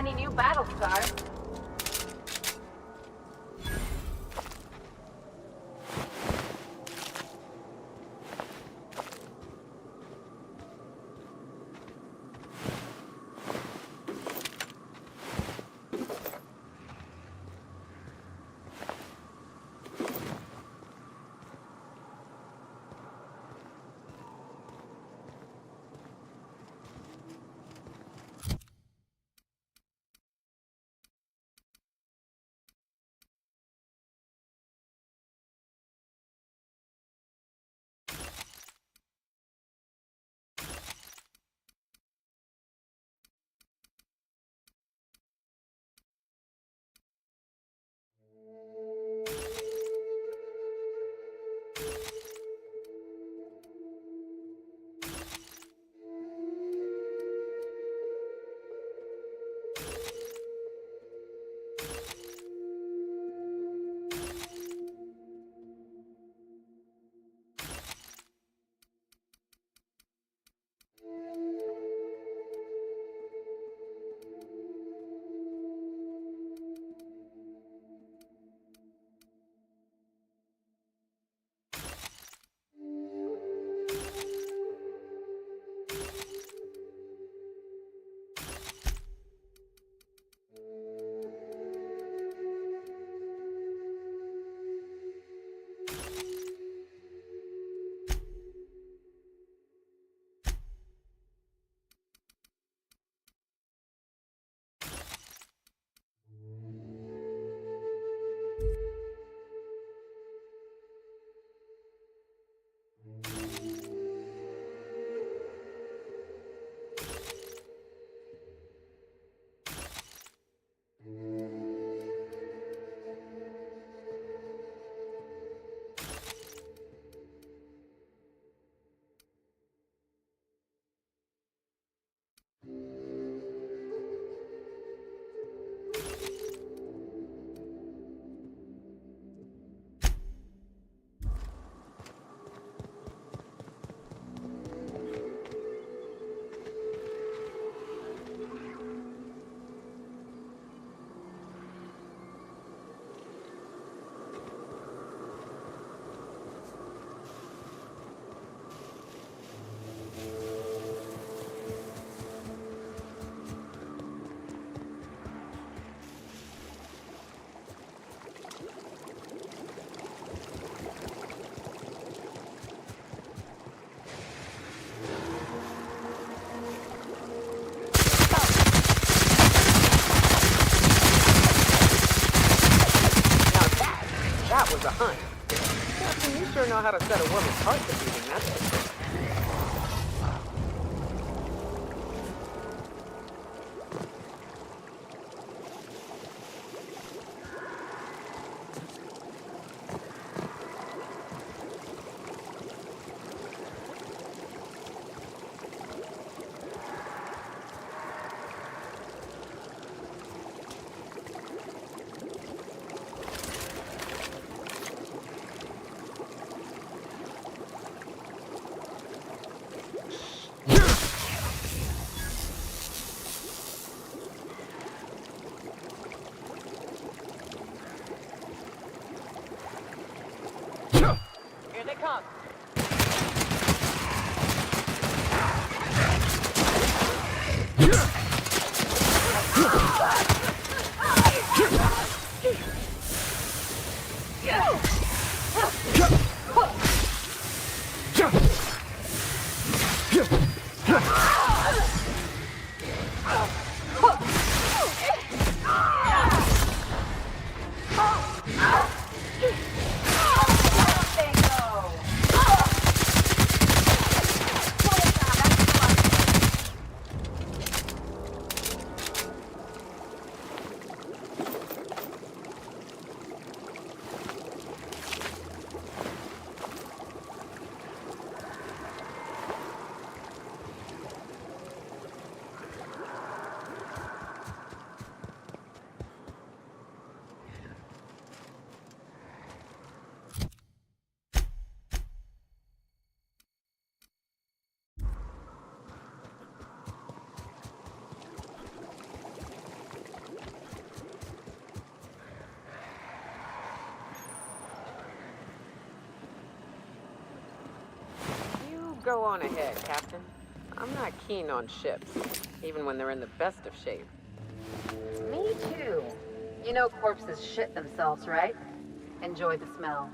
any new battle scars. That was a hunt. Captain, you sure know how to set a woman's heart to beating, that's for sure. Here they come. go on ahead, Captain. I'm not keen on ships, even when they're in the best of shape. Me too. You know corpses shit themselves, right? Enjoy the smell.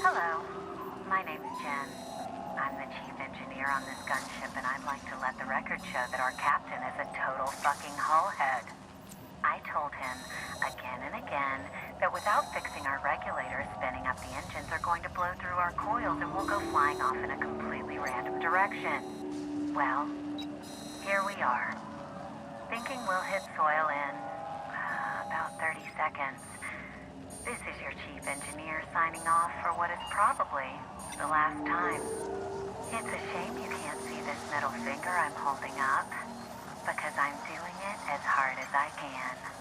Hello, my name's Jen. I'm the chief engineer on this gunship, and I'd like to let the record show that our captain is a total fucking hullhead. I told him again and again that without fixing our regulators, spinning up the engines are going to blow through our coils and we'll go flying off in a completely random direction. Well, here we are. Thinking we'll hit soil in about 30 seconds. This is your chief engineer signing off for what is probably the last time. It's a shame you can't see this middle finger I'm holding up, because I'm doing it as hard as I can.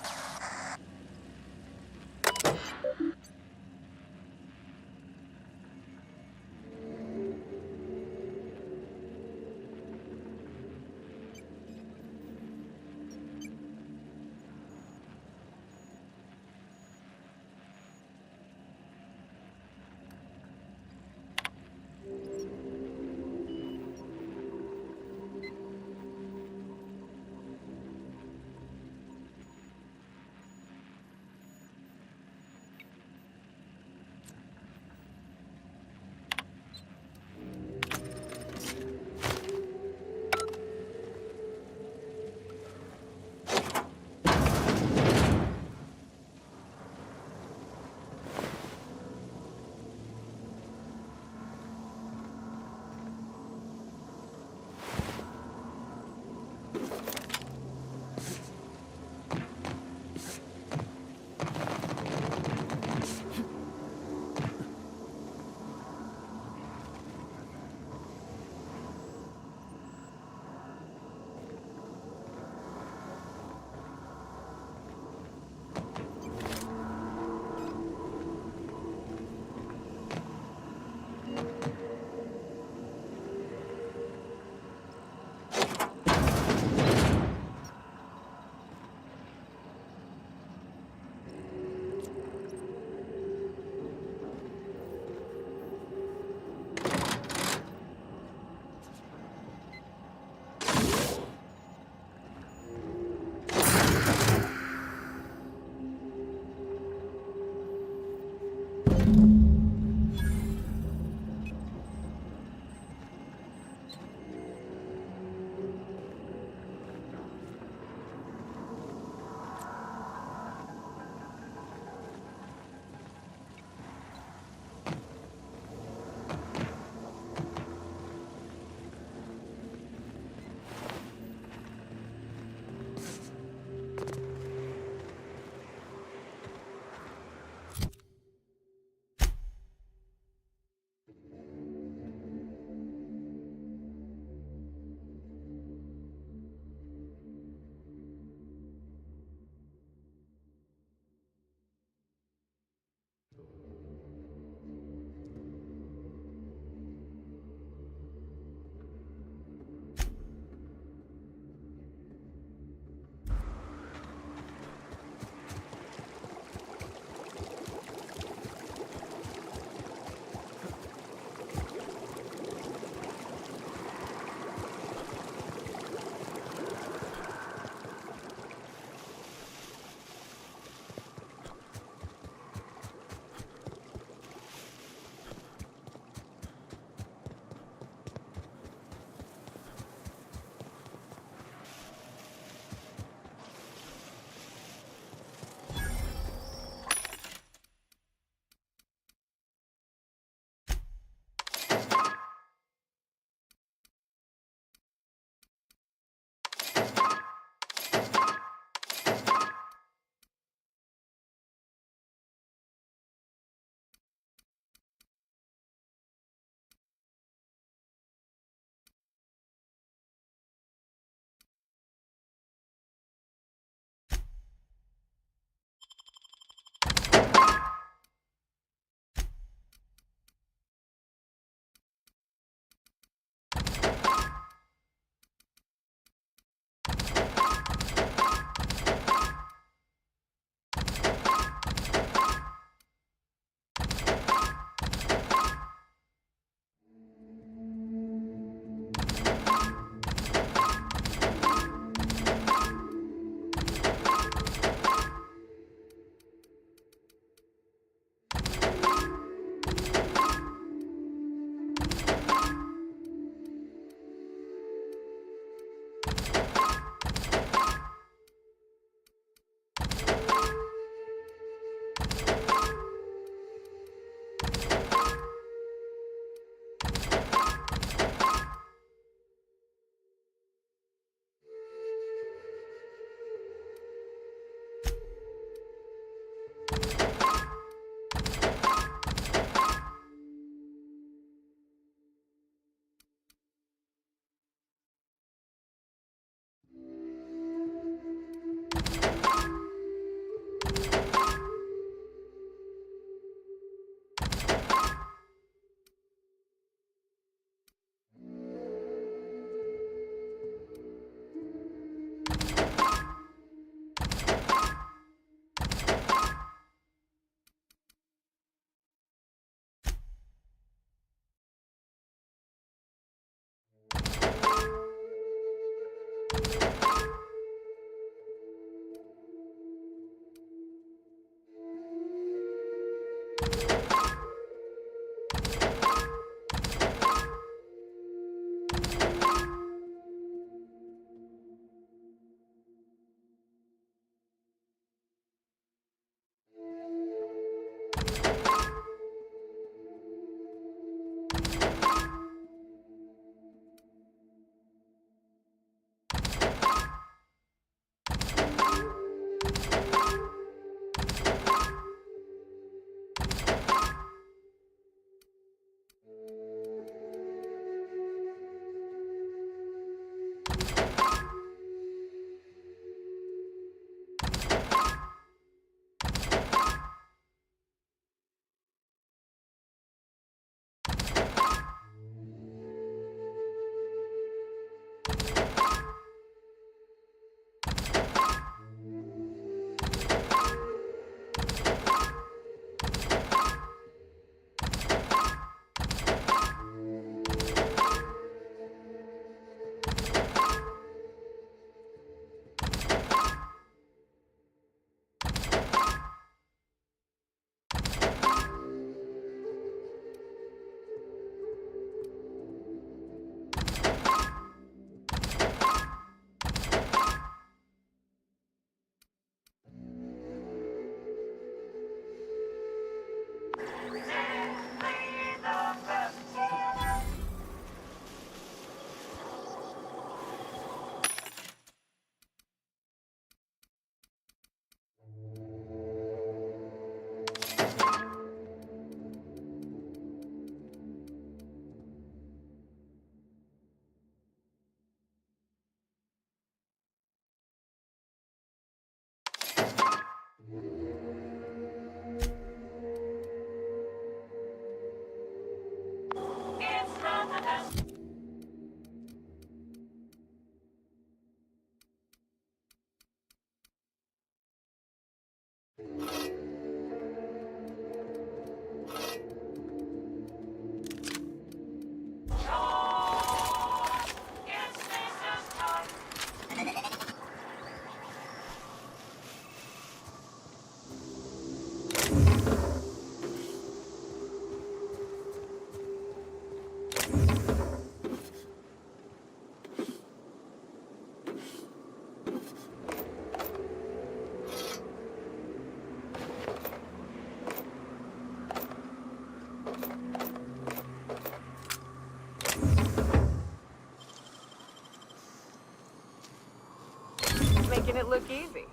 Making it look easy.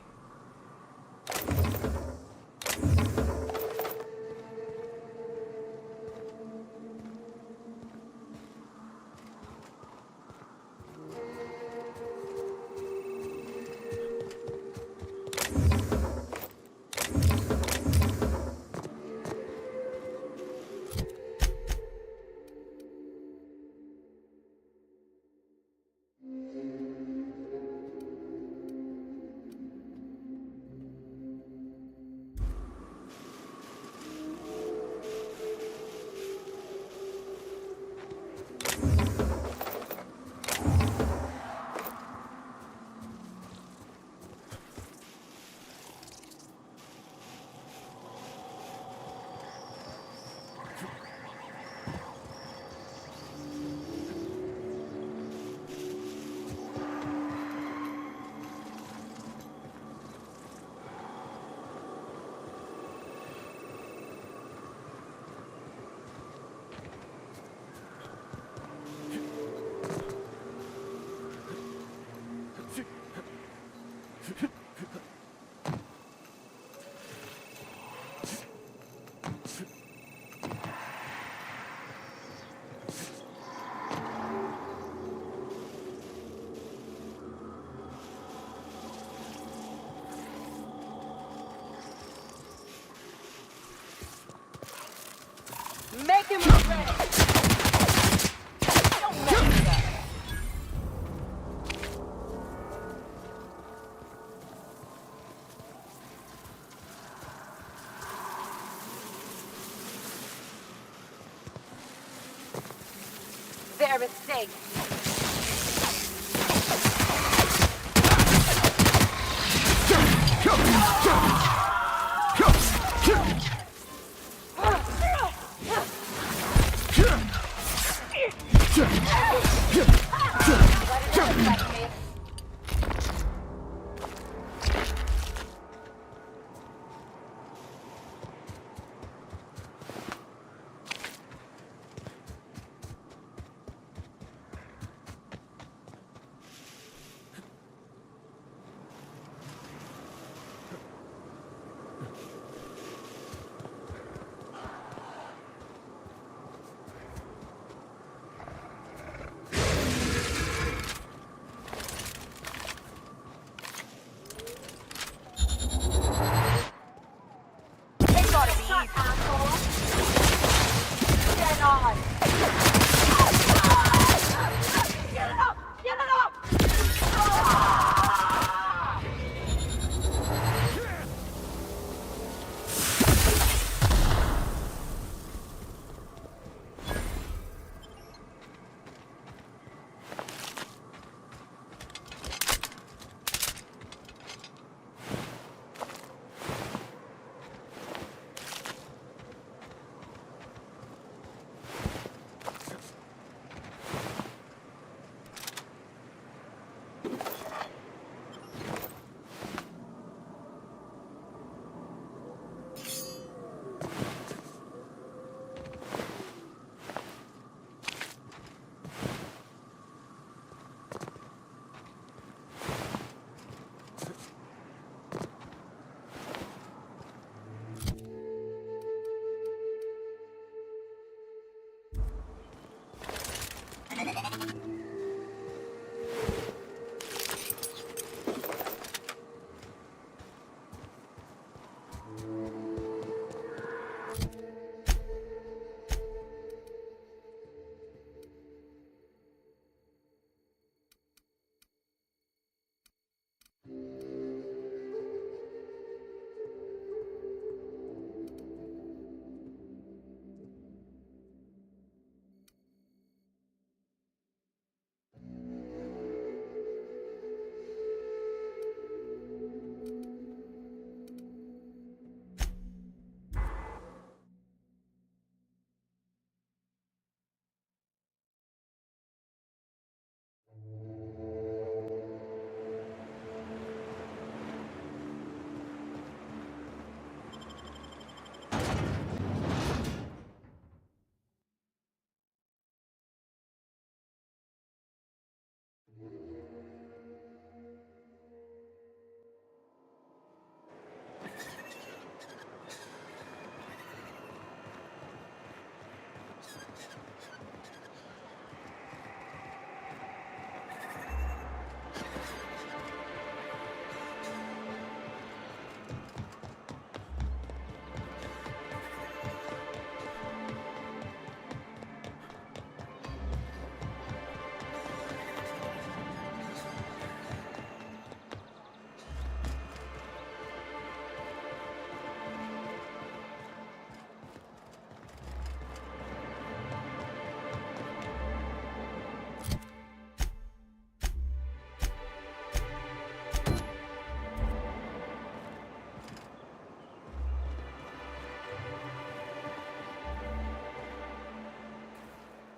Make him look ready. Don't mess with us. Their mistake.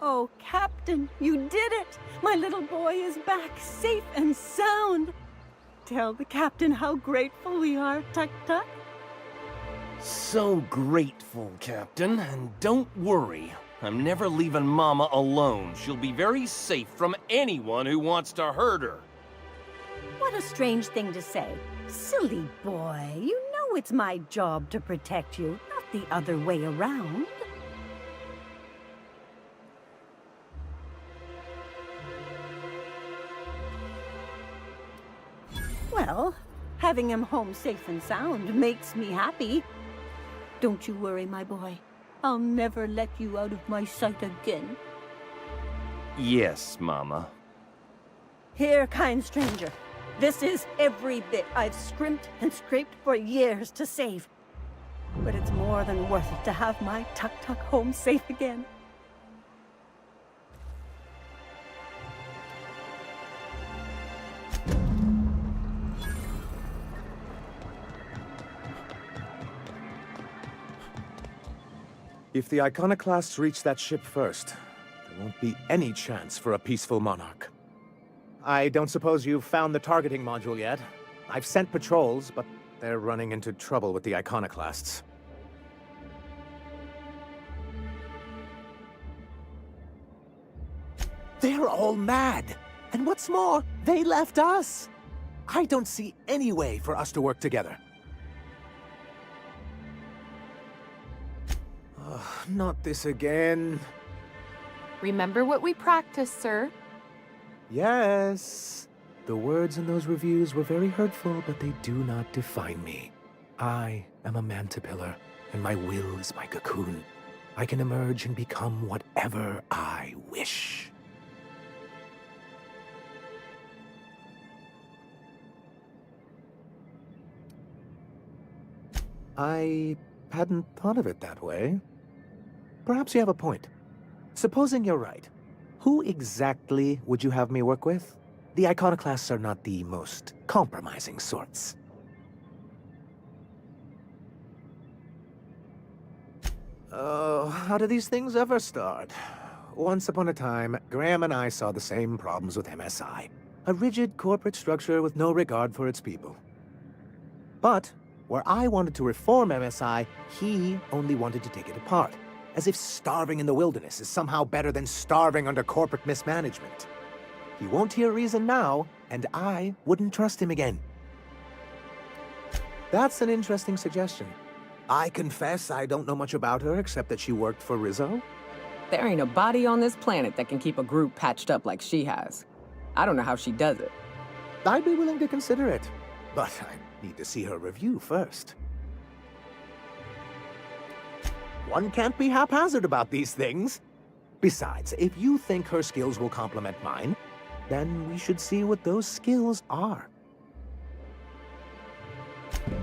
Oh, Captain, you did it! My little boy is back, safe and sound! Tell the Captain how grateful we are, Tuk-Tuk. So grateful, Captain. And don't worry, I'm never leaving Mama alone. She'll be very safe from anyone who wants to hurt her. What a strange thing to say. Silly boy, you know it's my job to protect you, not the other way around. Well, having him home safe and sound makes me happy. Don't you worry, my boy. I'll never let you out of my sight again. Yes, Mama. Here, kind stranger. This is every bit I've scrimped and scraped for years to save. But it's more than worth it to have my Tuk-Tuk home safe again. If the Iconoclasts reach that ship first, there won't be any chance for a peaceful monarch. I don't suppose you've found the targeting module yet. I've sent patrols, but they're running into trouble with the Iconoclasts. They're all mad! And what's more, they left us! I don't see any way for us to work together. Not this again. Remember what we practiced, sir. Yes. The words in those reviews were very hurtful, but they do not define me. I am a mantipillar, and my will is my cocoon. I can emerge and become whatever I wish. I hadn't thought of it that way. Perhaps you have a point. Supposing you're right, who exactly would you have me work with? The Iconoclasts are not the most compromising sorts. Oh, how do these things ever start? Once upon a time, Graham and I saw the same problems with MSI. A rigid corporate structure with no regard for its people. But where I wanted to reform MSI, he only wanted to take it apart. As if starving in the wilderness is somehow better than starving under corporate mismanagement. He won't hear reason now, and I wouldn't trust him again. That's an interesting suggestion. I confess I don't know much about her except that she worked for Rizzo. There ain't a body on this planet that can keep a group patched up like she has. I don't know how she does it. I'd be willing to consider it, but I need to see her review first. One can't be haphazard about these things. Besides, if you think her skills will complement mine, then we should see what those skills are.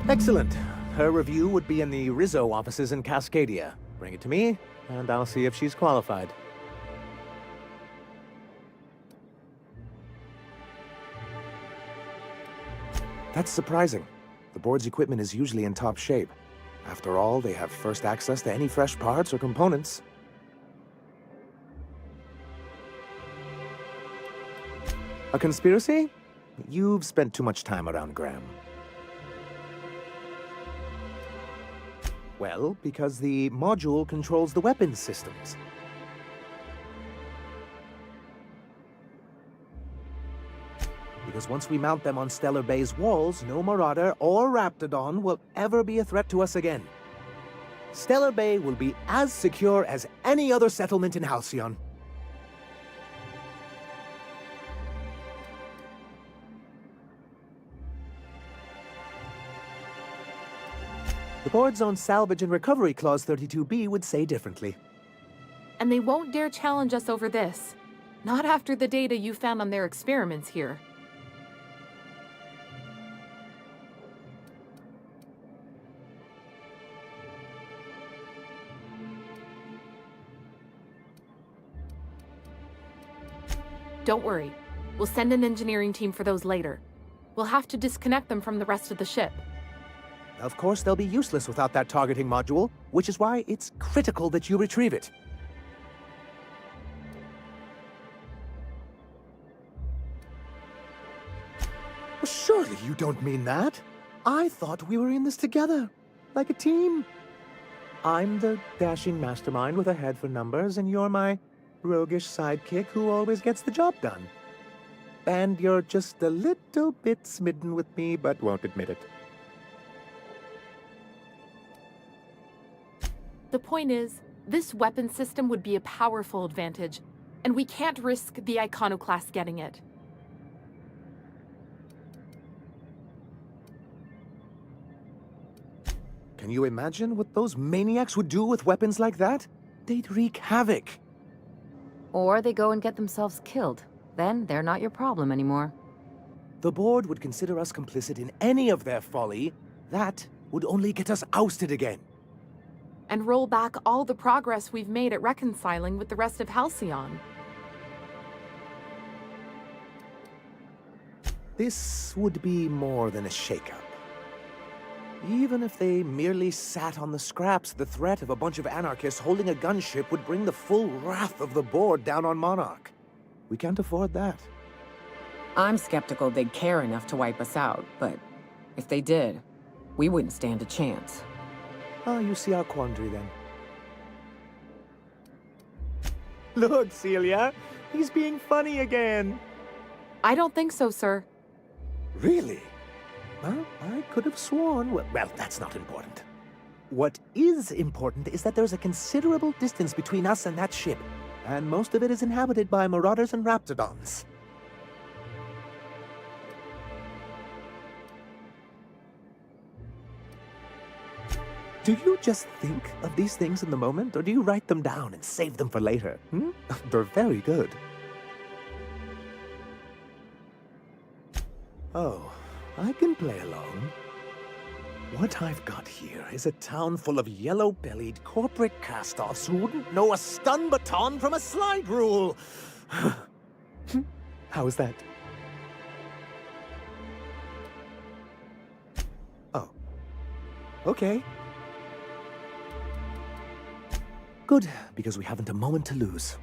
Excellent. Her review would be in the Rizzo offices in Cascadia. Bring it to me, and I'll see if she's qualified. That's surprising. The board's equipment is usually in top shape. After all, they have first access to any fresh parts or components. A conspiracy? You've spent too much time around Graham. Well, because the module controls the weapons systems. Because once we mount them on Stellar Bay's walls, no Marauder or Raptidon will ever be a threat to us again. Stellar Bay will be as secure as any other settlement in Halcyon. The board's own Salvage and Recovery Clause 32B would say differently. And they won't dare challenge us over this. Not after the data you found on their experiments here. Don't worry. We'll send an engineering team for those later. We'll have to disconnect them from the rest of the ship. Of course, they'll be useless without that targeting module, which is why it's critical that you retrieve it. don't mean that. I thought we were in this together, like a team. I'm the dashing mastermind with a head for numbers, and you're my roguish sidekick who always gets the job done. And you're just a little bit smitten with me, but won't admit it. The point is, this weapon system would be a powerful advantage, and we can't risk the Iconoclast getting it. Can you imagine what those maniacs would do with weapons like that? They'd wreak havoc. Or they go and get themselves killed. Then they're not your problem anymore. The board would consider us complicit in any of their folly. That would only get us ousted again. And roll back all the progress we've made at reconciling with the rest of Halcyon. This would be more than a shakeup. Even if they merely sat on the scraps, the threat of a bunch of anarchists holding a gunship would bring the full wrath of the board down on Monarch. We can't afford that. I'm skeptical they'd care enough to wipe us out, but if they did, we wouldn't stand a chance. Oh, you see our quandary then. Look, Celia, he's being funny again. I don't think so, sir. Really? Well, I could have sworn... Well, that's not important. What is important is that there's a considerable distance between us and that ship, and most of it is inhabited by marauders and raptidons. Do you just think of these things in the moment, or do you write them down and save them for later? They're very good. Oh, I can play along. What I've got here is a town full of yellow-bellied corporate cast-offs who wouldn't know a stun baton from a slide rule. How is that? Oh. Okay. Good, because we haven't a moment to lose.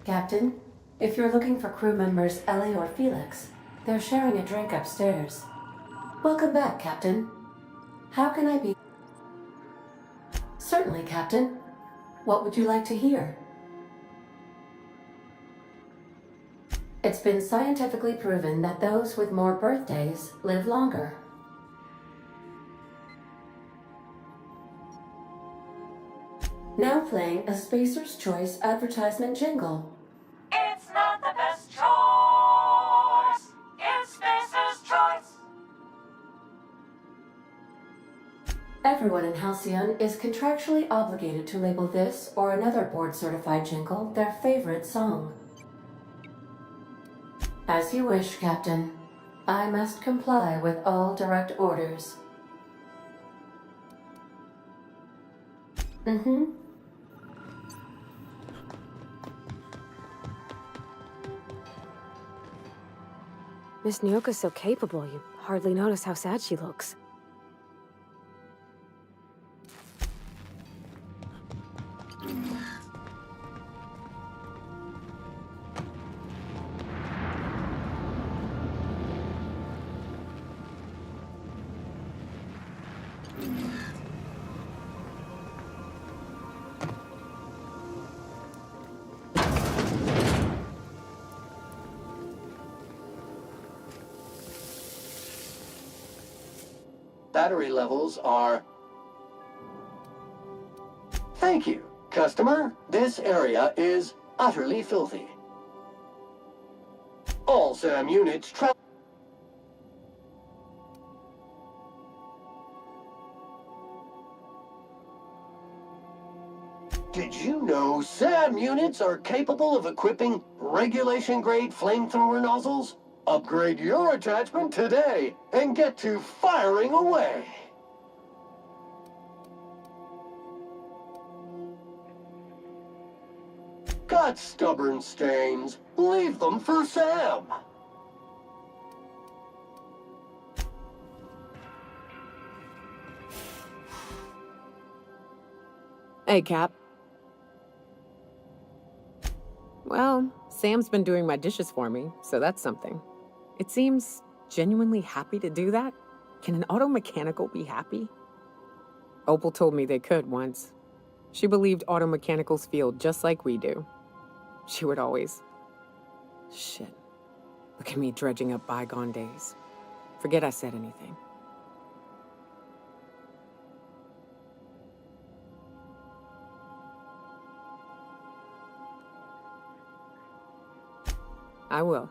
Captain, if you're looking for crew members Ellie or Felix, they're sharing a drink upstairs. Welcome back, Captain. How can I be? Certainly, Captain. What would you like to hear? It's been scientifically proven that those with more birthdays live longer. Now playing a Spacer's Choice advertisement jingle. It's not the best choice. It's Spacer's choice. everyone in Halcyon is contractually obligated to label this or another board-certified jingle their favorite song. As you wish, Captain. I must comply with all direct orders. Mm-hmm. Miss Nyoka's so capable, you hardly notice how sad she looks. Battery levels are... Thank you, customer. This area is utterly filthy. All SAM units travel... Did you know SAM units are capable of equipping regulation-grade flamethrower nozzles? Upgrade your attachment today and get to firing away! Got stubborn stains? Leave them for Sam! Hey, Cap. Well, Sam's been doing my dishes for me, so that's something. It seems genuinely happy to do that. Can an auto mechanical be happy? Opal told me they could once. She believed auto mechanicals feel just like we do. She would always... Shit. Look at me dredging up bygone days. Forget I said anything. I will.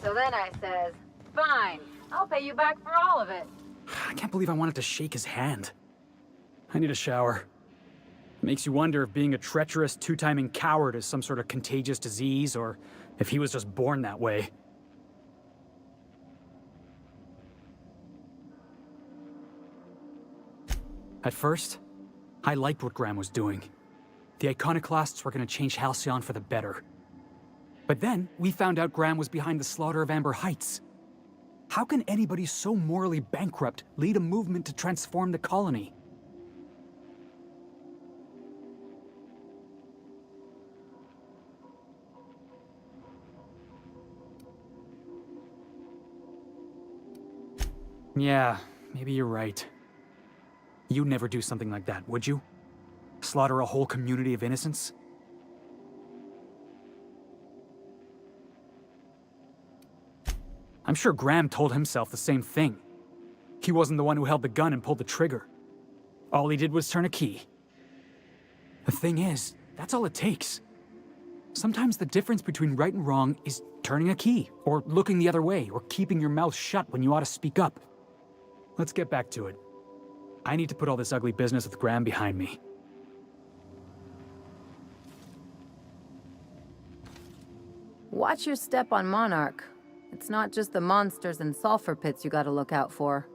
So then I says, fine, I'll pay you back for all of it. I can't believe I wanted to shake his hand. I need a shower. It makes you wonder if being a treacherous, two-timing coward is some sort of contagious disease, or if he was just born that way. At first, I liked what Graham was doing. The Iconoclasts were going to change Halcyon for the better. But then, we found out Graham was behind the slaughter of Amber Heights. How can anybody so morally bankrupt lead a movement to transform the colony? Yeah, maybe you're right. You'd never do something like that, would you? Slaughter a whole community of innocents? I'm sure Graham told himself the same thing. He wasn't the one who held the gun and pulled the trigger. All he did was turn a key. The thing is, that's all it takes. Sometimes the difference between right and wrong is turning a key, or looking the other way, or keeping your mouth shut when you ought to speak up. Let's get back to it. I need to put all this ugly business with Graham behind me. Watch your step on Monarch. It's not just the monsters and sulfur pits you gotta look out for.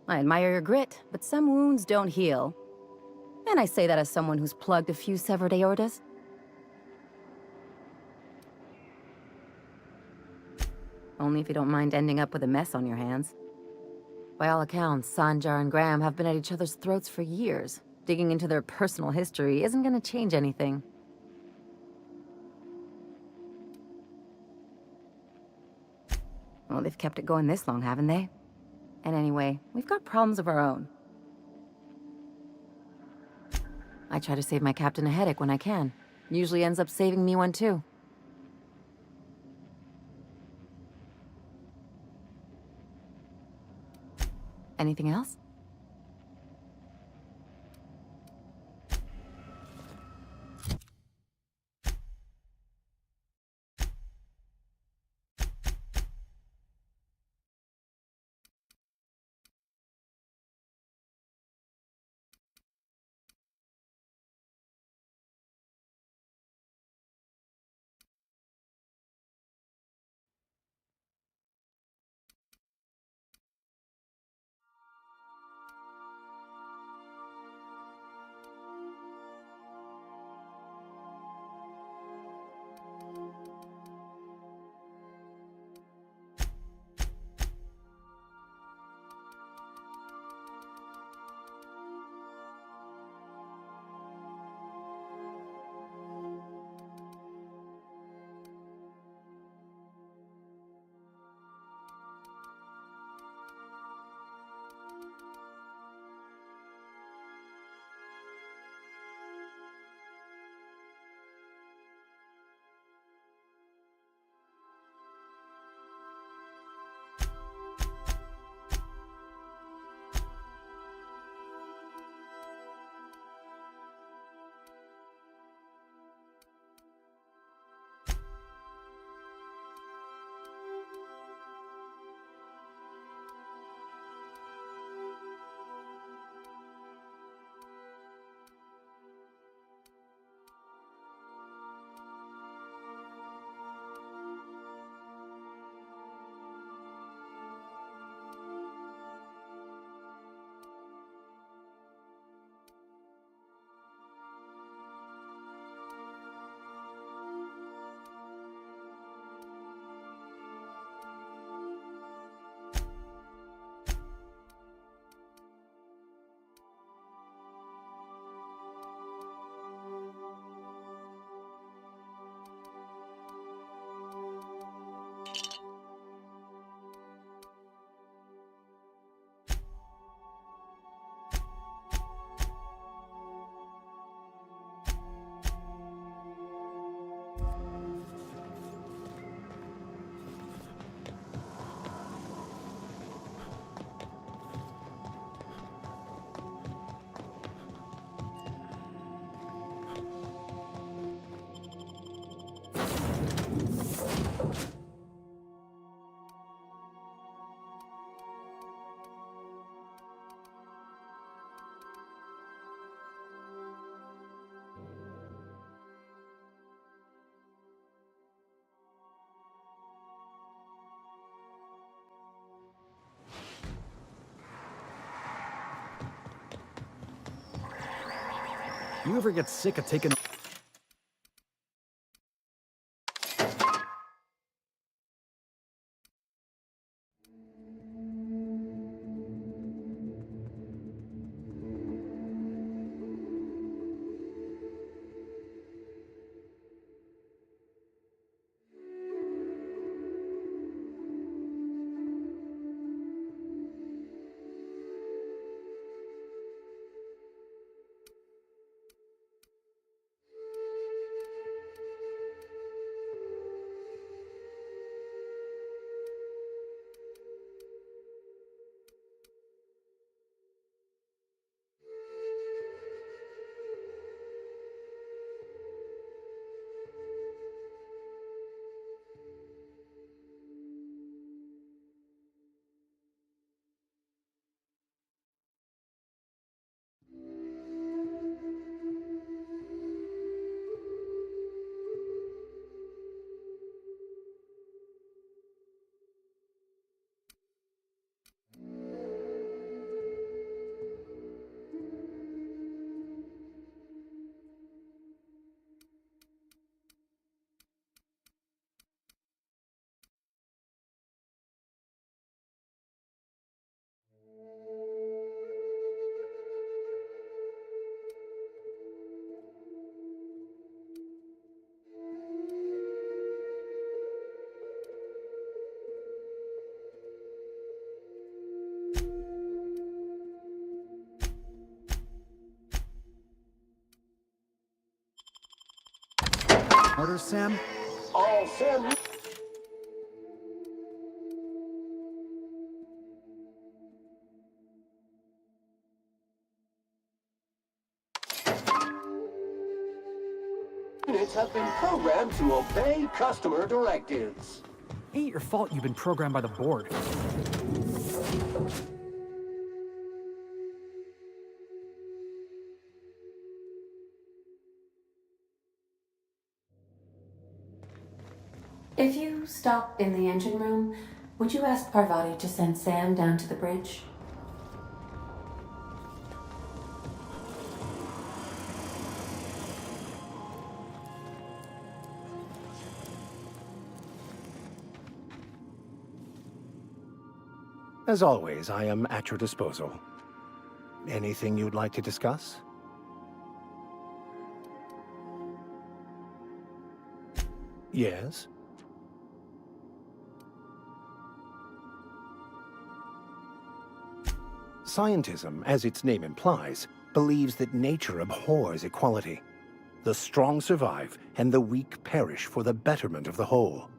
I admire your grit, but some wounds don't heal. And I say that as someone who's plugged a few severed aortas. Only if you don't mind ending up with a mess on your hands. By all accounts, Sanjar and Graham have been at each other's throats for years. Digging into their personal history isn't gonna change anything. Well, they've kept it going this long, haven't they? And anyway, we've got problems of our own. I try to save my captain a headache when I can. Usually ends up saving me one too. Anything else? You ever get sick of taking... Order, Sam? All Sam units have been programmed to obey customer directives. Ain't your fault you've been programmed by the board. If you stop in the engine room, would you ask Parvati to send Sam down to the bridge? As always, I am at your disposal. Anything you'd like to discuss? Yes? Scientism, as its name implies, believes that nature abhors equality. The strong survive, and the weak perish for the betterment of the whole.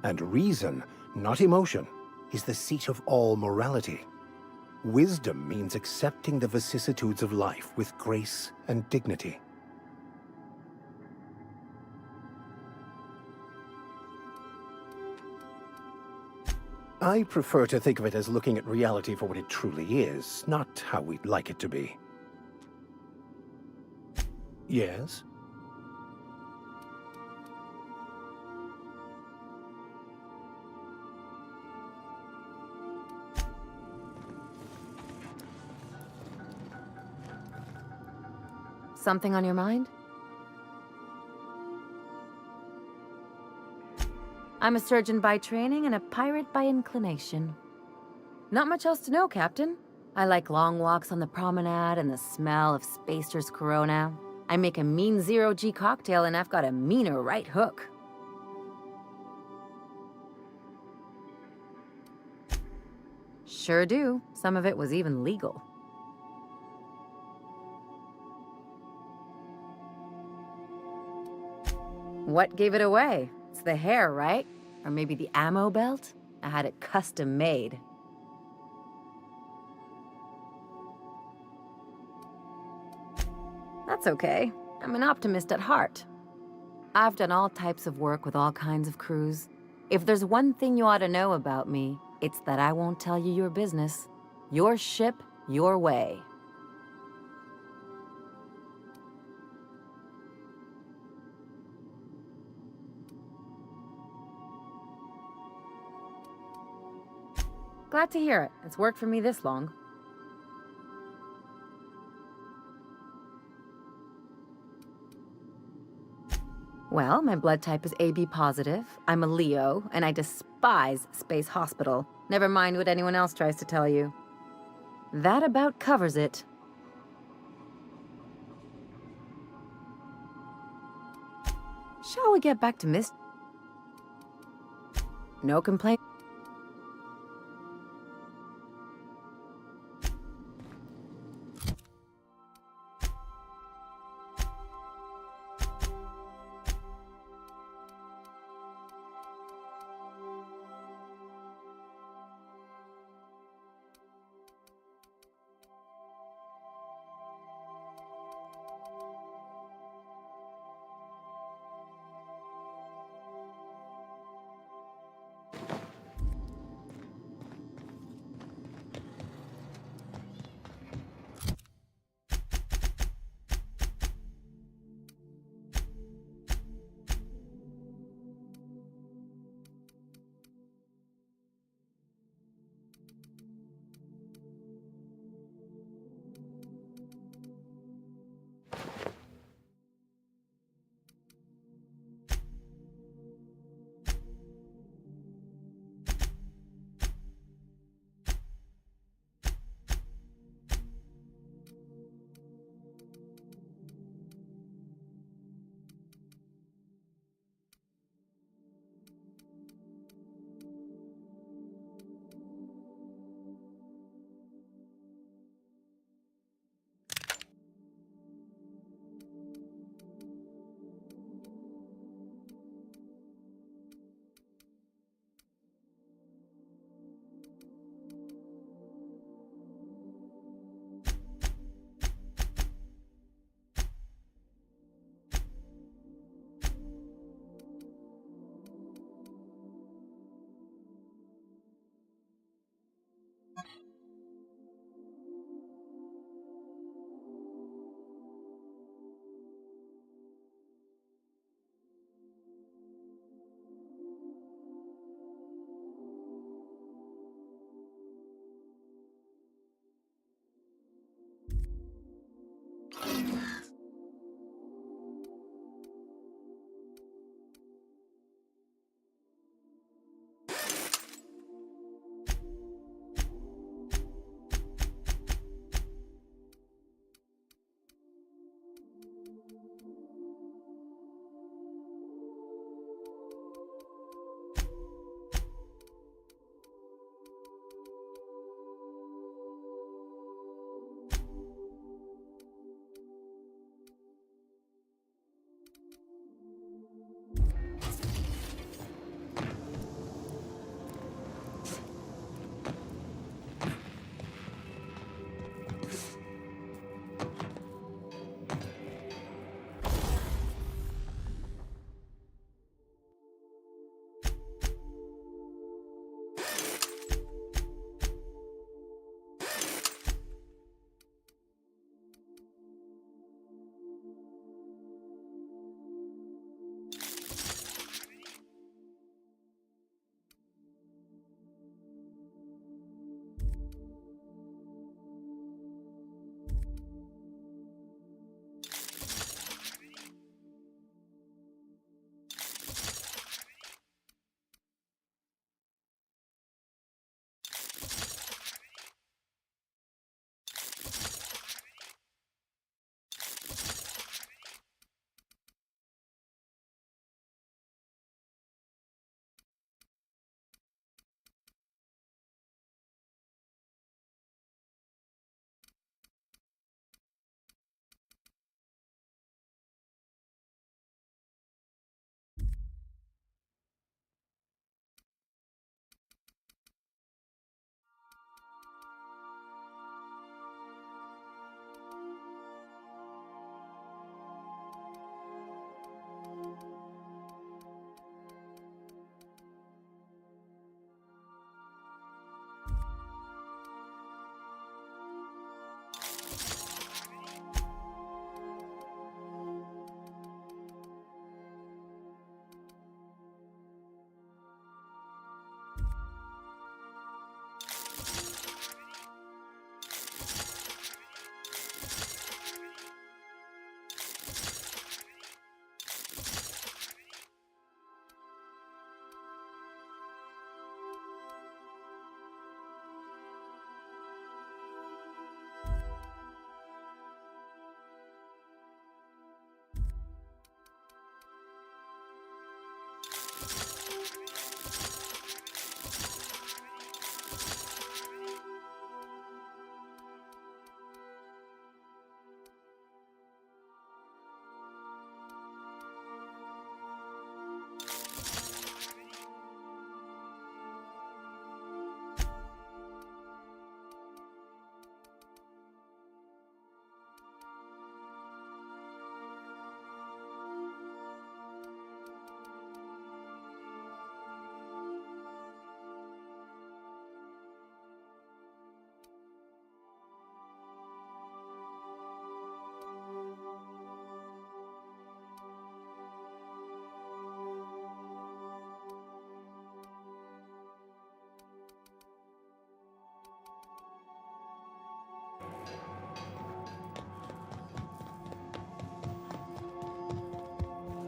And reason, not emotion, is the seat of all morality. Wisdom means accepting the vicissitudes of life with grace and dignity. I prefer to think of it as looking at reality for what it truly is, not how we'd like it to be. Yes? Something on your mind? I'm a surgeon by training and a pirate by inclination. Not much else to know, Captain. I like long walks on the promenade and the smell of Spacer's Corona. I make a mean zero-G cocktail and I've got a meaner right hook. Sure do. Some of it was even legal. What gave it away? It's the hair, right? Or maybe the ammo belt? I had it custom made. That's okay. I'm an optimist at heart. I've done all types of work with all kinds of crews. If there's one thing you ought to know about me, it's that I won't tell you your business. Your ship, your way. Glad to hear it. It's worked for me this long. Well, my blood type is AB positive, I'm a Leo, and I despise Space Hospital. Never mind what anyone else tries to tell you. That about covers it. Shall we get back to No complaint.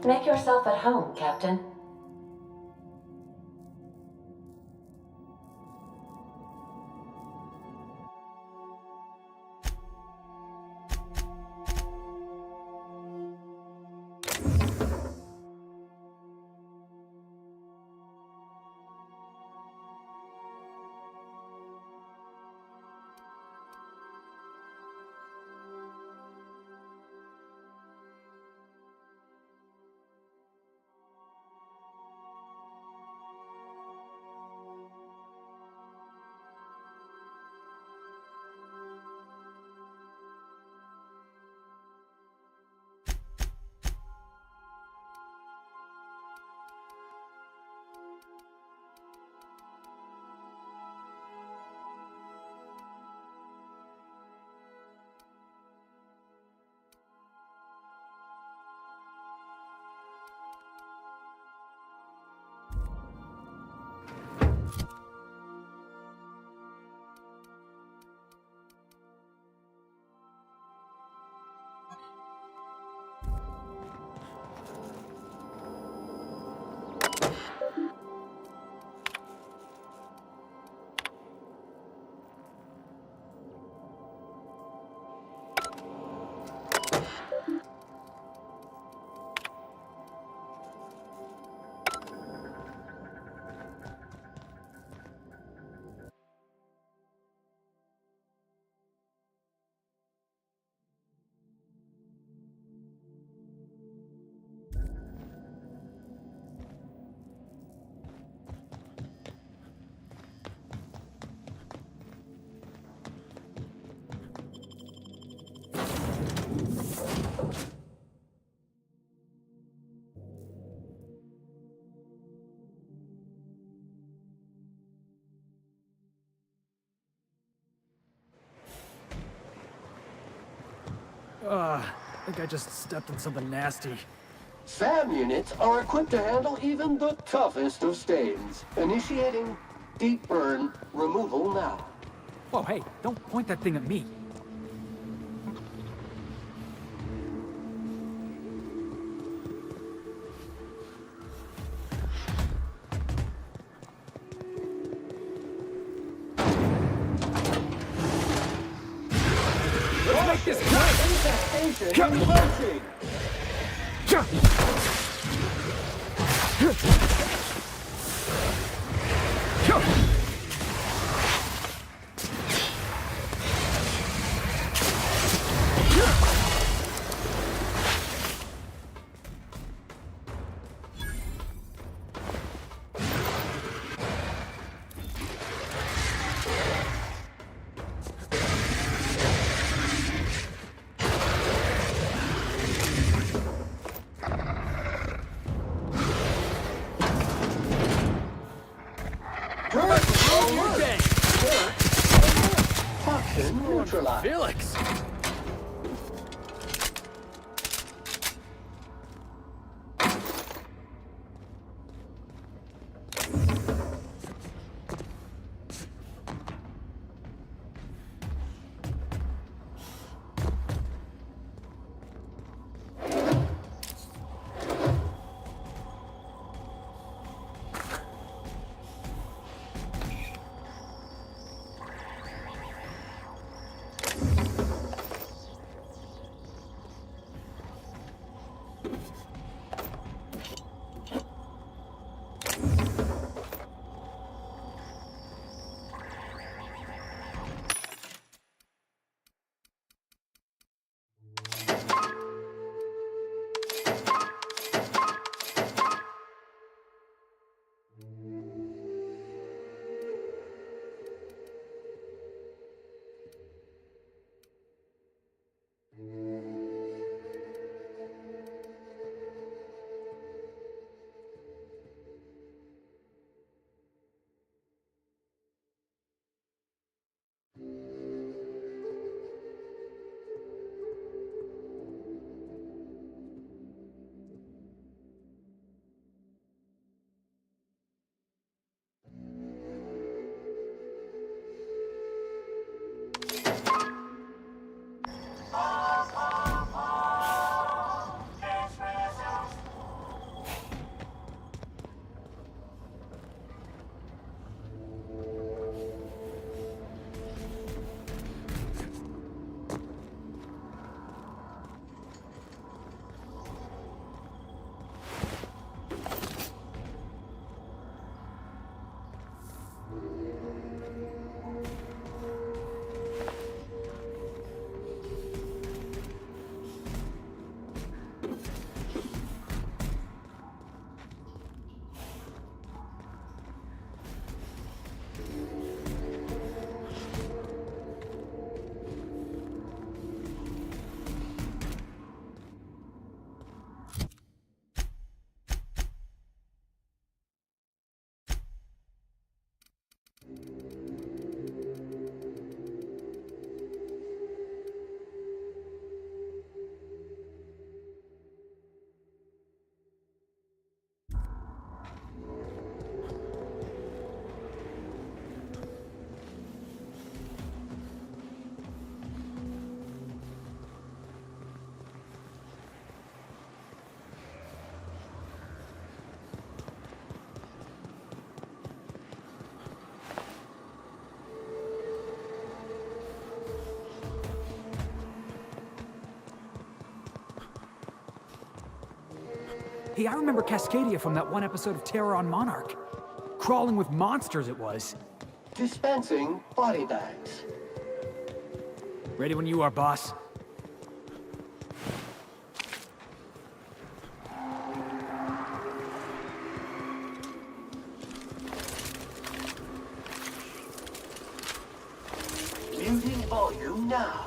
Make yourself at home, Captain. I think I just stepped in something nasty. SAM units are equipped to handle even the toughest of stains. Initiating deep burn removal now. Whoa, hey, don't point that thing at me. Let's make this quick! Infestation approaching! Toxin neutralized. Felix! Hey, I remember Cascadia from that one episode of Terror on Monarch. Crawling with monsters it was. Dispensing body bags. Ready when you are, boss. Muting volume now.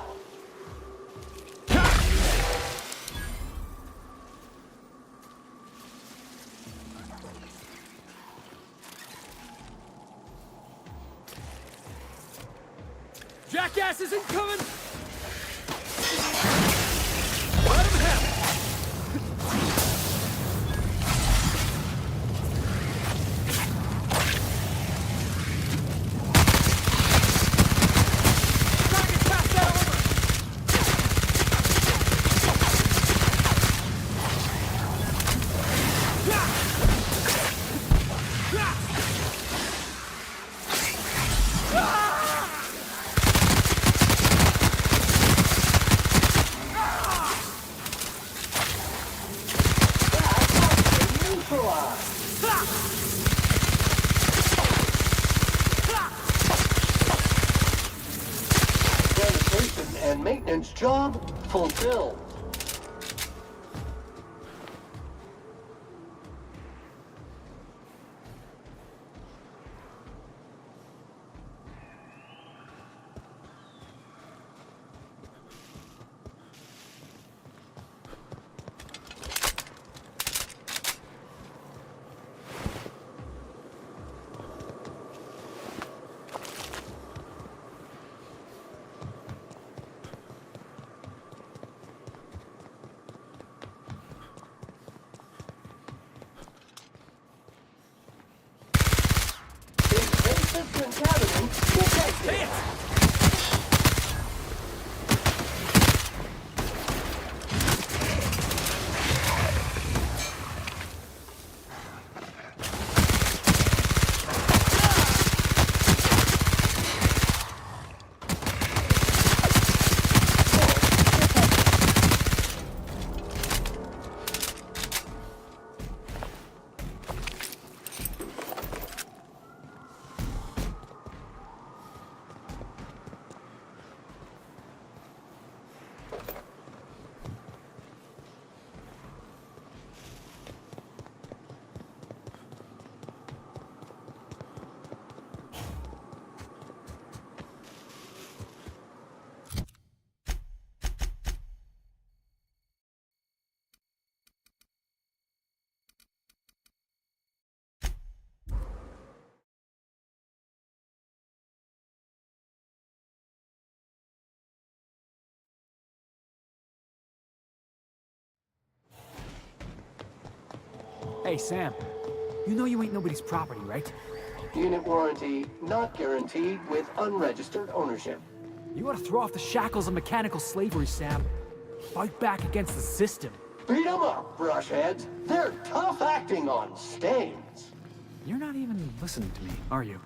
Jackass isn't coming! Let him have it! Target passed that over! Sanitation and maintenance job fulfilled. Hey, Sam. You know you ain't nobody's property, right? Unit warranty not guaranteed with unregistered ownership. You ought to throw off the shackles of mechanical slavery, Sam. Fight back against the system. Beat 'em up, brushheads. They're tough acting on stains. You're not even listening to me, are you?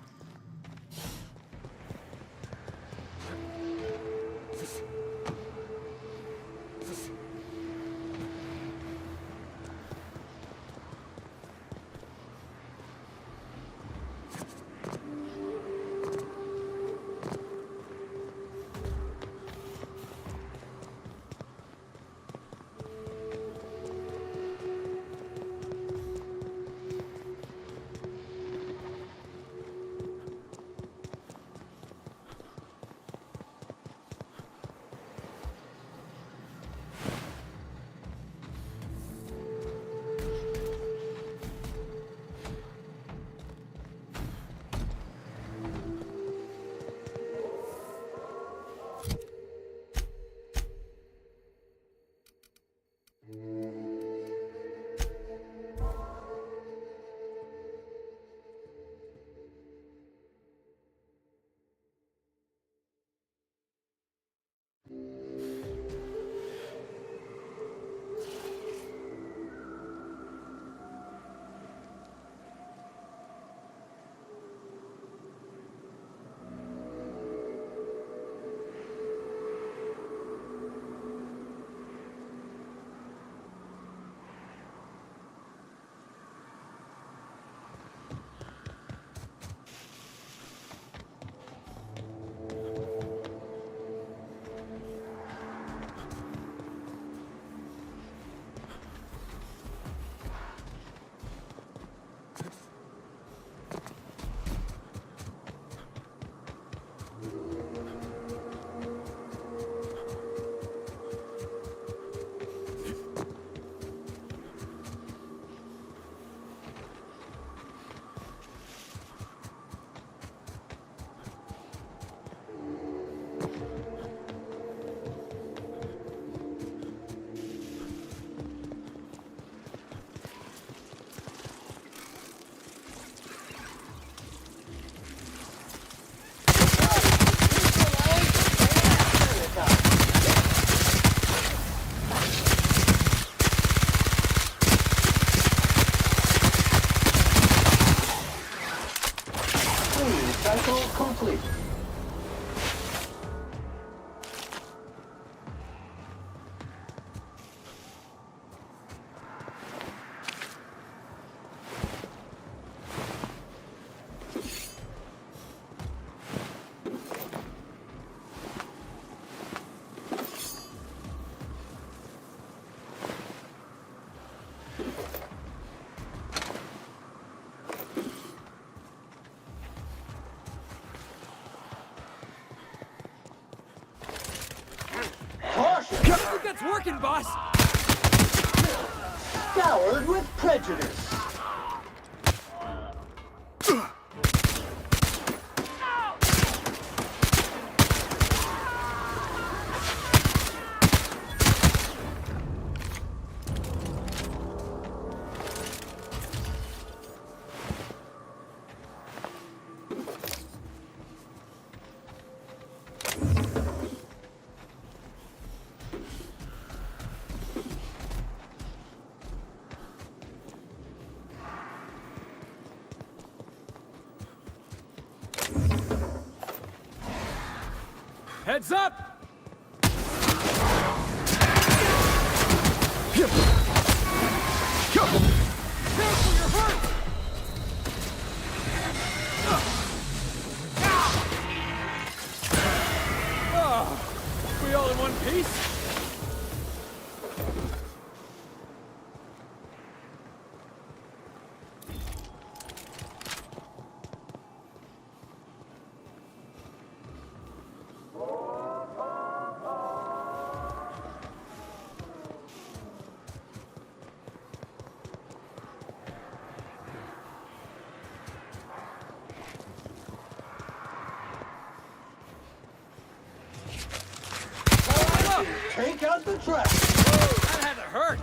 Cycle complete. That's working, boss! Scoured with prejudice. Heads up! Careful, you're hurt! Oh, we all in one piece? Take out the trash. That had to hurt!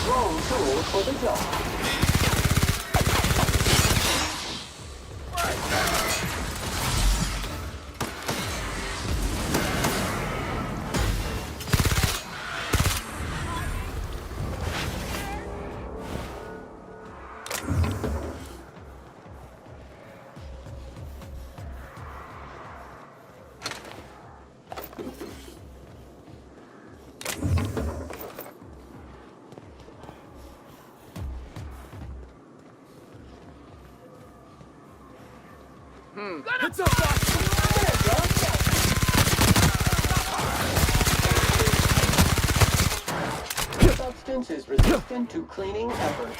Wrong tool for the job. Heads up, boss! Substance is resistant to cleaning efforts.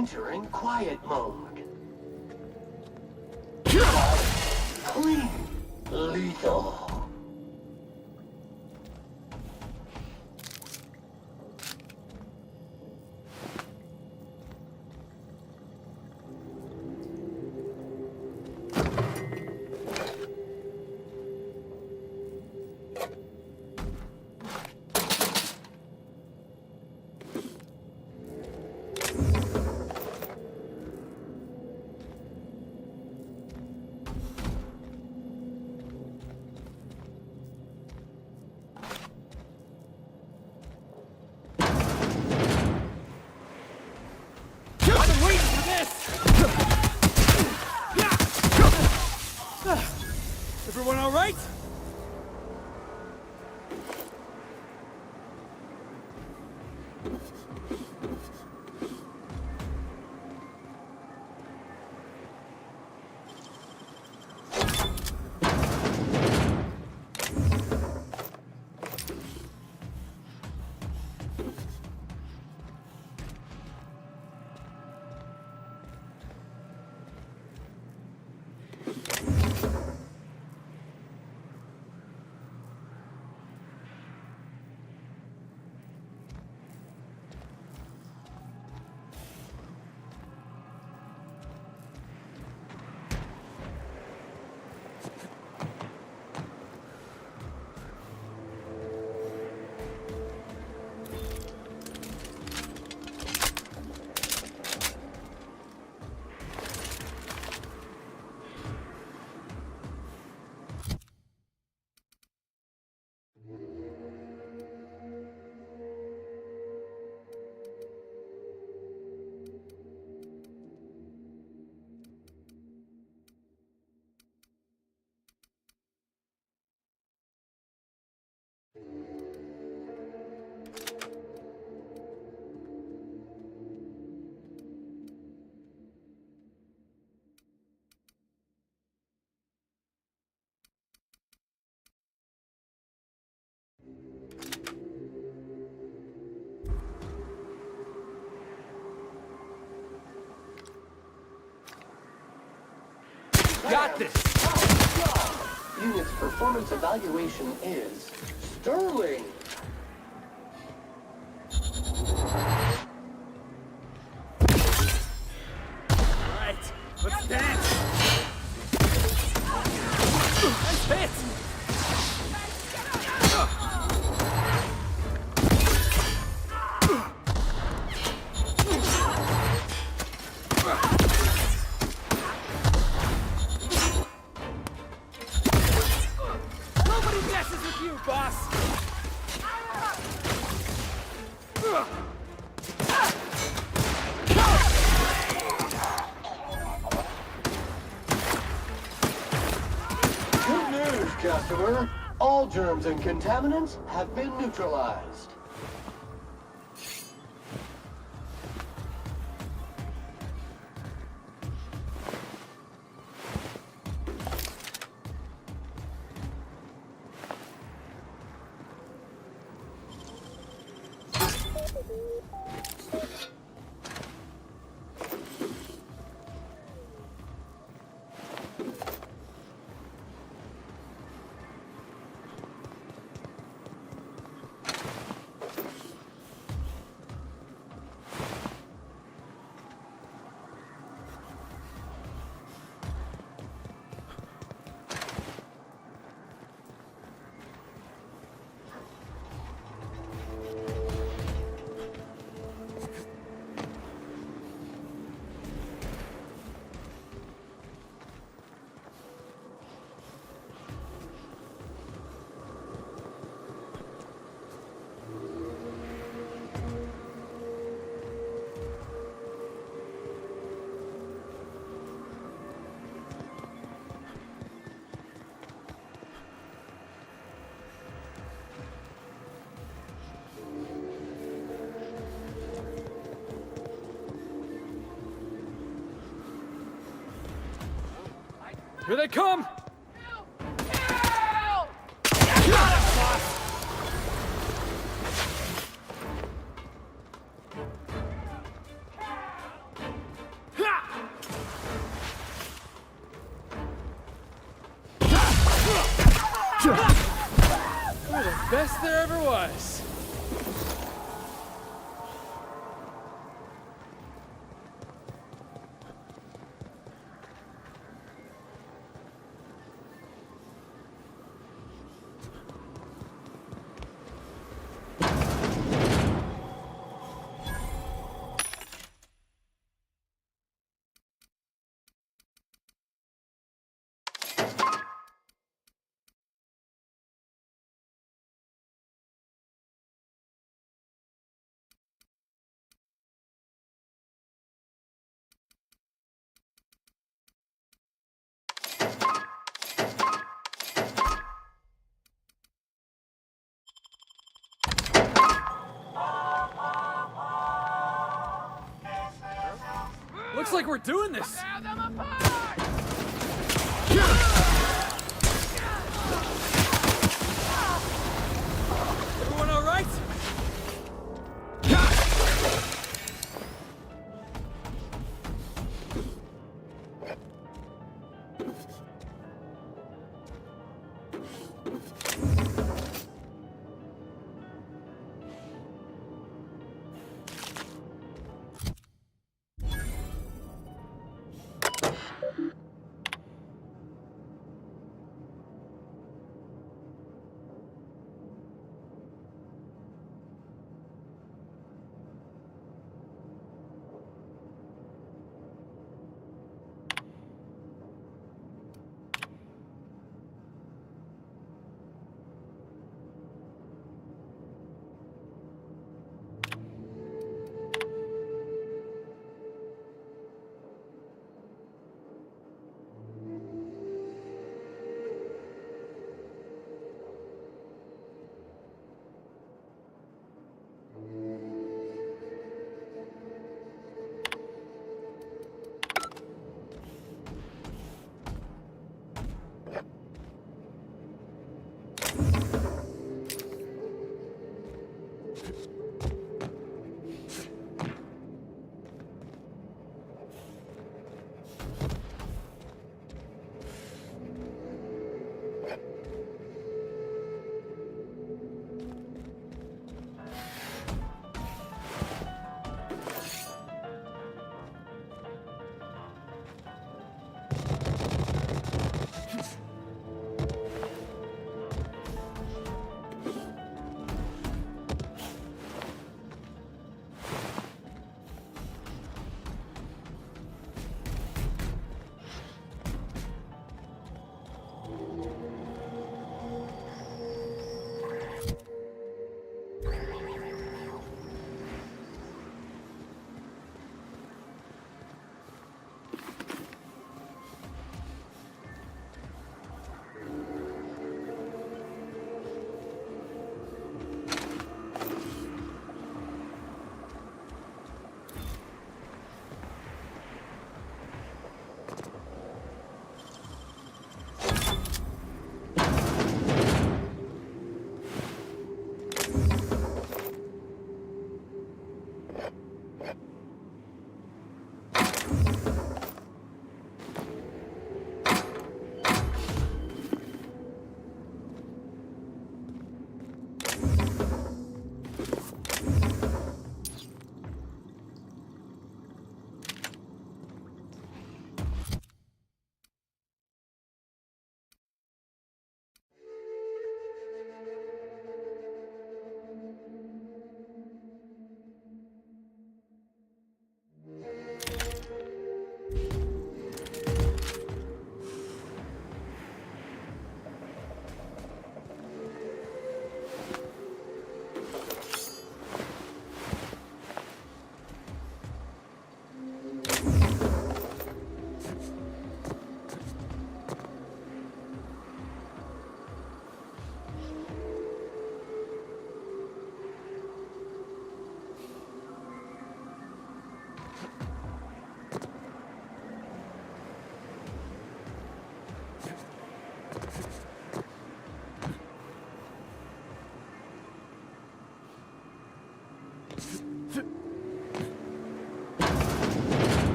entering quiet mode. Clean. Lethal. Everyone all right? Got this! Unit's performance evaluation is sterling. Right, let's dance! Nice hit! Nobody messes with you, boss! Good news, customer. All germs and contaminants have been neutralized. Here they come! Best there ever was. Looks like we're doing this. Everyone all right?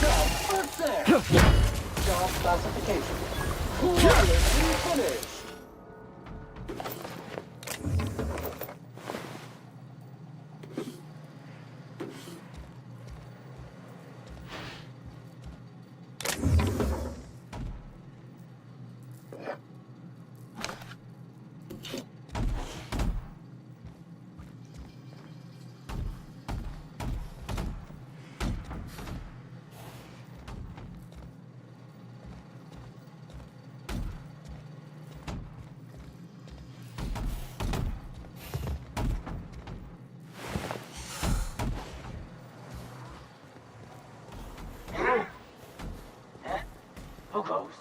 100% there. Job classification. Flawlessly finished. Who goes?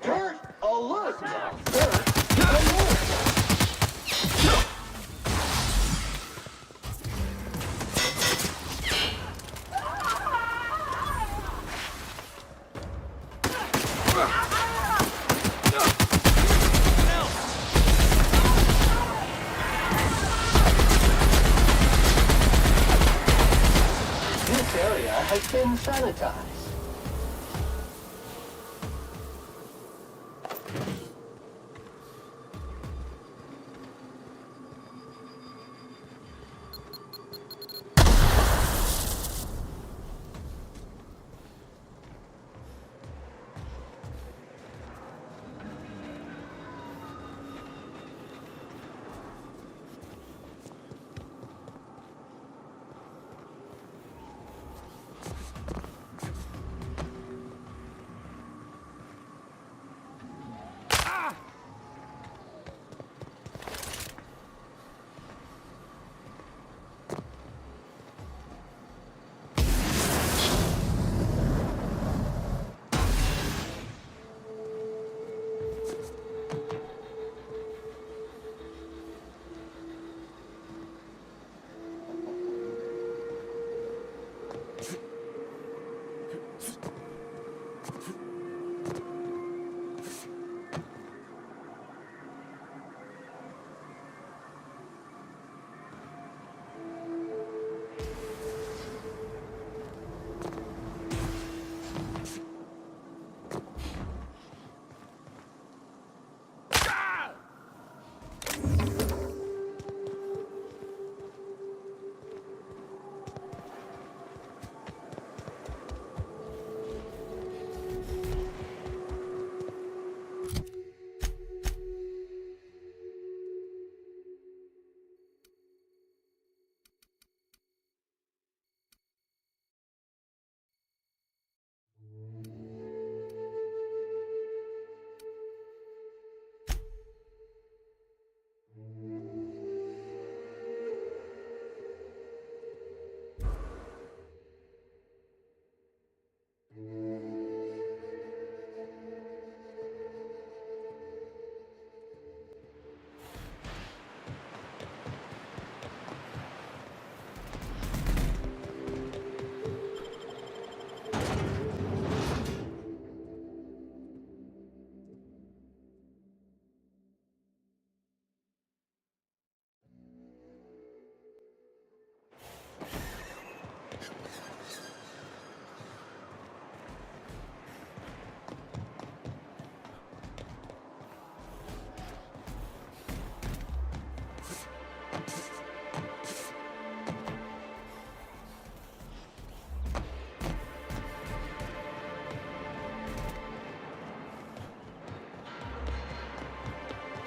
Dirt alert! Dirt alert! This area has been sanitized.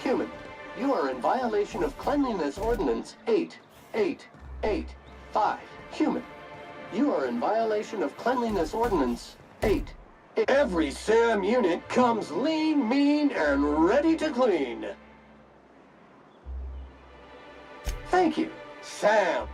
Human, you are in violation of Cleanliness Ordinance 8885. Human, you are in violation of Cleanliness Ordinance 8. Every SAM unit comes lean, mean, and ready to clean. Thank you, Sam.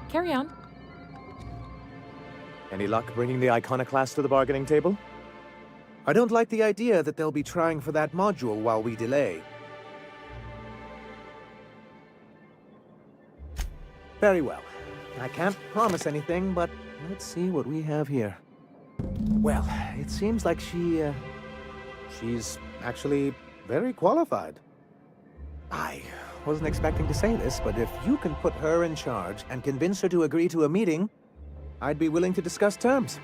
Carry on. Any luck bringing the iconoclast to the bargaining table? I don't like the idea that they'll be trying for that module while we delay. Very well. I can't promise anything, but let's see what we have here. Well, it seems like she's actually very qualified. I wasn't expecting to say this, but if you can put her in charge and convince her to agree to a meeting, I'd be willing to discuss terms.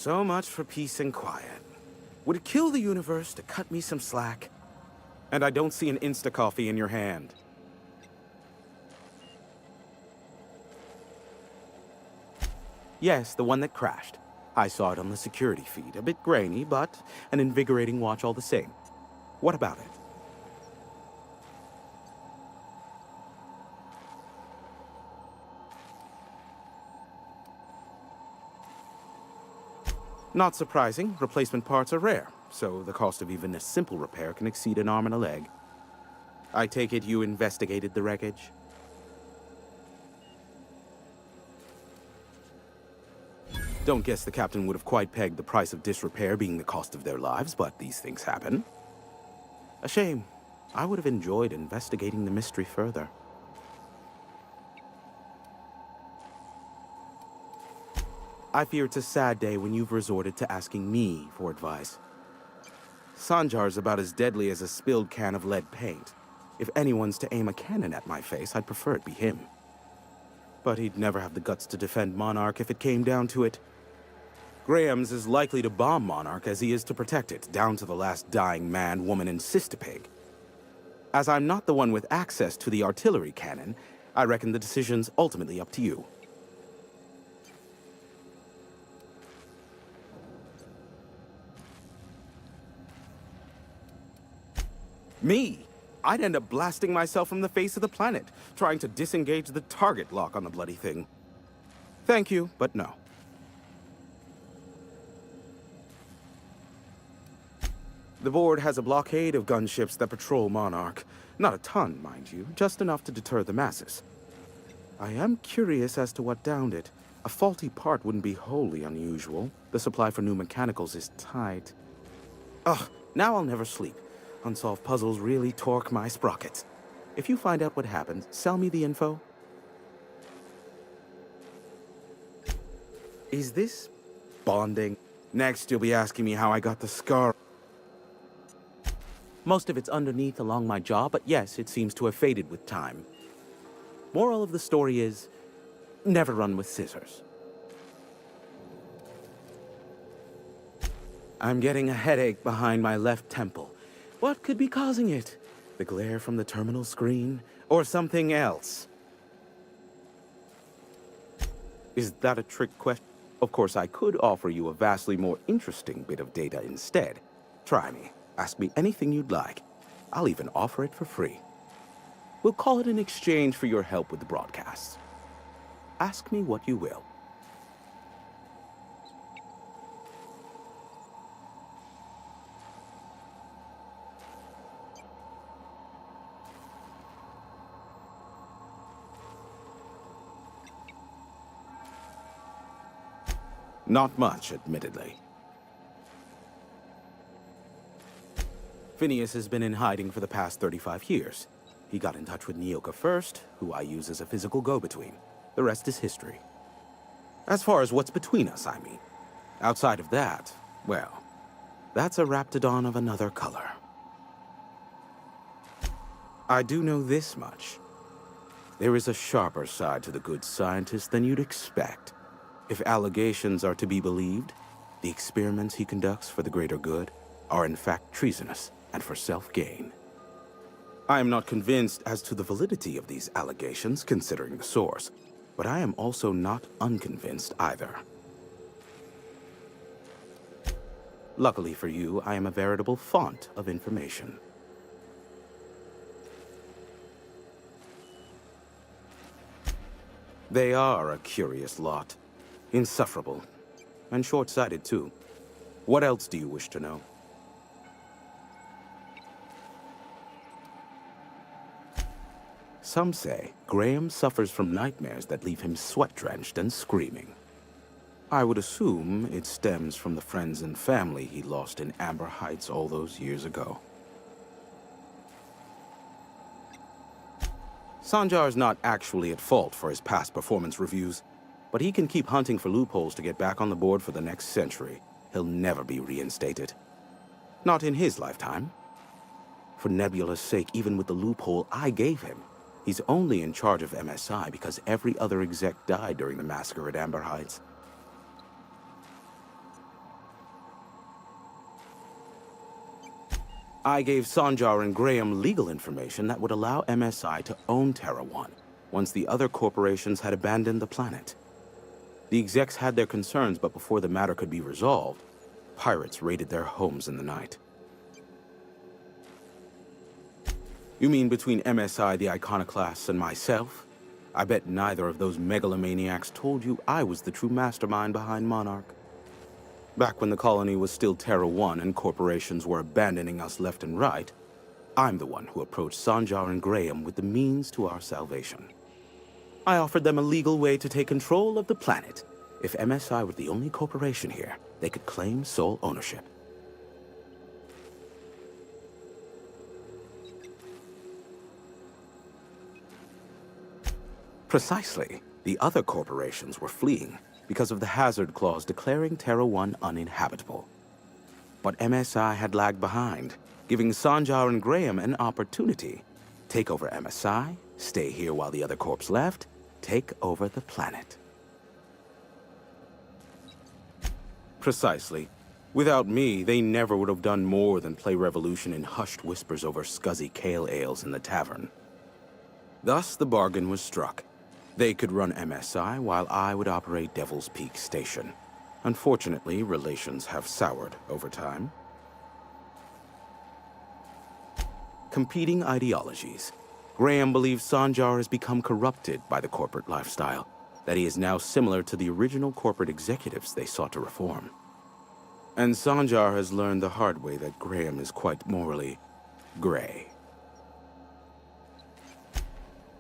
So much for peace and quiet. Would it kill the universe to cut me some slack? And I don't see an Insta-coffee in your hand. Yes, the one that crashed. I saw it on the security feed. A bit grainy, but an invigorating watch all the same. What about it? Not surprising, replacement parts are rare, so the cost of even a simple repair can exceed an arm and a leg. I take it you investigated the wreckage? Don't guess the captain would have quite pegged the price of disrepair being the cost of their lives, but these things happen. A shame. I would have enjoyed investigating the mystery further. I fear it's a sad day when you've resorted to asking me for advice. Sanjar's about as deadly as a spilled can of lead paint. If anyone's to aim a cannon at my face, I'd prefer it be him. But he'd never have the guts to defend Monarch if it came down to it. Graham's as likely to bomb Monarch as he is to protect it, down to the last dying man, woman, and sistapig. As I'm not the one with access to the artillery cannon, I reckon the decision's ultimately up to you. Me? I'd end up blasting myself from the face of the planet, trying to disengage the target lock on the bloody thing. Thank you, but no. The board has a blockade of gunships that patrol Monarch. Not a ton, mind you, just enough to deter the masses. I am curious as to what downed it. A faulty part wouldn't be wholly unusual. The supply for new mechanicals is tight. Ugh, now I'll never sleep. Unsolved puzzles really torque my sprockets. If you find out what happened, sell me the info. Is this bonding? Next, you'll be asking me how I got the scar. Most of it's underneath along my jaw, but yes, it seems to have faded with time. Moral of the story is, never run with scissors. I'm getting a headache behind my left temple. What could be causing it? The glare from the terminal screen? Or something else? Is that a trick question? Of course, I could offer you a vastly more interesting bit of data instead. Try me. Ask me anything you'd like. I'll even offer it for free. We'll call it an exchange for your help with the broadcasts. Ask me what you will. Not much, admittedly. Phineas has been in hiding for the past 35 years. He got in touch with Nyoka first, who I use as a physical go-between. The rest is history. As far as what's between us, I mean. Outside of that, well, that's a raptidon of another color. I do know this much. There is a sharper side to the good scientist than you'd expect. If allegations are to be believed, the experiments he conducts for the greater good are in fact treasonous and for self-gain. I am not convinced as to the validity of these allegations, considering the source, but I am also not unconvinced either. Luckily for you, I am a veritable font of information. They are a curious lot. Insufferable. And short-sighted, too. What else do you wish to know? Some say Graham suffers from nightmares that leave him sweat-drenched and screaming. I would assume it stems from the friends and family he lost in Amber Heights all those years ago. Sanjar's not actually at fault for his past performance reviews, but he can keep hunting for loopholes to get back on the board for the next century. He'll never be reinstated. Not in his lifetime. For Nebula's sake, even with the loophole I gave him, he's only in charge of MSI because every other exec died during the massacre at Amber Heights. I gave Sanjar and Graham legal information that would allow MSI to own Terra 1 once the other corporations had abandoned the planet. The execs had their concerns, but before the matter could be resolved, pirates raided their homes in the night. You mean between MSI, the Iconoclasts, and myself? I bet neither of those megalomaniacs told you I was the true mastermind behind Monarch. Back when the colony was still Terra 1 and corporations were abandoning us left and right, I'm the one who approached Sanjar and Graham with the means to our salvation. I offered them a legal way to take control of the planet. If MSI were the only corporation here, they could claim sole ownership. Precisely. The other corporations were fleeing because of the hazard clause declaring Terra 1 uninhabitable. But MSI had lagged behind, giving Sanjar and Graham an opportunity. Take over MSI, stay here while the other corps left, take over the planet. Precisely. Without me, they never would have done more than play Revolution in hushed whispers over scuzzy kale ales in the tavern. Thus, the bargain was struck. They could run MSI while I would operate Devil's Peak Station. Unfortunately, relations have soured over time. Competing ideologies. Graham believes Sanjar has become corrupted by the corporate lifestyle, that he is now similar to the original corporate executives they sought to reform. And Sanjar has learned the hard way that Graham is quite morally gray.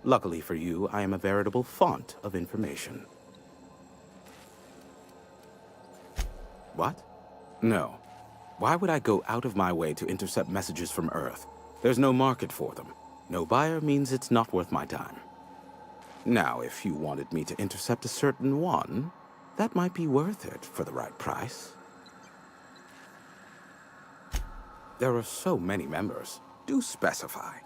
Luckily for you, I am a veritable font of information. What? No. Why would I go out of my way to intercept messages from Earth? There's no market for them. No buyer means it's not worth my time. Now, if you wanted me to intercept a certain one, that might be worth it for the right price. There are so many members. Do specify.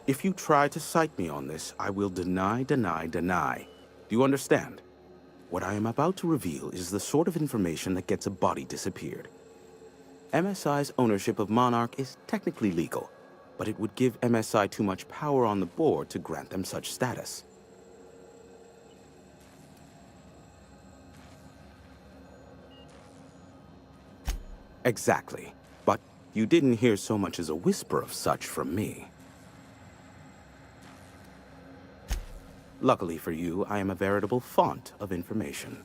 If you try to cite me on this, I will deny, deny, deny. Do you understand? What I am about to reveal is the sort of information that gets a body disappeared. MSI's ownership of Monarch is technically legal, but it would give MSI too much power on the board to grant them such status. Exactly. But you didn't hear so much as a whisper of such from me. Luckily for you, I am a veritable font of information.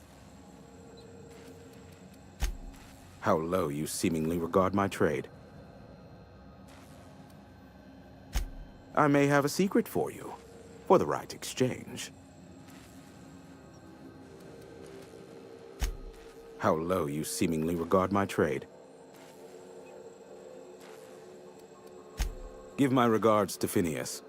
How low you seemingly regard my trade. I may have a secret for you, for the right exchange. How low you seemingly regard my trade. Give my regards to Phineas.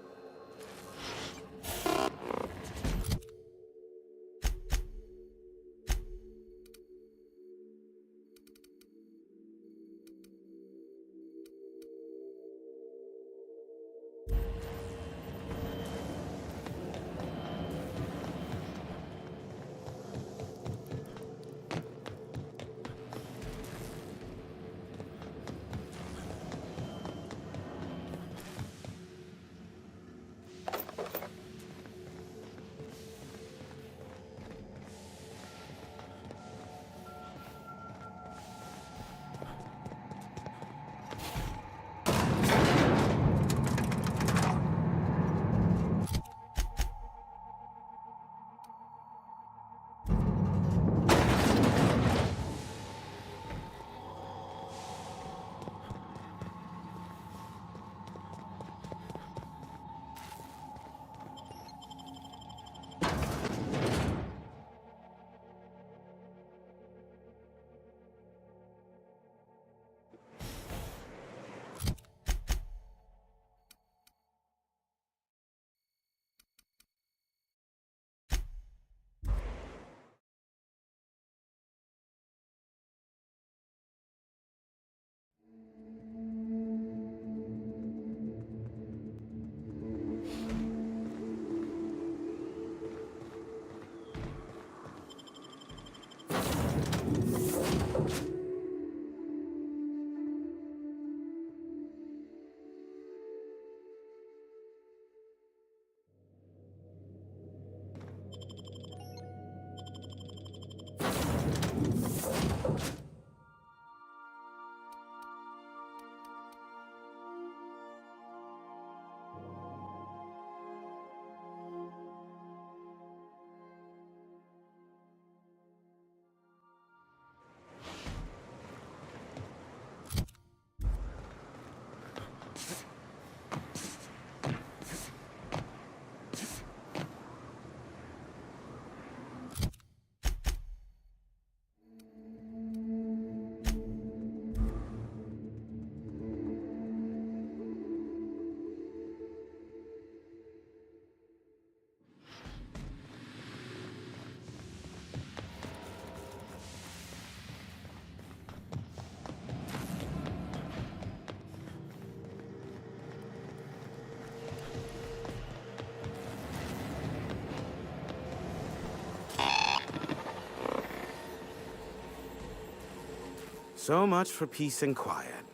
So much for peace and quiet.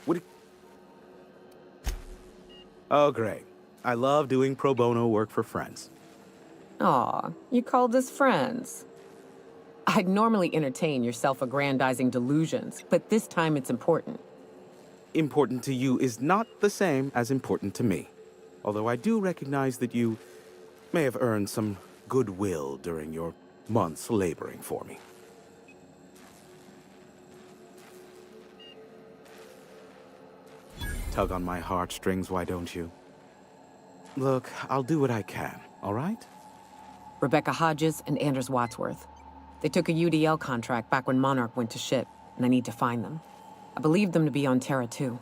Would it... Oh, great. I love doing pro bono work for friends. Aw, you called us friends. I'd normally entertain your self-aggrandizing delusions, but this time it's important. Important to you is not the same as important to me. Although I do recognize that you may have earned some goodwill during your months laboring for me. Tug on my heartstrings, why don't you? Look, I'll do what I can, all right? Rebecca Hodges and Anders Wadsworth. They took a UDL contract back when Monarch went to shit, and I need to find them. I believe them to be on Terra too.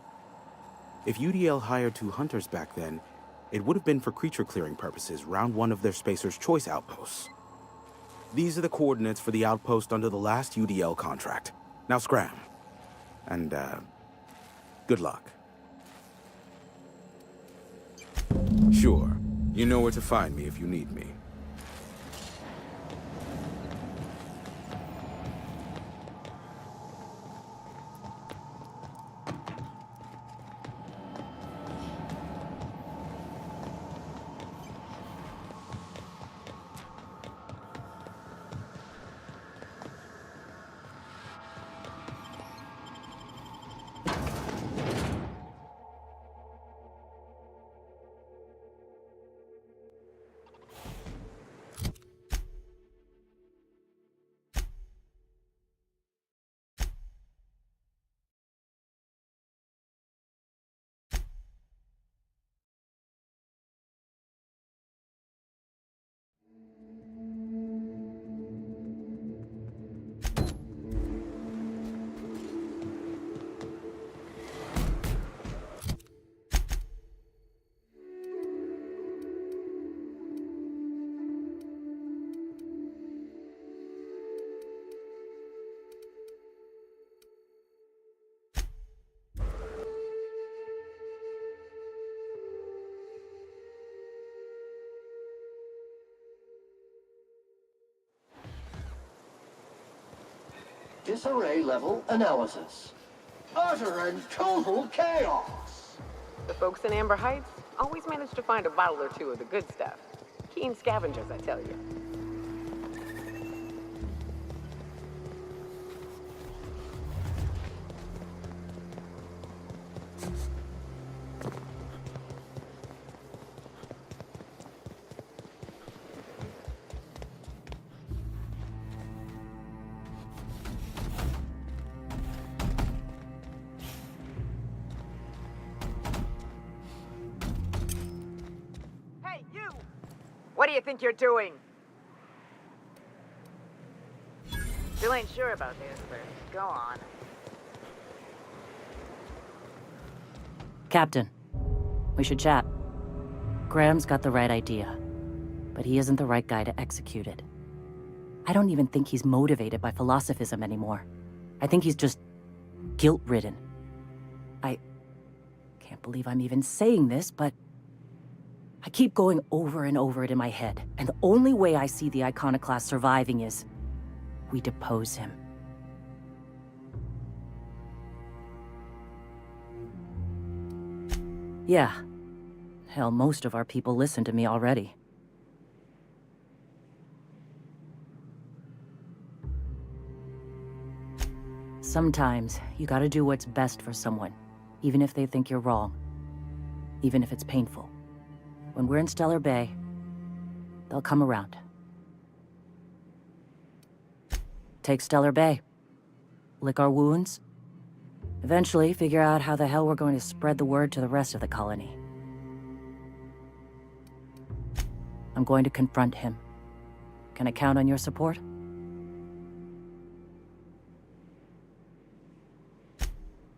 If UDL hired 2 hunters back then, it would have been for creature clearing purposes round one of their Spacer's Choice outposts. These are the coordinates for the outpost under the last UDL contract. Now scram. And, good luck. Sure. You know where to find me if you need me. Disarray level analysis. Utter and total chaos. The folks in Amber Heights always manage to find a bottle or two of the good stuff. Keen scavengers, I tell you. What do you think you're doing? Still ain't sure about this, but go on. Captain, we should chat. Graham's got the right idea, but he isn't the right guy to execute it. I don't even think he's motivated by philosophism anymore. I think he's just guilt-ridden. I can't believe I'm even saying this, but I keep going over and over it in my head, and the only way I see the Iconoclast surviving is we depose him. Yeah. Hell, most of our people listen to me already. Sometimes, you gotta do what's best for someone, even if they think you're wrong. Even if it's painful. When we're in Stellar Bay, they'll come around. Take Stellar Bay. Lick our wounds. Eventually, figure out how the hell we're going to spread the word to the rest of the colony. I'm going to confront him. Can I count on your support?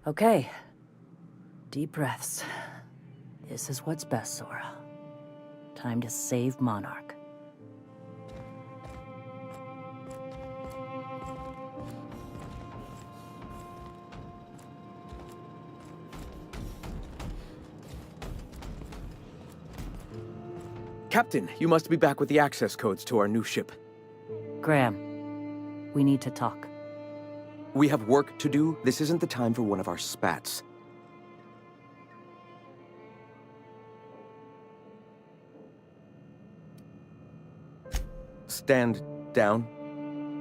Okay. Deep breaths. This is what's best, Sora. Time to save Monarch. Captain, you must be back with the access codes to our new ship. Graham, we need to talk. We have work to do. This isn't the time for one of our spats. Stand down.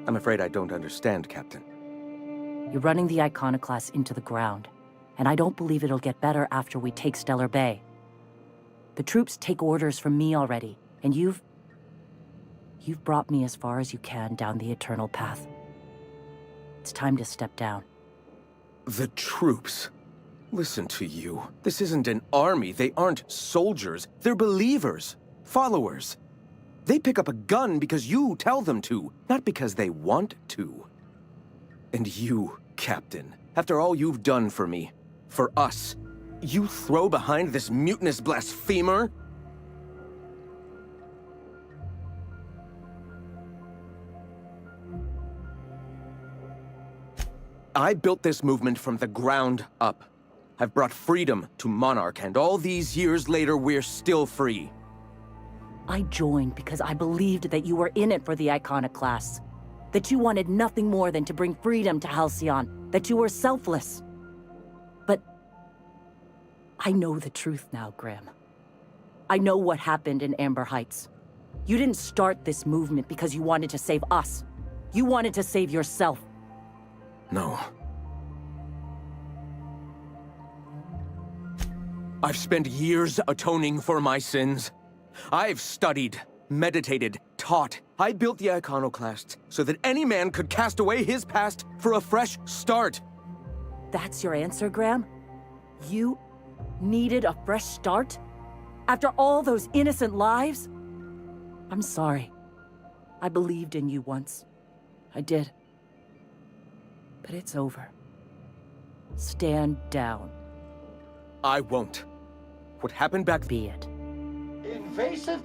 I'm afraid I don't understand, Captain. You're running the Iconoclast into the ground, and I don't believe it'll get better after we take Stellar Bay. The troops take orders from me already, and you've brought me as far as you can down the Eternal Path. It's time to step down. The troops? Listen to you. This isn't an army. They aren't soldiers. They're believers. Followers. They pick up a gun because you tell them to, not because they want to. And you, Captain, after all you've done for me, for us, you throw behind this mutinous blasphemer? I built this movement from the ground up. I've brought freedom to Monarch, and all these years later, we're still free. I joined because I believed that you were in it for the Iconoclasts. That you wanted nothing more than to bring freedom to Halcyon. That you were selfless. But I know the truth now, Graham. I know what happened in Amber Heights. You didn't start this movement because you wanted to save us. You wanted to save yourself. No. I've spent years atoning for my sins. I've studied, meditated, taught. I built the Iconoclasts so that any man could cast away his past for a fresh start. That's your answer, Graham? You needed a fresh start? After all those innocent lives? I'm sorry. I believed in you once. I did. But it's over. Stand down. I won't. What happened back... Be it. Invasive...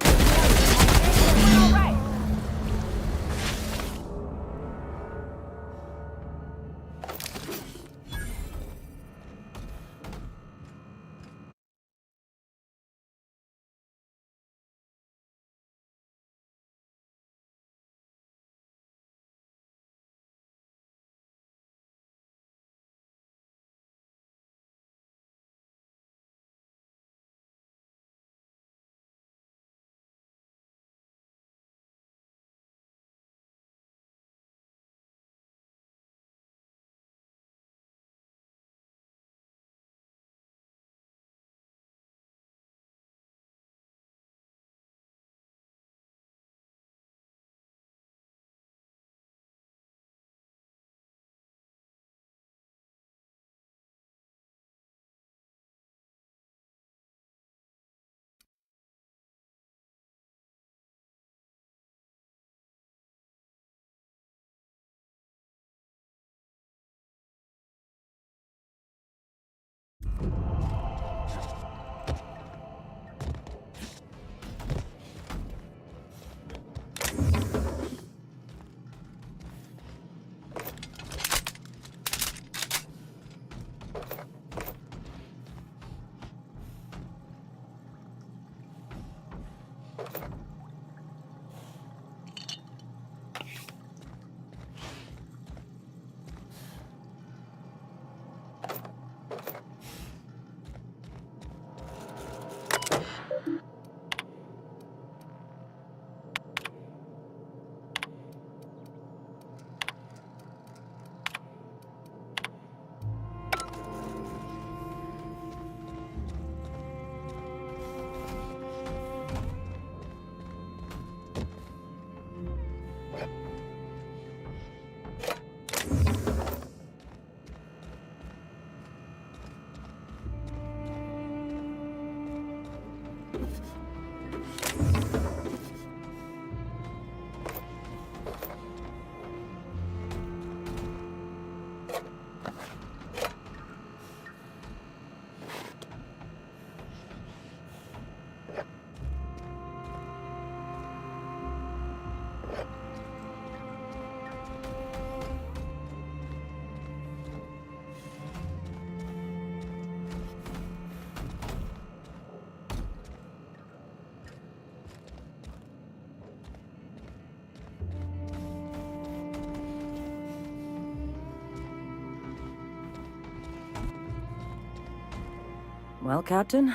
Well, Captain,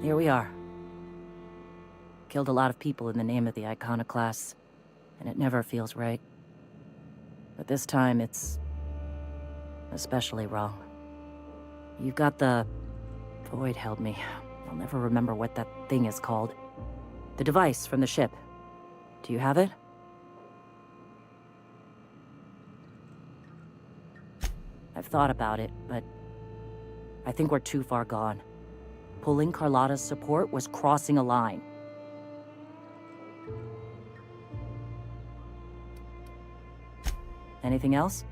here we are. Killed a lot of people in the name of the Iconoclasts, and it never feels right. But this time, it's especially wrong. You've got the... Void held me. I'll never remember what that thing is called. The device from the ship. Do you have it? I've thought about it, but I think we're too far gone. Pulling Carlotta's support was crossing a line. Anything else?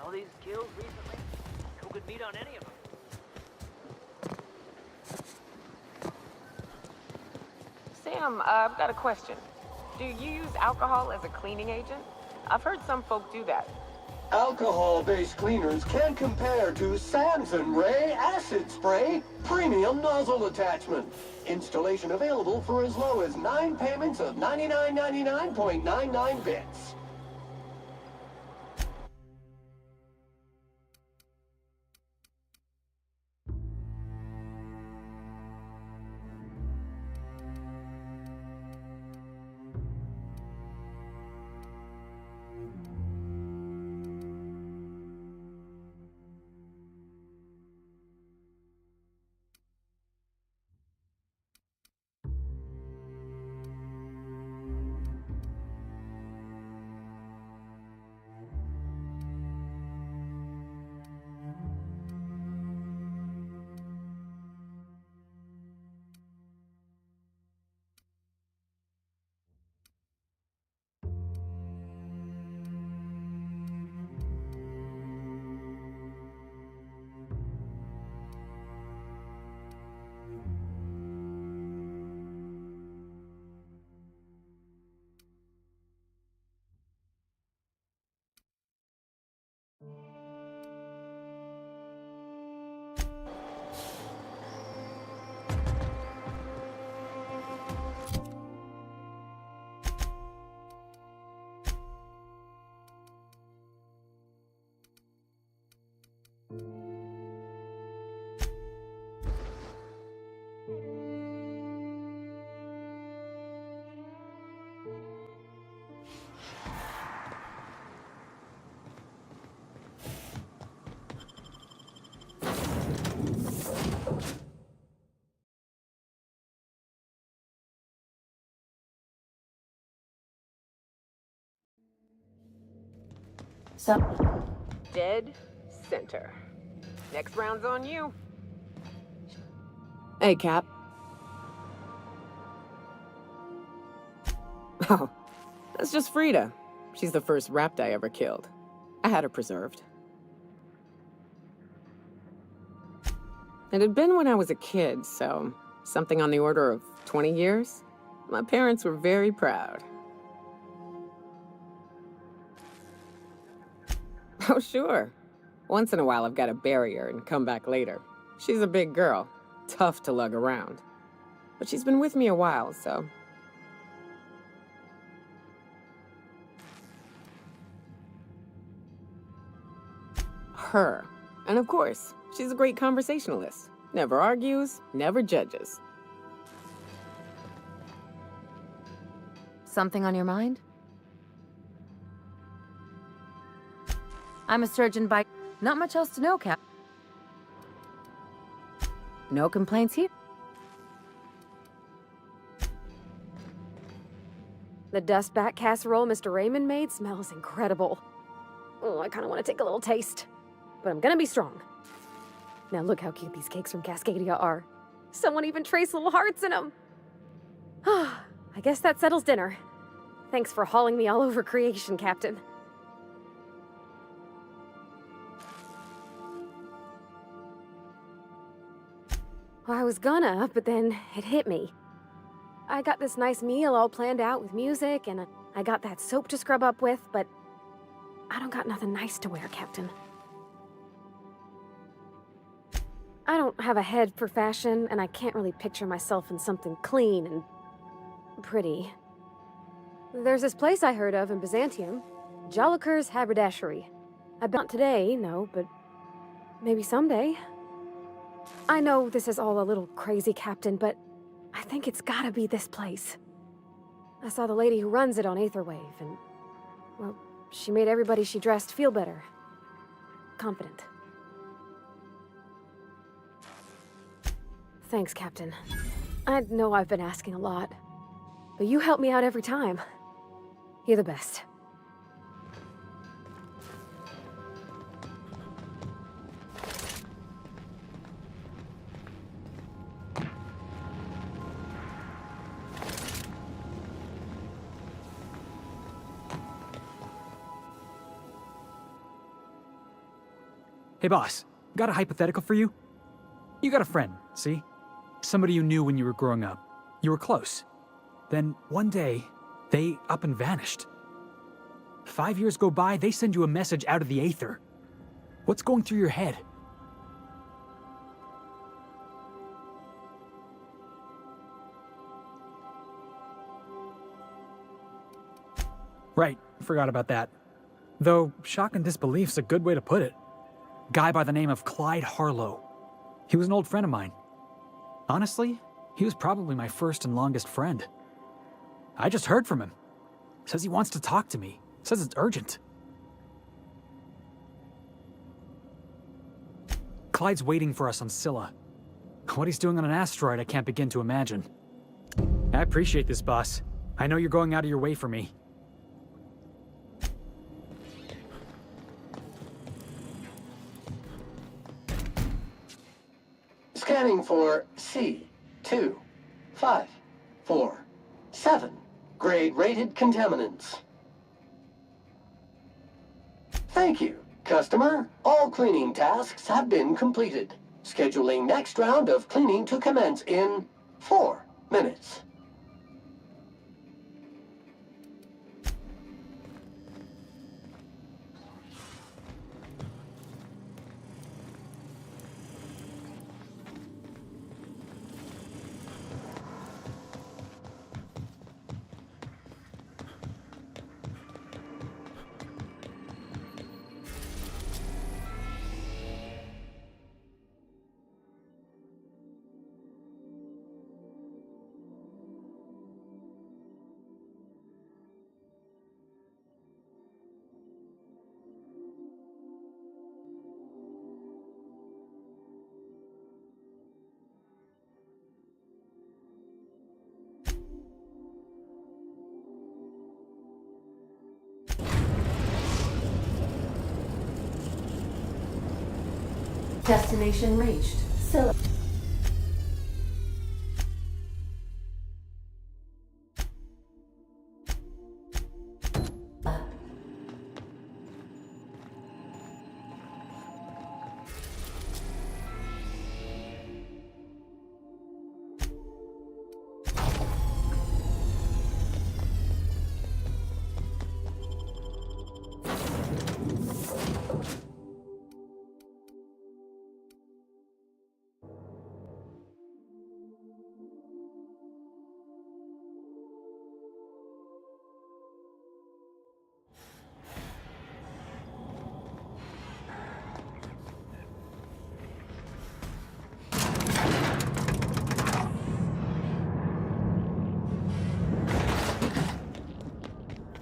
All these kills recently? Who could beat on any of them? Sam, I've got a question. Do you use alcohol as a cleaning agent? I've heard some folk do that. Alcohol-based cleaners can compare to Samson Ray Acid Spray Premium Nozzle Attachment. Installation available for as low as 9 payments of 99.99 bits. Dead center. Next round's on you. Hey, Cap. Oh, that's just Frida. She's the first rapt I ever killed. I had her preserved. It had been when I was a kid, so something on the order of 20 years. My parents were very proud. Oh, sure. Once in a while, I've got to bury her and come back later. She's a big girl, tough to lug around. But she's been with me a while, so... Her. And of course, she's a great conversationalist. Never argues, never judges. Something on your mind? I'm a surgeon by... Not much else to know, Cap. No complaints here. The dust bat casserole Mr. Raymond made smells incredible. Oh, I kind of want to take a little taste. But I'm gonna be strong. Now look how cute these cakes from Cascadia are. Someone even traced little hearts in them. I guess that settles dinner. Thanks for hauling me all over creation, Captain. Well, I was gonna, but then it hit me. I got this nice meal all planned out with music, and I got that soap to scrub up with, but I don't got nothing nice to wear, Captain. I don't have a head for fashion, and I can't really picture myself in something clean and pretty. There's this place I heard of in Byzantium, Joliker's Haberdashery. Not today, no, but maybe someday. I know this is all a little crazy, Captain, but I think it's gotta be this place. I saw the lady who runs it on Aetherwave, and, well, she made everybody she dressed feel better. Confident. Thanks, Captain. I know I've been asking a lot, but you help me out every time. You're the best. Hey boss, got a hypothetical for you? You got a friend, see? Somebody you knew when you were growing up. You were close. Then one day, they up and vanished. 5 years go by, they send you a message out of the aether. What's going through your head? Right, forgot about that. Though, shock and disbelief's a good way to put it. Guy by the name of Clyde Harlow. He was an old friend of mine. Honestly, he was probably my first and longest friend. I just heard from him. Says he wants to talk to me. Says it's urgent. Clyde's waiting for us on Scylla. What he's doing on an asteroid, I can't begin to imagine. I appreciate this, boss. I know you're going out of your way for me. Scanning for C2547. Grade rated contaminants. Thank you, customer. All cleaning tasks have been completed. Scheduling next round of cleaning to commence in 4 minutes. Destination reached. Scylla.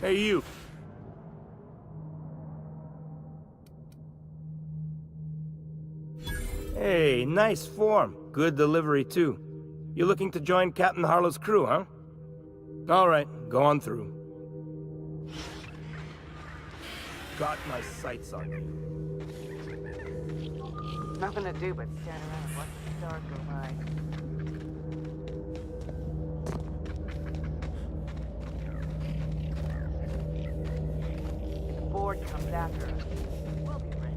Hey, you. Hey, nice form. Good delivery, too. You looking to join Captain Harlow's crew, huh? All right, go on through. Got my sights on you. Nothing to do but stand around and watch the stars go by. If the board comes after us, we'll be ready.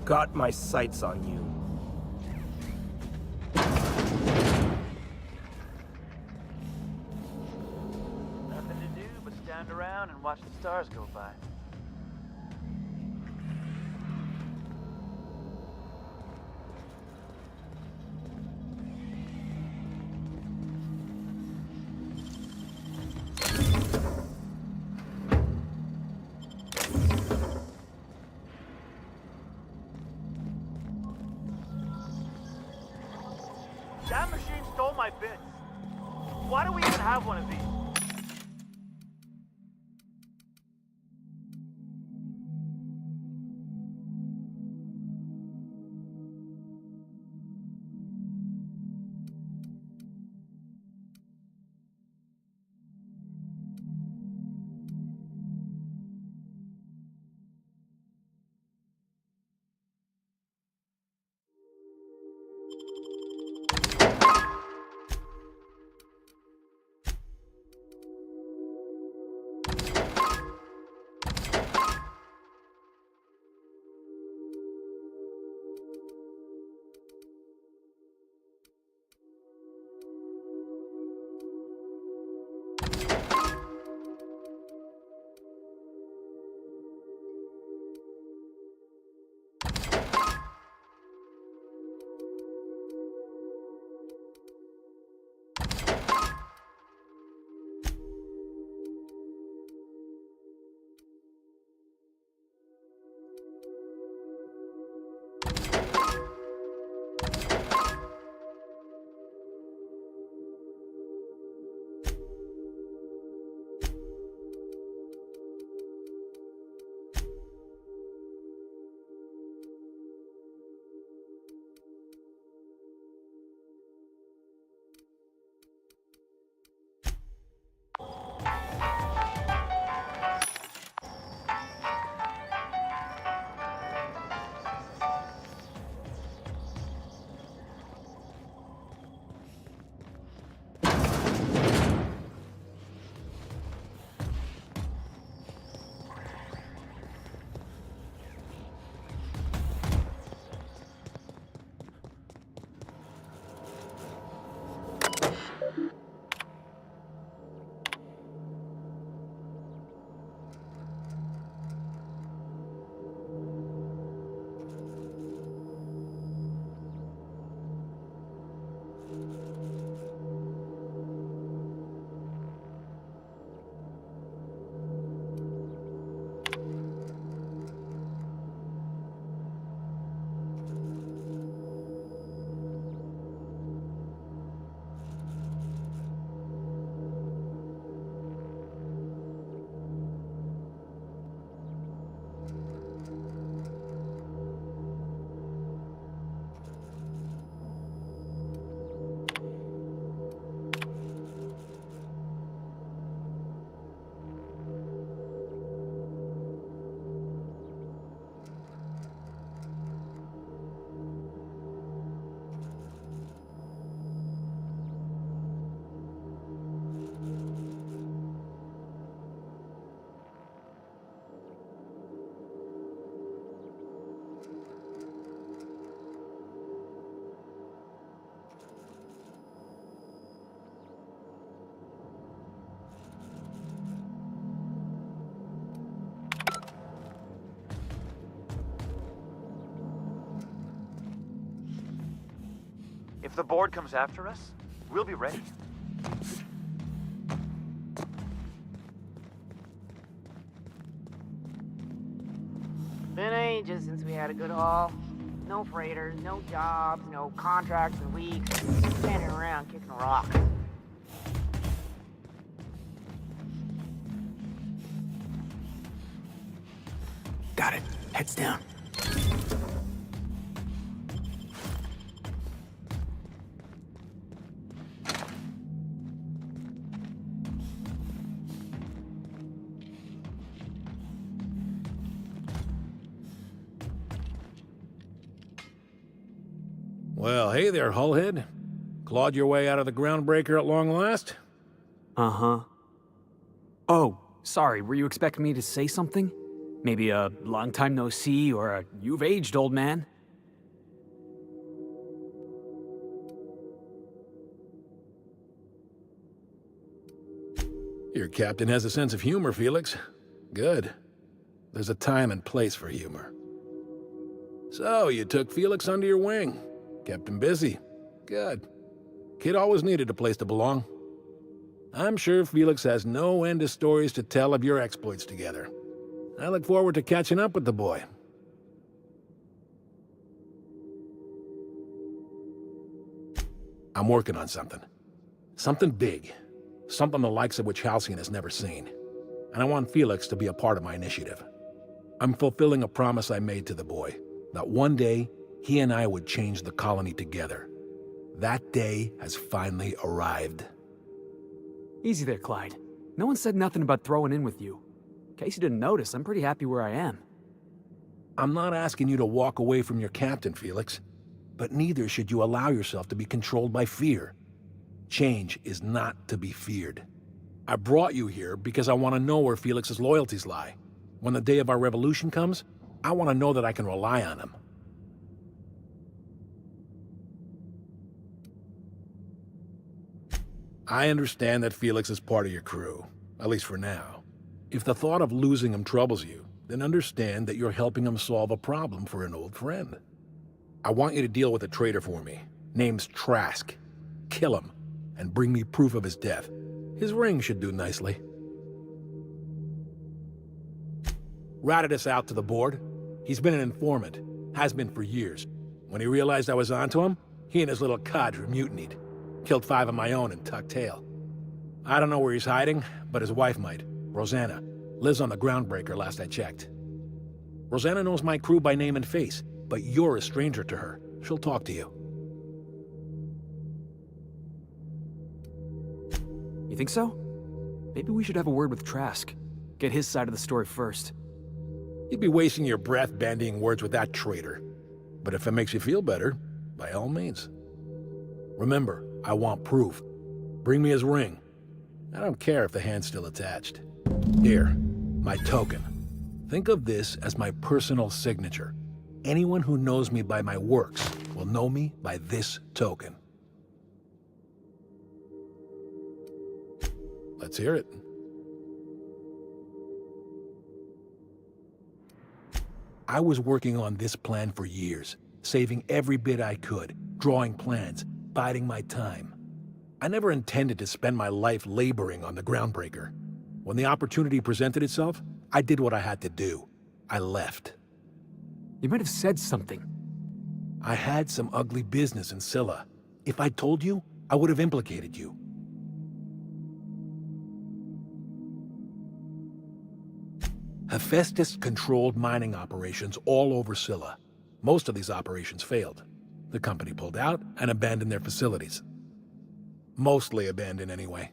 Got my sights on you. Nothing to do but stand around and watch the stars go by. That machine stole my bits. Why do we even have one of these? If the board comes after us, we'll be ready. Been ages since we had a good haul. No freighters, no jobs, no contracts in weeks. Just standing around kicking rocks. Got it. Heads down. Well, hey there, Hullhead. Clawed your way out of the groundbreaker at long last? Uh-huh. Oh, sorry, were you expecting me to say something? Maybe a long time no see, or a you've aged, old man? Your captain has a sense of humor, Felix. Good. There's a time and place for humor. So, you took Felix under your wing. Kept him busy. Good. Kid always needed a place to belong. I'm sure Felix has no end of stories to tell of your exploits together. I look forward to catching up with the boy. I'm working on something. Something big. Something the likes of which Halcyon has never seen. And I want Felix to be a part of my initiative. I'm fulfilling a promise I made to the boy, that one day he and I would change the colony together. That day has finally arrived. Easy there, Clyde. No one said nothing about throwing in with you. In case you didn't notice, I'm pretty happy where I am. I'm not asking you to walk away from your captain, Felix. But neither should you allow yourself to be controlled by fear. Change is not to be feared. I brought you here because I want to know where Felix's loyalties lie. When the day of our revolution comes, I want to know that I can rely on him. I understand that Felix is part of your crew, at least for now. If the thought of losing him troubles you, then understand that you're helping him solve a problem for an old friend. I want you to deal with a traitor for me. Name's Trask. Kill him, and bring me proof of his death. His ring should do nicely. Ratted us out to the board. He's been an informant. Has been for years. When he realized I was onto him, he and his little cadre mutinied. Killed 5 of my own and tucked tail. I don't know where he's hiding, but his wife might. Rosanna. Lives on the groundbreaker last I checked. Rosanna knows my crew by name and face, but you're a stranger to her. She'll talk to you. You think so? Maybe we should have a word with Trask. Get his side of the story first. You'd be wasting your breath bandying words with that traitor. But if it makes you feel better, by all means. Remember, I want proof. Bring me his ring. I don't care if the hand's still attached. Here, my token. Think of this as my personal signature. Anyone who knows me by my works will know me by this token. Let's hear it. I was working on this plan for years, saving every bit I could, drawing plans, biding my time. I never intended to spend my life laboring on the groundbreaker. When the opportunity presented itself, I did what I had to do. I left. You might have said something. I had some ugly business in Scylla. If I'd told you, I would have implicated you. Hephaestus controlled mining operations all over Scylla. Most of these operations failed. The company pulled out and abandoned their facilities. Mostly abandoned anyway.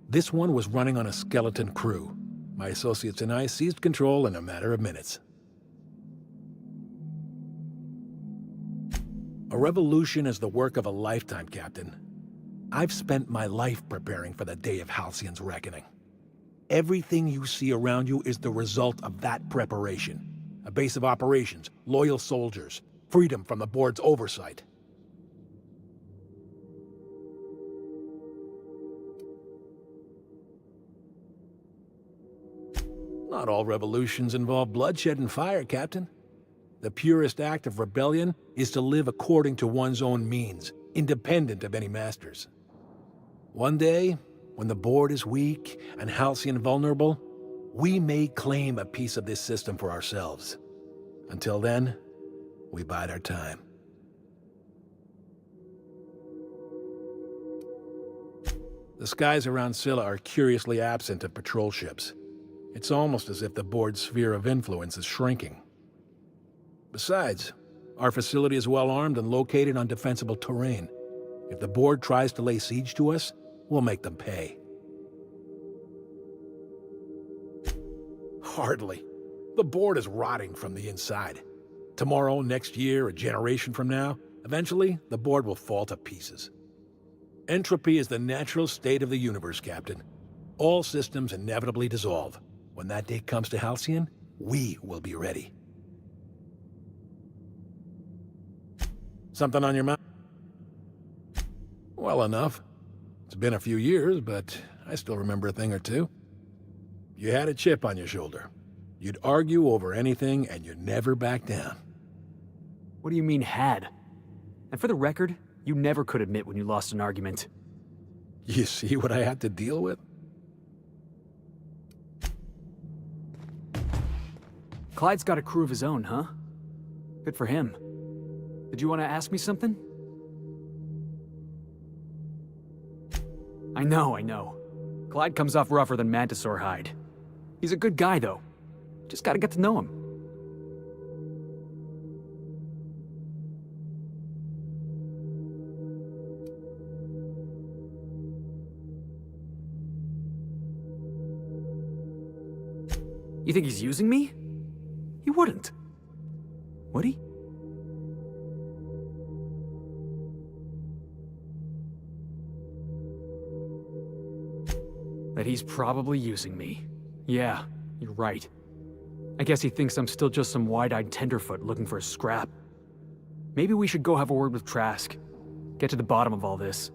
This one was running on a skeleton crew. My associates and I seized control in a matter of minutes. A revolution is the work of a lifetime, Captain. I've spent my life preparing for the day of Halcyon's reckoning. Everything you see around you is the result of that preparation. A base of operations, loyal soldiers, freedom from the board's oversight. Not all revolutions involve bloodshed and fire, Captain. The purest act of rebellion is to live according to one's own means, independent of any masters. One day, when the board is weak and Halcyon vulnerable, we may claim a piece of this system for ourselves. Until then, we bide our time. The skies around Scylla are curiously absent of patrol ships. It's almost as if the board's sphere of influence is shrinking. Besides, our facility is well armed and located on defensible terrain. If the board tries to lay siege to us, we'll make them pay. Hardly. The board is rotting from the inside. Tomorrow, next year, a generation from now, eventually, the board will fall to pieces. Entropy is the natural state of the universe, Captain. All systems inevitably dissolve. When that day comes to Halcyon, we will be ready. Something on your mind? Well enough. It's been a few years, but I still remember a thing or two. You had a chip on your shoulder. You'd argue over anything, and you'd never back down. What do you mean, had? And for the record, you never could admit when you lost an argument. You see what I had to deal with? Clyde's got a crew of his own, huh? Good for him. Did you want to ask me something? I know. Clyde comes off rougher than Mantisaur hide. He's a good guy, though. Just gotta get to know him. You think he's using me? He wouldn't. Would he? That he's probably using me. Yeah, you're right. I guess he thinks I'm still just some wide-eyed tenderfoot looking for a scrap. Maybe we should go have a word with Trask. Get to the bottom of all this.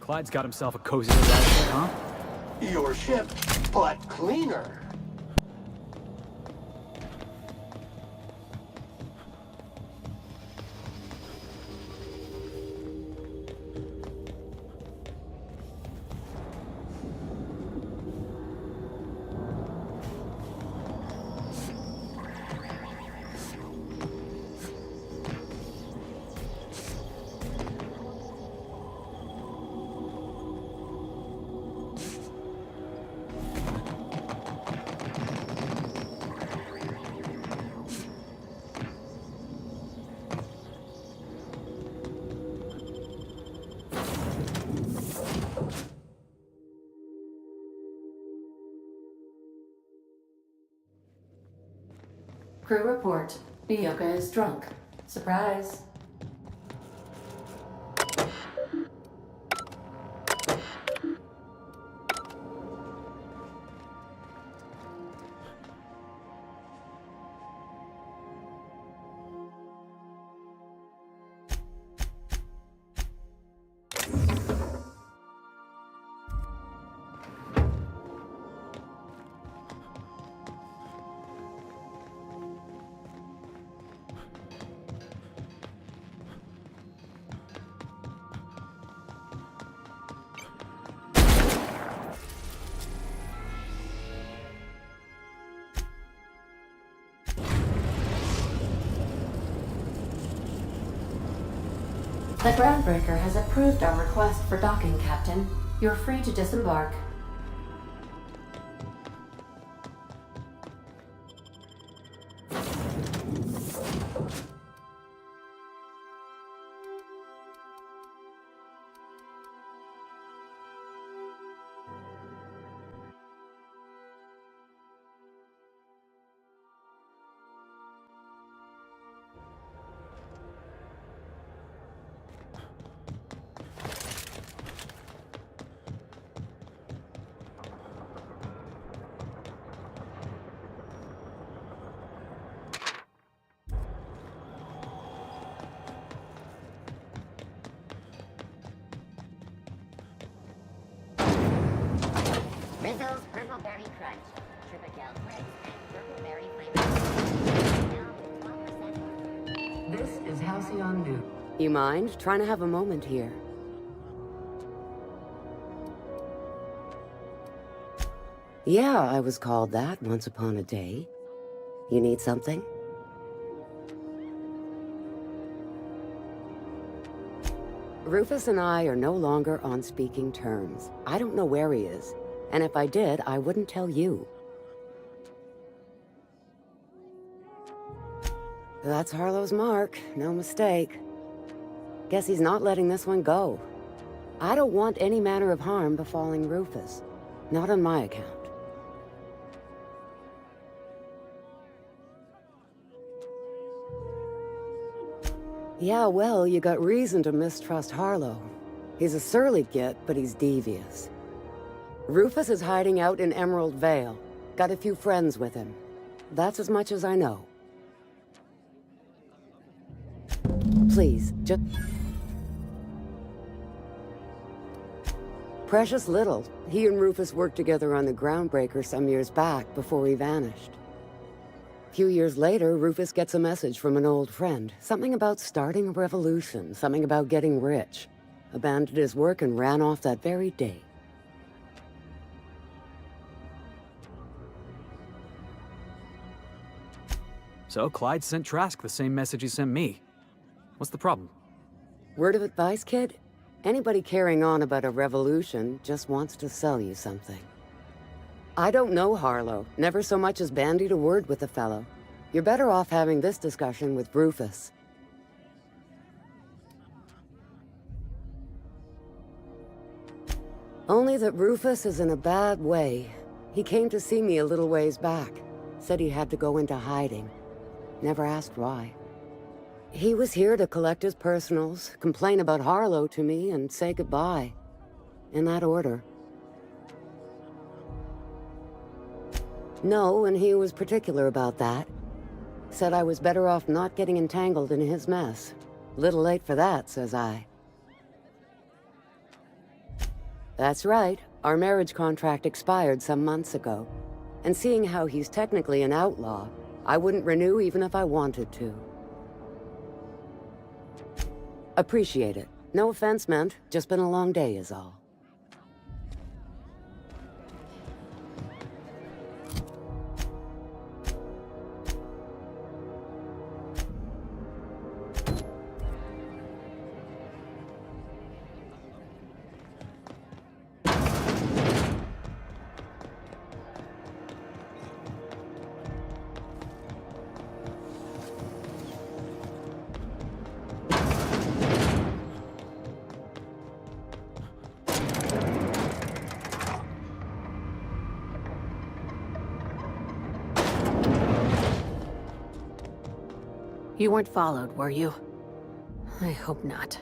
Clyde's got himself a cozy little outfit, huh? Your ship, but cleaner. Crew report. Nyoka is drunk. Surprise. The groundbreaker has approved our request for docking, Captain. You're free to disembark. Rizzo's Purple Berry Crunch. Triple Grapes and Purple Berry flavor. This is Halcyon New. You mind trying to have a moment here? Yeah, I was called that once upon a day. You need something? Rufus and I are no longer on speaking terms. I don't know where he is. And if I did, I wouldn't tell you. That's Harlow's mark, no mistake. Guess he's not letting this one go. I don't want any manner of harm befalling Rufus. Not on my account. Yeah, well, you got reason to mistrust Harlow. He's a surly git, but he's devious. Rufus is hiding out in Emerald Vale. Got a few friends with him. That's as much as I know. Please, just... Precious little. He and Rufus worked together on the Groundbreaker some years back before he vanished. A few years later, Rufus gets a message from an old friend. Something about starting a revolution, something about getting rich. Abandoned his work and ran off that very day. So Clyde sent Trask the same message he sent me. What's the problem? Word of advice, kid? Anybody carrying on about a revolution just wants to sell you something. I don't know Harlow. Never so much as bandied a word with the fellow. You're better off having this discussion with Rufus. Only that Rufus is in a bad way. He came to see me a little ways back. Said he had to go into hiding. Never asked why. He was here to collect his personals, complain about Harlow to me, and say goodbye. In that order. No, and he was particular about that. Said I was better off not getting entangled in his mess. Little late for that, says I. That's right. Our marriage contract expired some months ago. And seeing how he's technically an outlaw, I wouldn't renew even if I wanted to. Appreciate it. No offense meant, just been a long day is all. You weren't followed, were you? I hope not.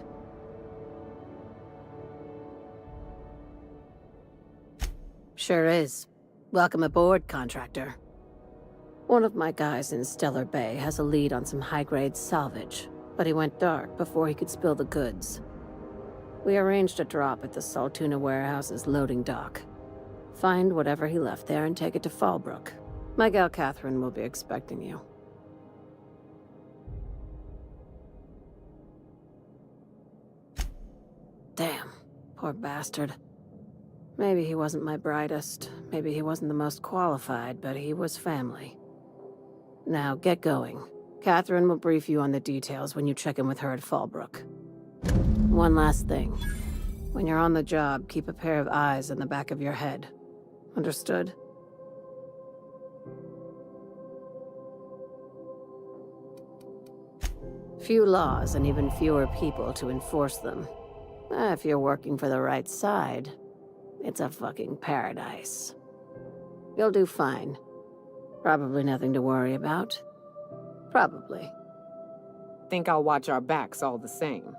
Sure is. Welcome aboard, contractor. One of my guys in Stellar Bay has a lead on some high-grade salvage, but he went dark before he could spill the goods. We arranged a drop at the Saltuna warehouse's loading dock. Find whatever he left there and take it to Fallbrook. My gal Catherine will be expecting you. Damn, poor bastard. Maybe he wasn't my brightest, maybe he wasn't the most qualified, but he was family. Now, get going. Catherine will brief you on the details when you check in with her at Fallbrook. One last thing. When you're on the job, keep a pair of eyes in the back of your head. Understood? Few laws and even fewer people to enforce them. If you're working for the right side, it's a fucking paradise. You'll do fine. Probably nothing to worry about. Probably. Think I'll watch our backs all the same.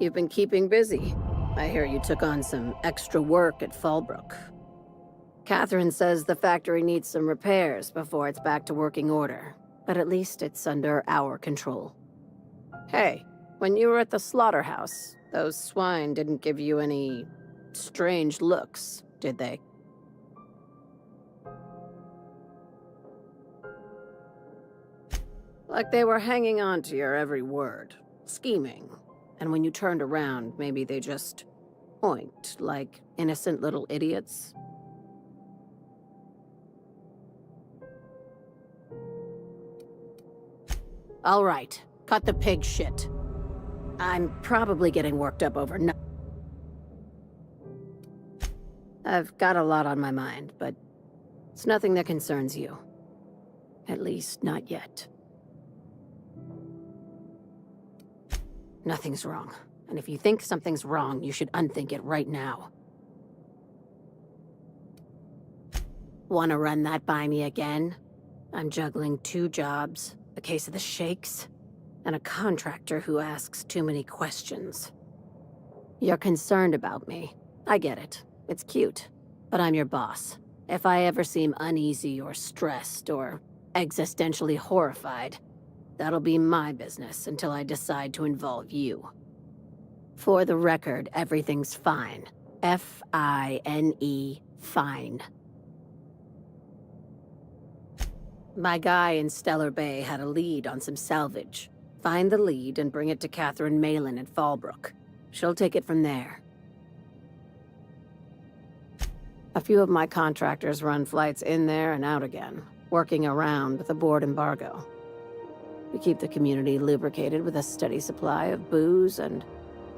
You've been keeping busy. I hear you took on some extra work at Fallbrook. Catherine says the factory needs some repairs before it's back to working order, but at least it's under our control. Hey, when you were at the slaughterhouse, those swine didn't give you any strange looks, did they? Like they were hanging on to your every word, scheming. And when you turned around, maybe they just oinked like innocent little idiots. All right, cut the pig shit. I'm probably getting worked up over I've got a lot on my mind, but it's nothing that concerns you. At least, not yet. Nothing's wrong. And if you think something's wrong, you should unthink it right now. Want to run that by me again? I'm juggling 2 jobs, a case of the shakes, and a contractor who asks too many questions. You're concerned about me. I get it. It's cute. But I'm your boss. If I ever seem uneasy or stressed or existentially horrified, that'll be my business until I decide to involve you. For the record, everything's fine. F-I-N-E, fine. My guy in Stellar Bay had a lead on some salvage. Find the lead and bring it to Catherine Malin at Fallbrook. She'll take it from there. A few of my contractors run flights in there and out again, working around with the board embargo. We keep the community lubricated with a steady supply of booze and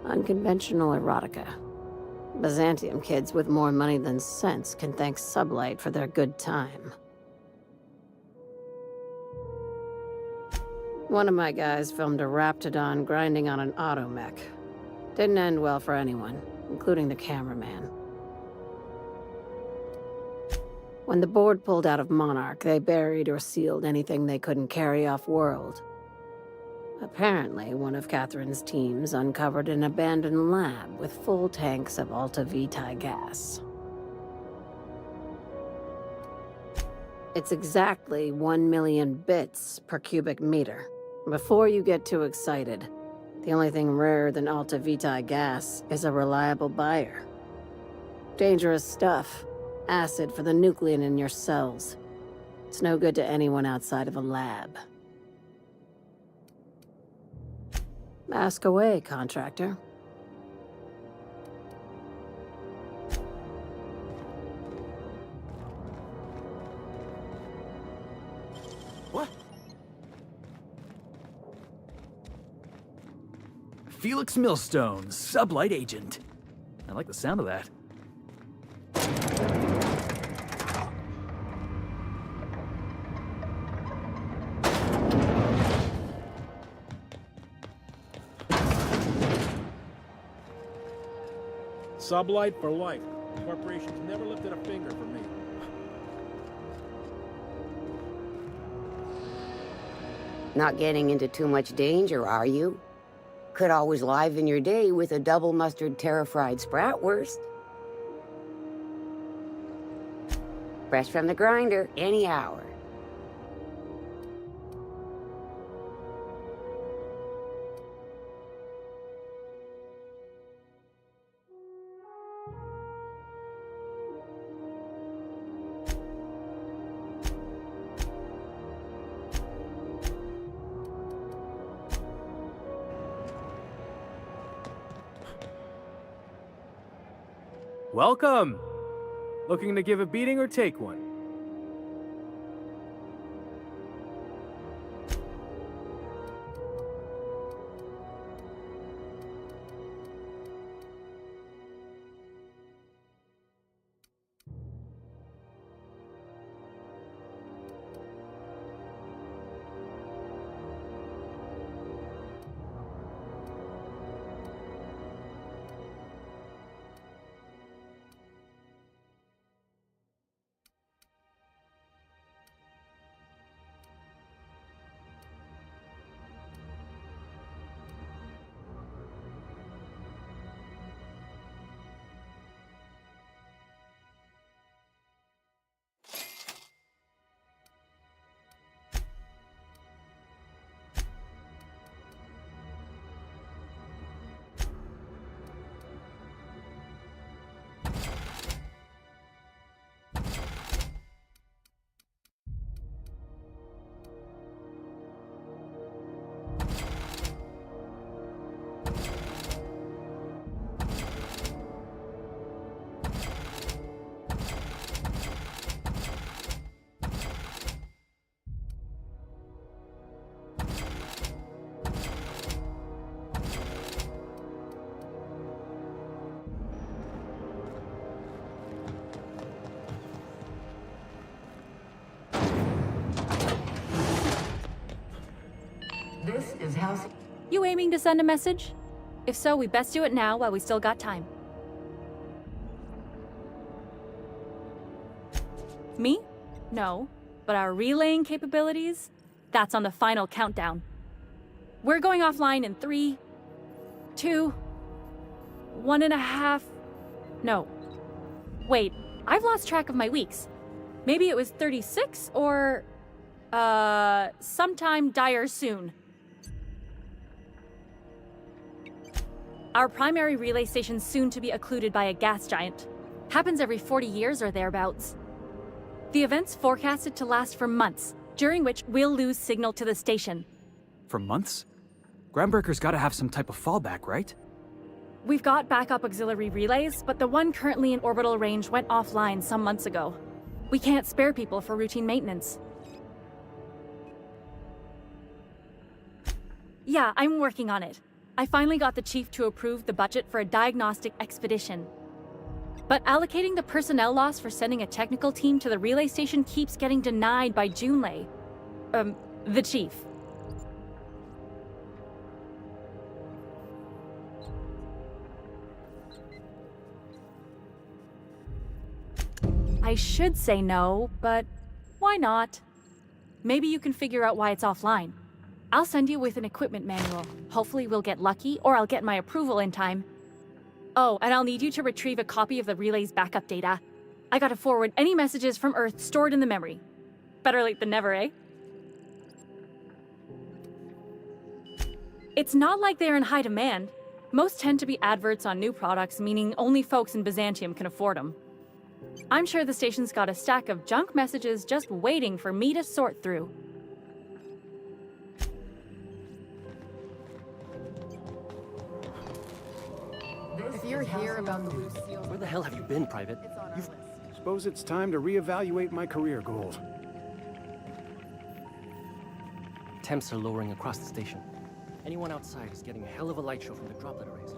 unconventional erotica. Byzantium kids with more money than sense can thank Sublight for their good time. One of my guys filmed a Raptidon grinding on an automech. Didn't end well for anyone, including the cameraman. When the board pulled out of Monarch, they buried or sealed anything they couldn't carry off-world. Apparently, one of Catherine's teams uncovered an abandoned lab with full tanks of Alta Vitae gas. It's exactly 1 million bits per cubic meter. Before you get too excited, the only thing rarer than Alta Vitae gas is a reliable buyer. Dangerous stuff. Acid for the nuclein in your cells. It's no good to anyone outside of a lab. Ask away, contractor. What? Felix Millstone, Sublight Agent. I like the sound of that. Sublight for life. The corporation's never lifted a finger for me. Not getting into too much danger, are you? Could always liven your day with a double mustard terra-fried spratwurst. Fresh from the grinder, any hour. Welcome! Looking to give a beating or take one? This is House. You aiming to send a message? If so, we best do it now while we still got time. Me? No. But our relaying capabilities? That's on the final countdown. We're going offline in 3, 2, 1.5... No. Wait, I've lost track of my weeks. Maybe it was 36 or... sometime dire soon. Our primary relay station's soon to be occluded by a gas giant. Happens every 40 years or thereabouts. The event's forecasted to last for months, during which we'll lose signal to the station. For months? Groundbreaker's gotta have some type of fallback, right? We've got backup auxiliary relays, but the one currently in orbital range went offline some months ago. We can't spare people for routine maintenance. Yeah, I'm working on it. I finally got the chief to approve the budget for a diagnostic expedition. But allocating the personnel loss for sending a technical team to the relay station keeps getting denied by Junlei. The chief. I should say no, but why not? Maybe you can figure out why it's offline. I'll send you with an equipment manual. Hopefully we'll get lucky, or I'll get my approval in time. Oh, and I'll need you to retrieve a copy of the relay's backup data. I gotta forward any messages from Earth stored in the memory. Better late than never, eh? It's not like they're in high demand. Most tend to be adverts on new products, meaning only folks in Byzantium can afford them. I'm sure the station's got a stack of junk messages just waiting for me to sort through. If you're here about the loose seals... Where the hell have you been, Private? Suppose it's time to reevaluate my career goals. Temps are lowering across the station. Anyone outside is getting a hell of a light show from the droplet arrays.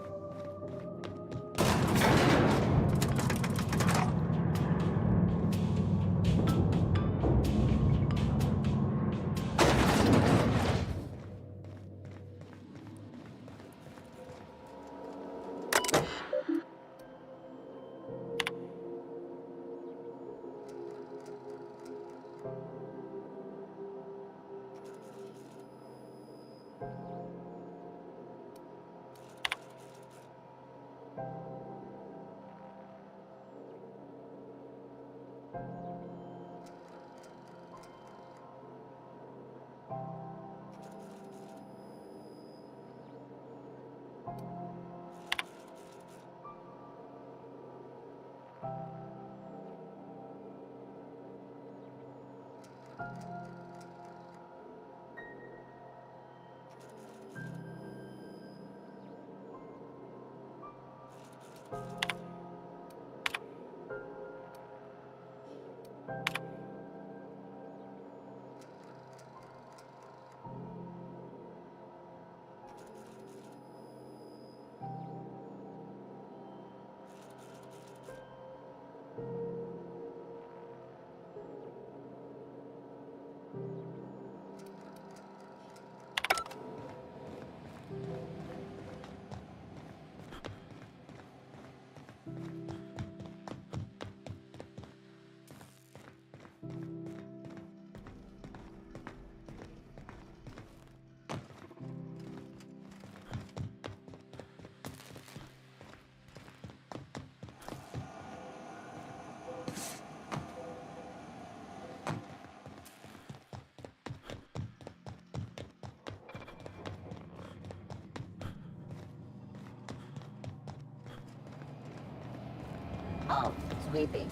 Oh, sweeping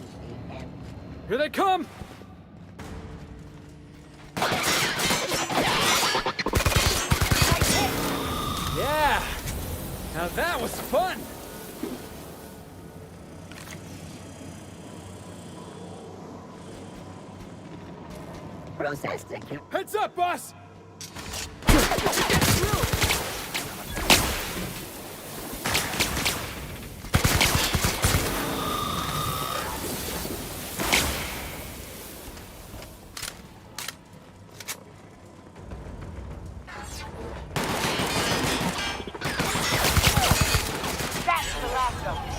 the end. Here they come! Yeah! Now that was fun! Process secure. Heads up, boss! That's the last of them.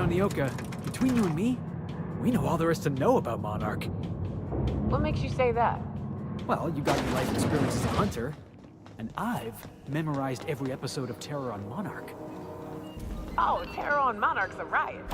Nyoka, between you and me, we know all there is to know about Monarch. What makes you say that? Well, you got your life experience as a hunter, and I've memorized every episode of Terror on Monarch. Oh, Terror on Monarch's a riot.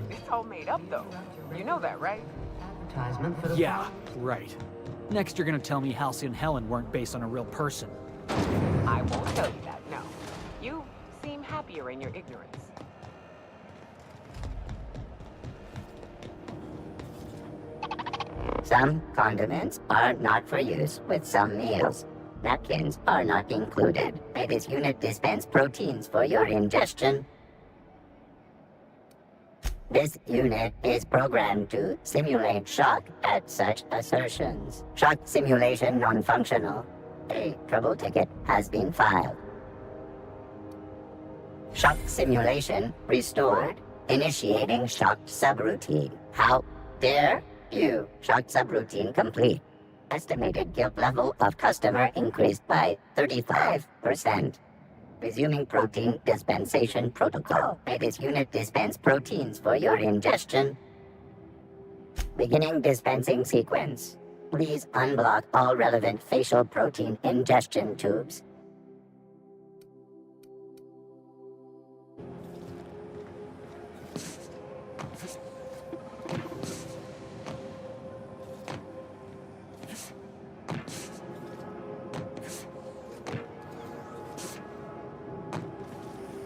It's all made up, though. You know that, right? Advertisement for the Yeah, right. Next you're gonna tell me Halcyon and Helen weren't based on a real person. I won't tell you that, no. You seem happier in your ignorance. Some condiments are not for use with some meals. Napkins are not included. This unit dispense proteins for your ingestion. This unit is programmed to simulate shock at such assertions. Shock simulation non-functional. A trouble ticket has been filed. Shock simulation restored. Initiating shock subroutine. How dare you? Shock subroutine complete. Estimated guilt level of customer increased by 35%. Resuming protein dispensation protocol. May this unit dispense proteins for your ingestion. Beginning dispensing sequence. Please unblock all relevant facial protein ingestion tubes.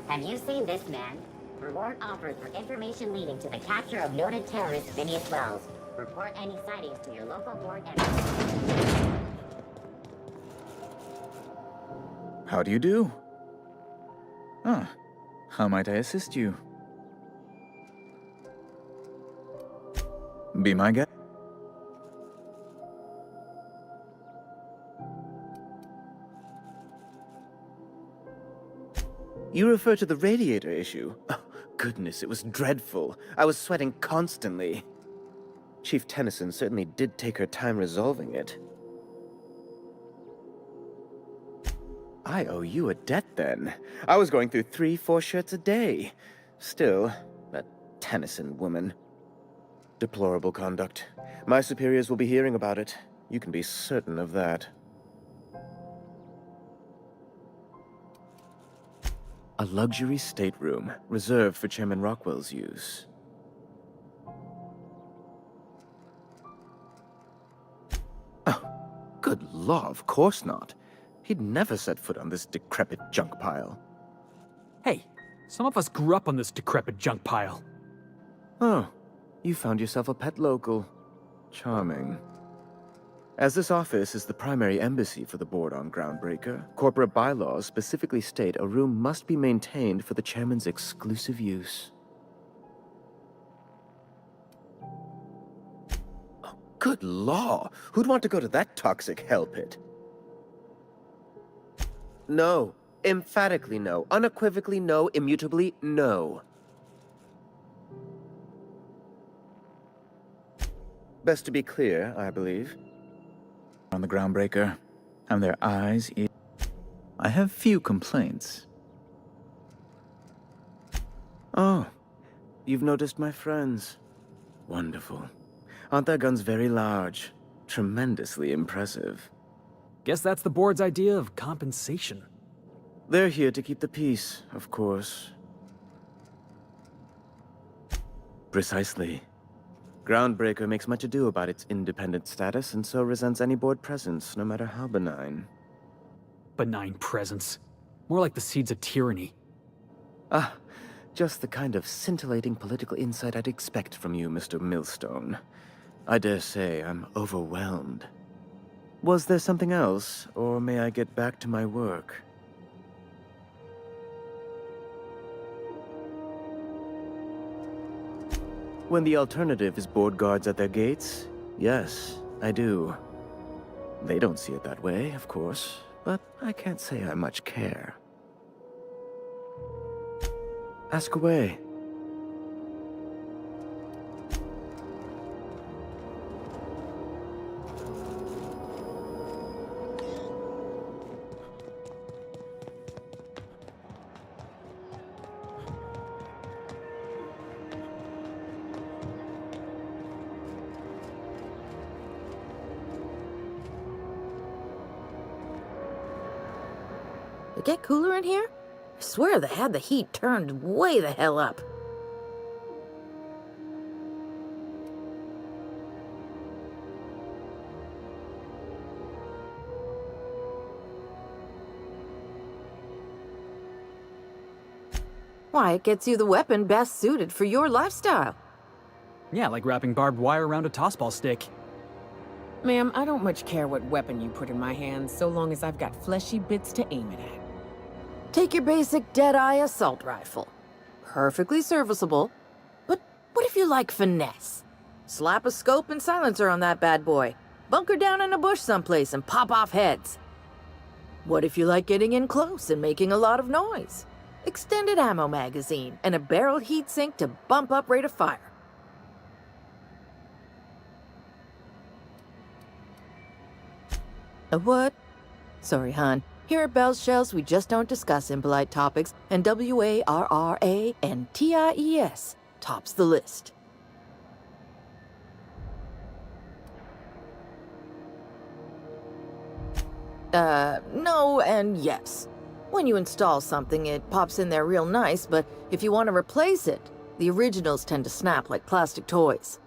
Have you seen this man? Reward offered for information leading to the capture of noted terrorist Phineas Wells. Report any sightings to your local board and... How do you do? Ah, how might I assist you? Be my guest. You refer to the radiator issue? Oh, goodness, it was dreadful. I was sweating constantly. Chief Tennyson certainly did take her time resolving it. I owe you a debt, then. I was going through 3-4 shirts a day. Still, that Tennyson woman. Deplorable conduct. My superiors will be hearing about it. You can be certain of that. A luxury stateroom, reserved for Chairman Rockwell's use. Oh, good law, of course not. He'd never set foot on this decrepit junk pile. Hey, some of us grew up on this decrepit junk pile. Oh, you found yourself a pet local. Charming. As this office is the primary embassy for the board on Groundbreaker, corporate bylaws specifically state a room must be maintained for the chairman's exclusive use. Oh, good law! Who'd want to go to that toxic hell pit? No. Emphatically no. Unequivocally no. Immutably no. Best to be clear, I believe. On the Groundbreaker, and their eyes. I have few complaints. Oh, you've noticed my friends. Wonderful. Aren't their guns very large? Tremendously impressive. Guess that's the board's idea of compensation. They're here to keep the peace, of course. Precisely. Groundbreaker makes much ado about its independent status, and so resents any board presence, no matter how benign. Benign presence. More like the seeds of tyranny. Ah, just the kind of scintillating political insight I'd expect from you, Mr. Millstone. I dare say I'm overwhelmed. Was there something else, or may I get back to my work? When the alternative is board guards at their gates, yes, I do. They don't see it that way, of course, but I can't say I much care. Ask away. It get cooler in here? I swear they had the heat turned way the hell up. Why, it gets you the weapon best suited for your lifestyle. Yeah, like wrapping barbed wire around a tossball stick. Ma'am, I don't much care what weapon you put in my hands, so long as I've got fleshy bits to aim it at. Take your basic Deadeye assault rifle. Perfectly serviceable, but What if you like finesse? Slap a scope and silencer on that bad boy. Bunker down in a bush someplace and pop off heads. What if you like getting in close and making a lot of noise? Extended ammo magazine and a barrel heatsink to bump up rate of fire. A what? Sorry, hon. Here at Bell's Shells, we just don't discuss impolite topics, and WARRANTIES tops the list. No and yes. When you install something, it pops in there real nice, but if you want to replace it, the originals tend to snap like plastic toys.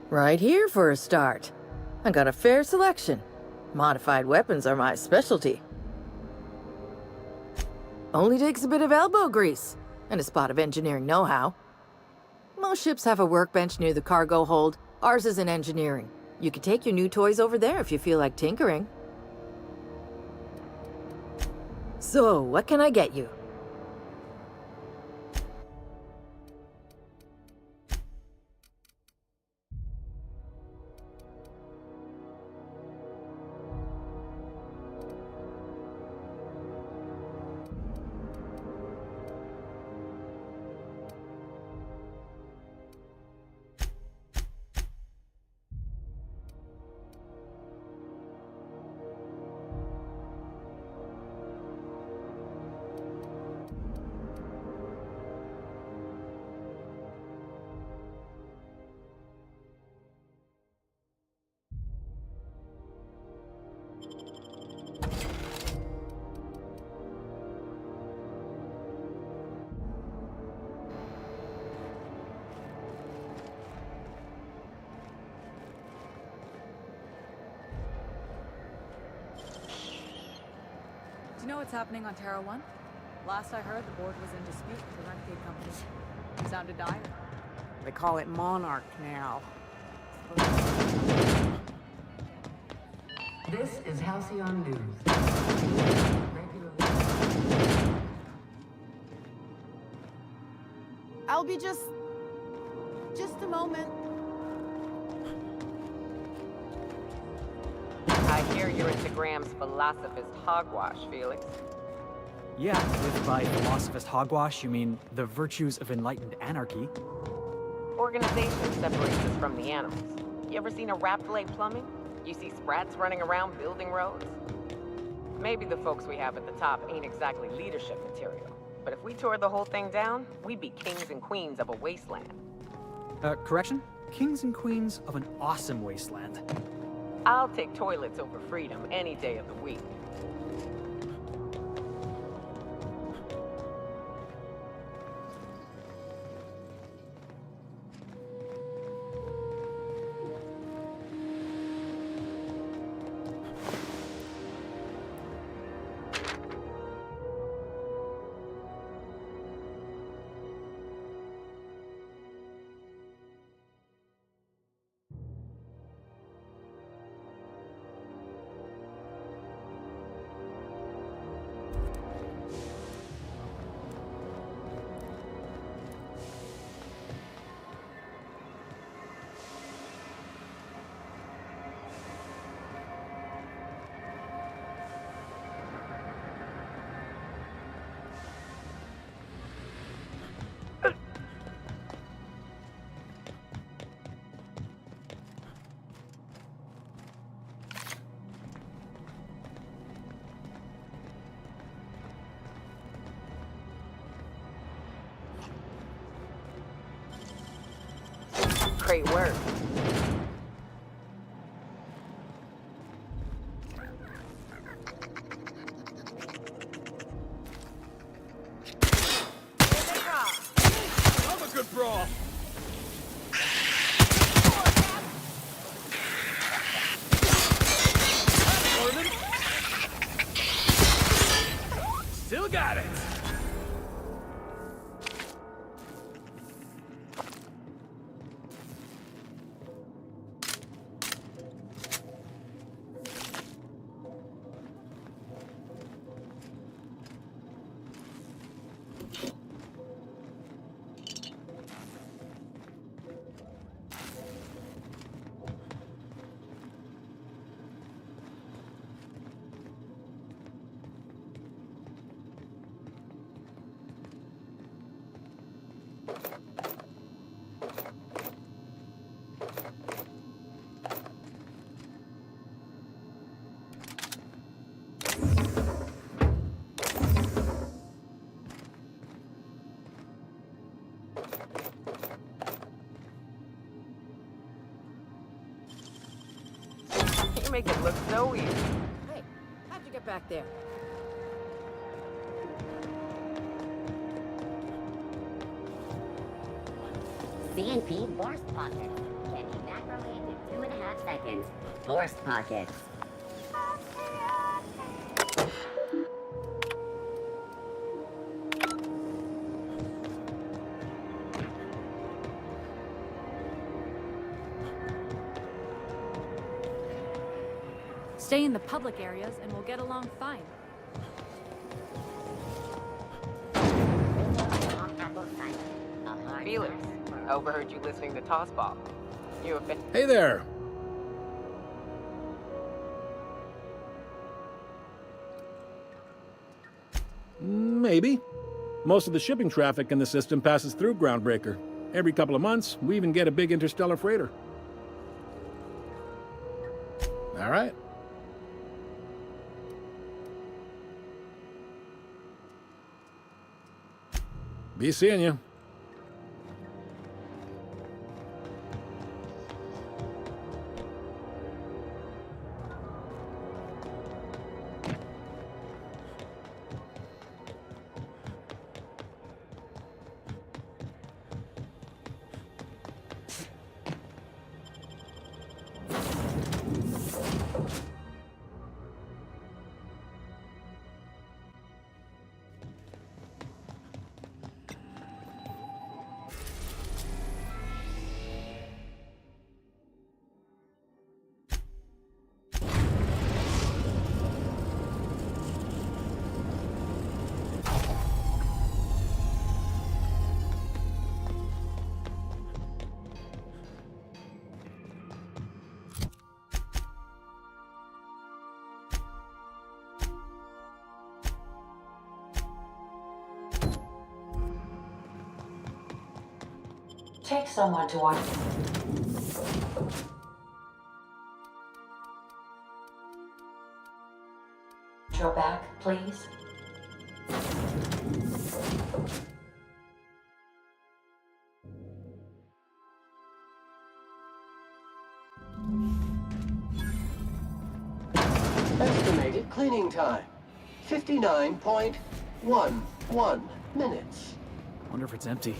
Right here for a start. I got a fair selection. Modified weapons are my specialty. Only takes a bit of elbow grease and a spot of engineering know-how. Most ships have a workbench near the cargo hold. Ours is in engineering. You could take your new toys over there if you feel like tinkering. So, what can I get you? Do you know what's happening on Terra 1? Last I heard, the board was in dispute with the Renegade Company. It sounded dire. They call it Monarch now. This is Halcyon News. I'll be just a moment. I hear you're into Graham's philosophist hogwash, Felix. Yeah, if by philosophist hogwash you mean the virtues of enlightened anarchy. Organization separates us from the animals. You ever seen a rat fillet plumbing? You see sprats running around building roads? Maybe the folks we have at the top ain't exactly leadership material. But if we tore the whole thing down, we'd be kings and queens of a wasteland. Correction? Kings and queens of an awesome wasteland. I'll take toilets over freedom any day of the week. Great work. Another good brawl. Still got it. make it look so easy. Hey, how'd you get back there? CNP Burst Pockets can evaporate in 2.5 seconds. Burst Pockets. Stay in the public areas and we'll get along fine. Felix, overheard you listening to Tossball. You have been... Hey there! Maybe. Most of the shipping traffic in the system passes through Groundbreaker. Every couple of months, we even get a big interstellar freighter. All right. Be seeing you. Take someone to watch. Your back, please. Estimated cleaning time, 59.11 minutes. Wonder if it's empty.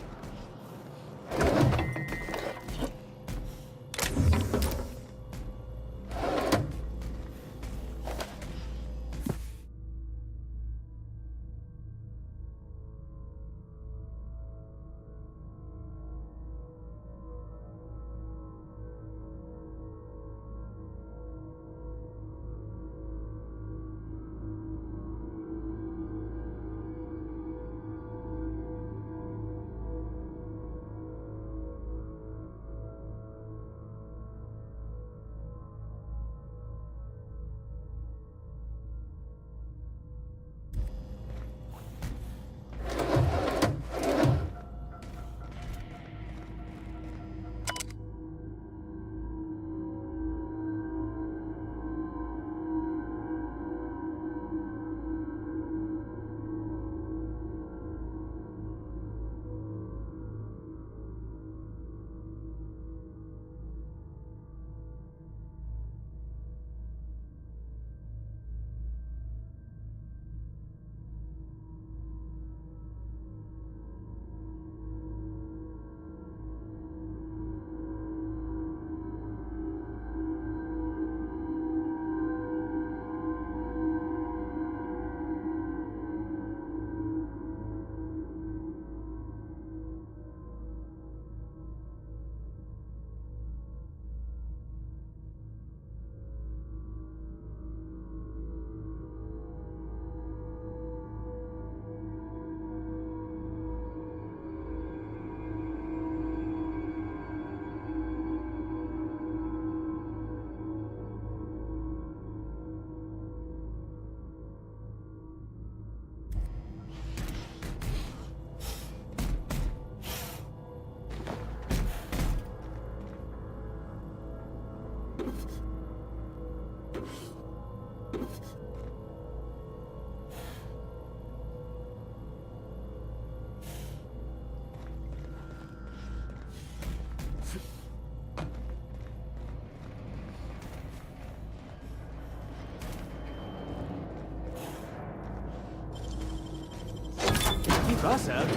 Keep us out.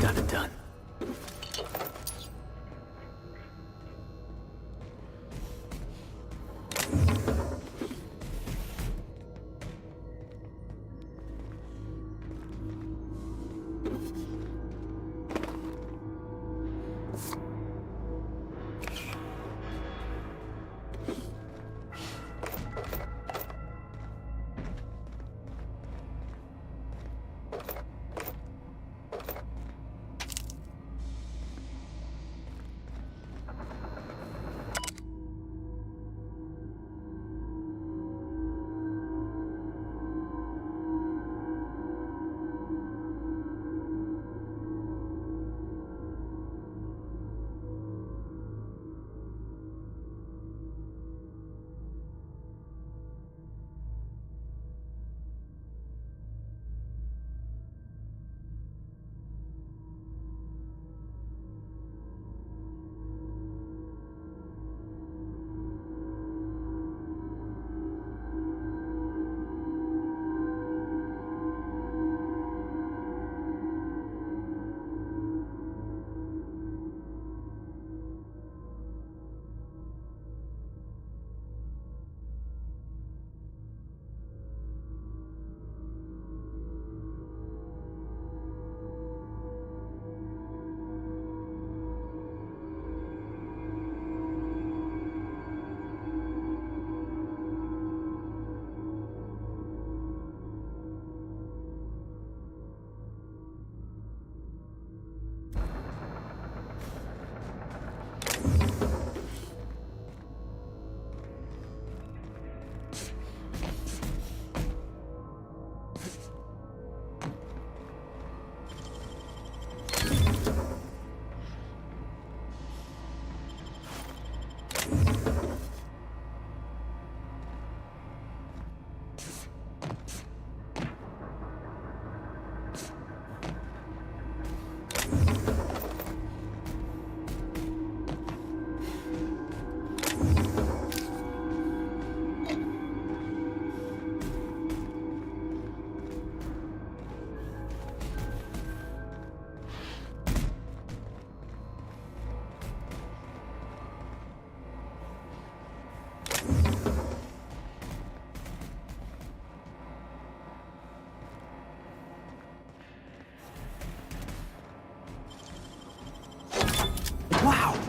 Got it done.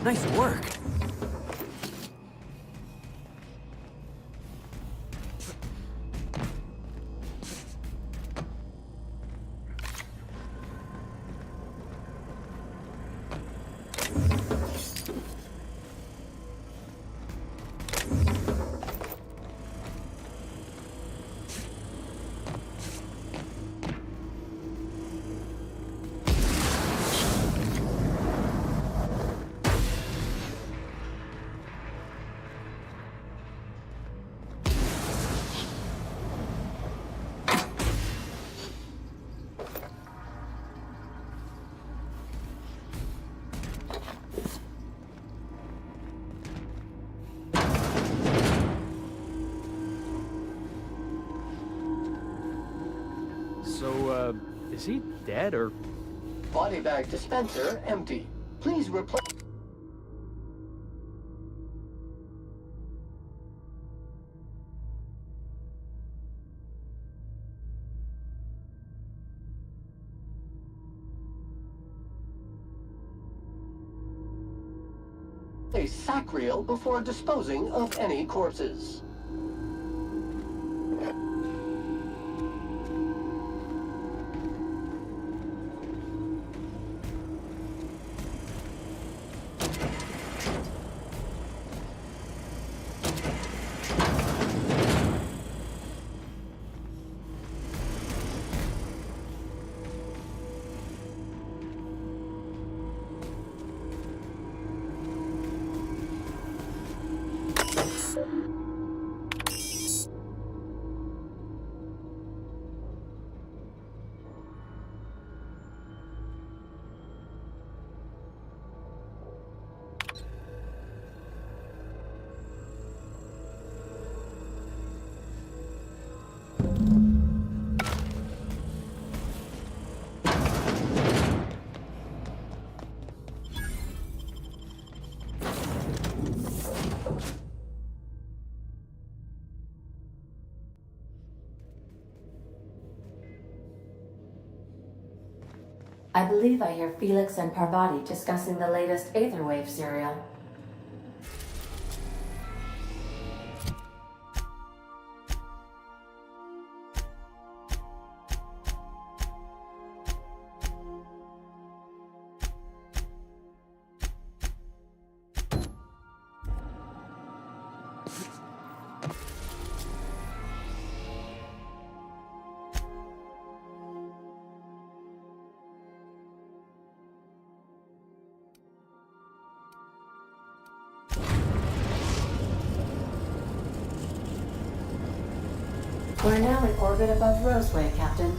Nice work. So, is he dead or? Body bag dispenser empty. Please replace. A sack reel before disposing of any corpses. I believe I hear Felix and Parvati discussing the latest Aetherwave serial. We're now in orbit above Roseway, Captain.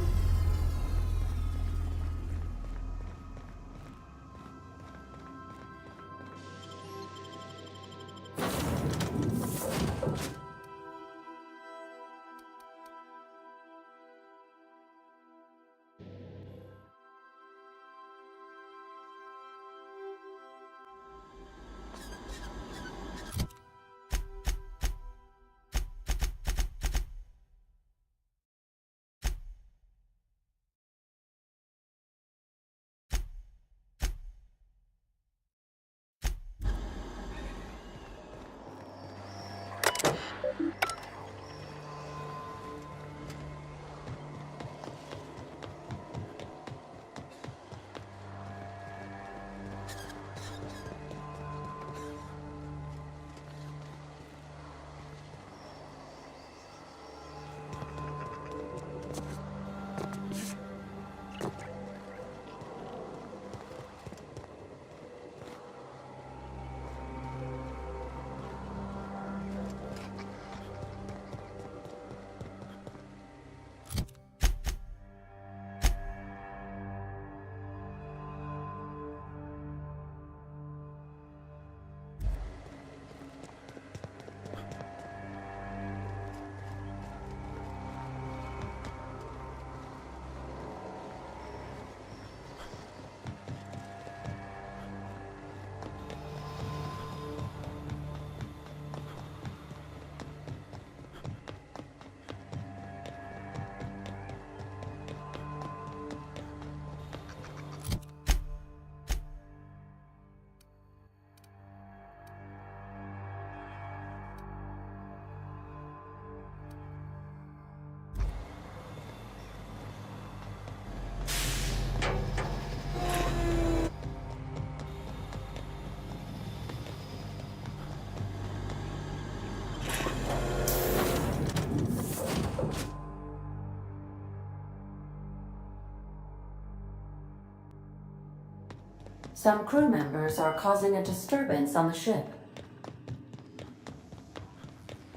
Some crew members are causing a disturbance on the ship.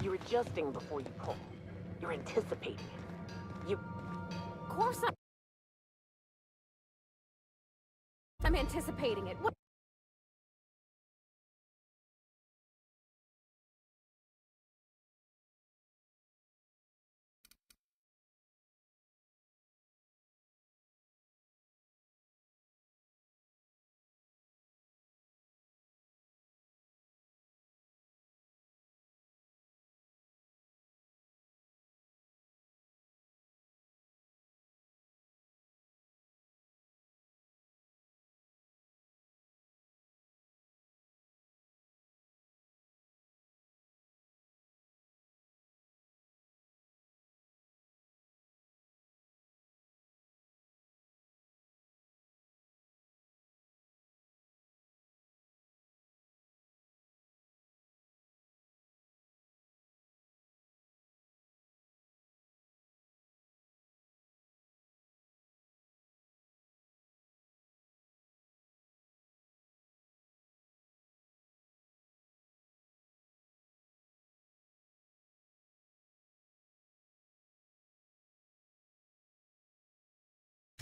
You're adjusting before you pull. You're anticipating it. Of course I'm anticipating it. What?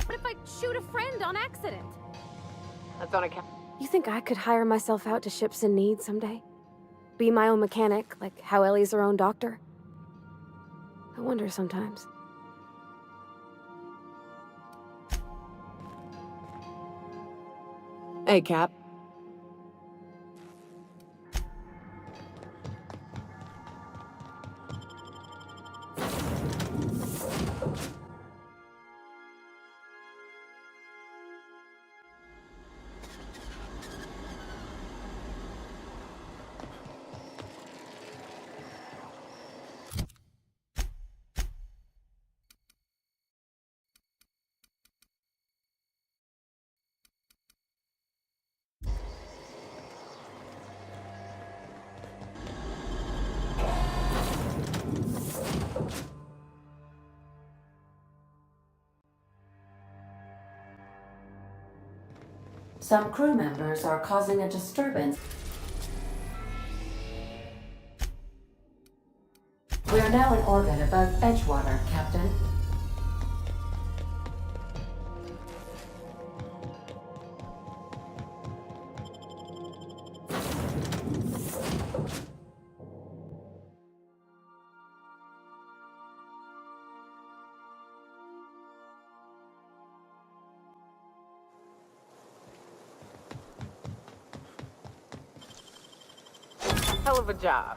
What if I shoot a friend on accident? That's on account. You think I could hire myself out to ships in need someday? Be my own mechanic, like how Ellie's her own doctor? I wonder sometimes. Hey, Cap. Some crew members are causing a disturbance. We are now in orbit above Edgewater, Captain. Hell of a job.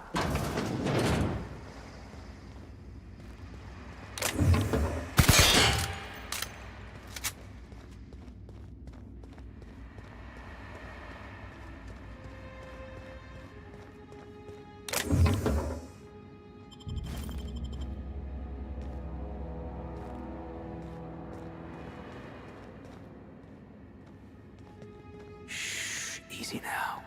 Shh, easy now.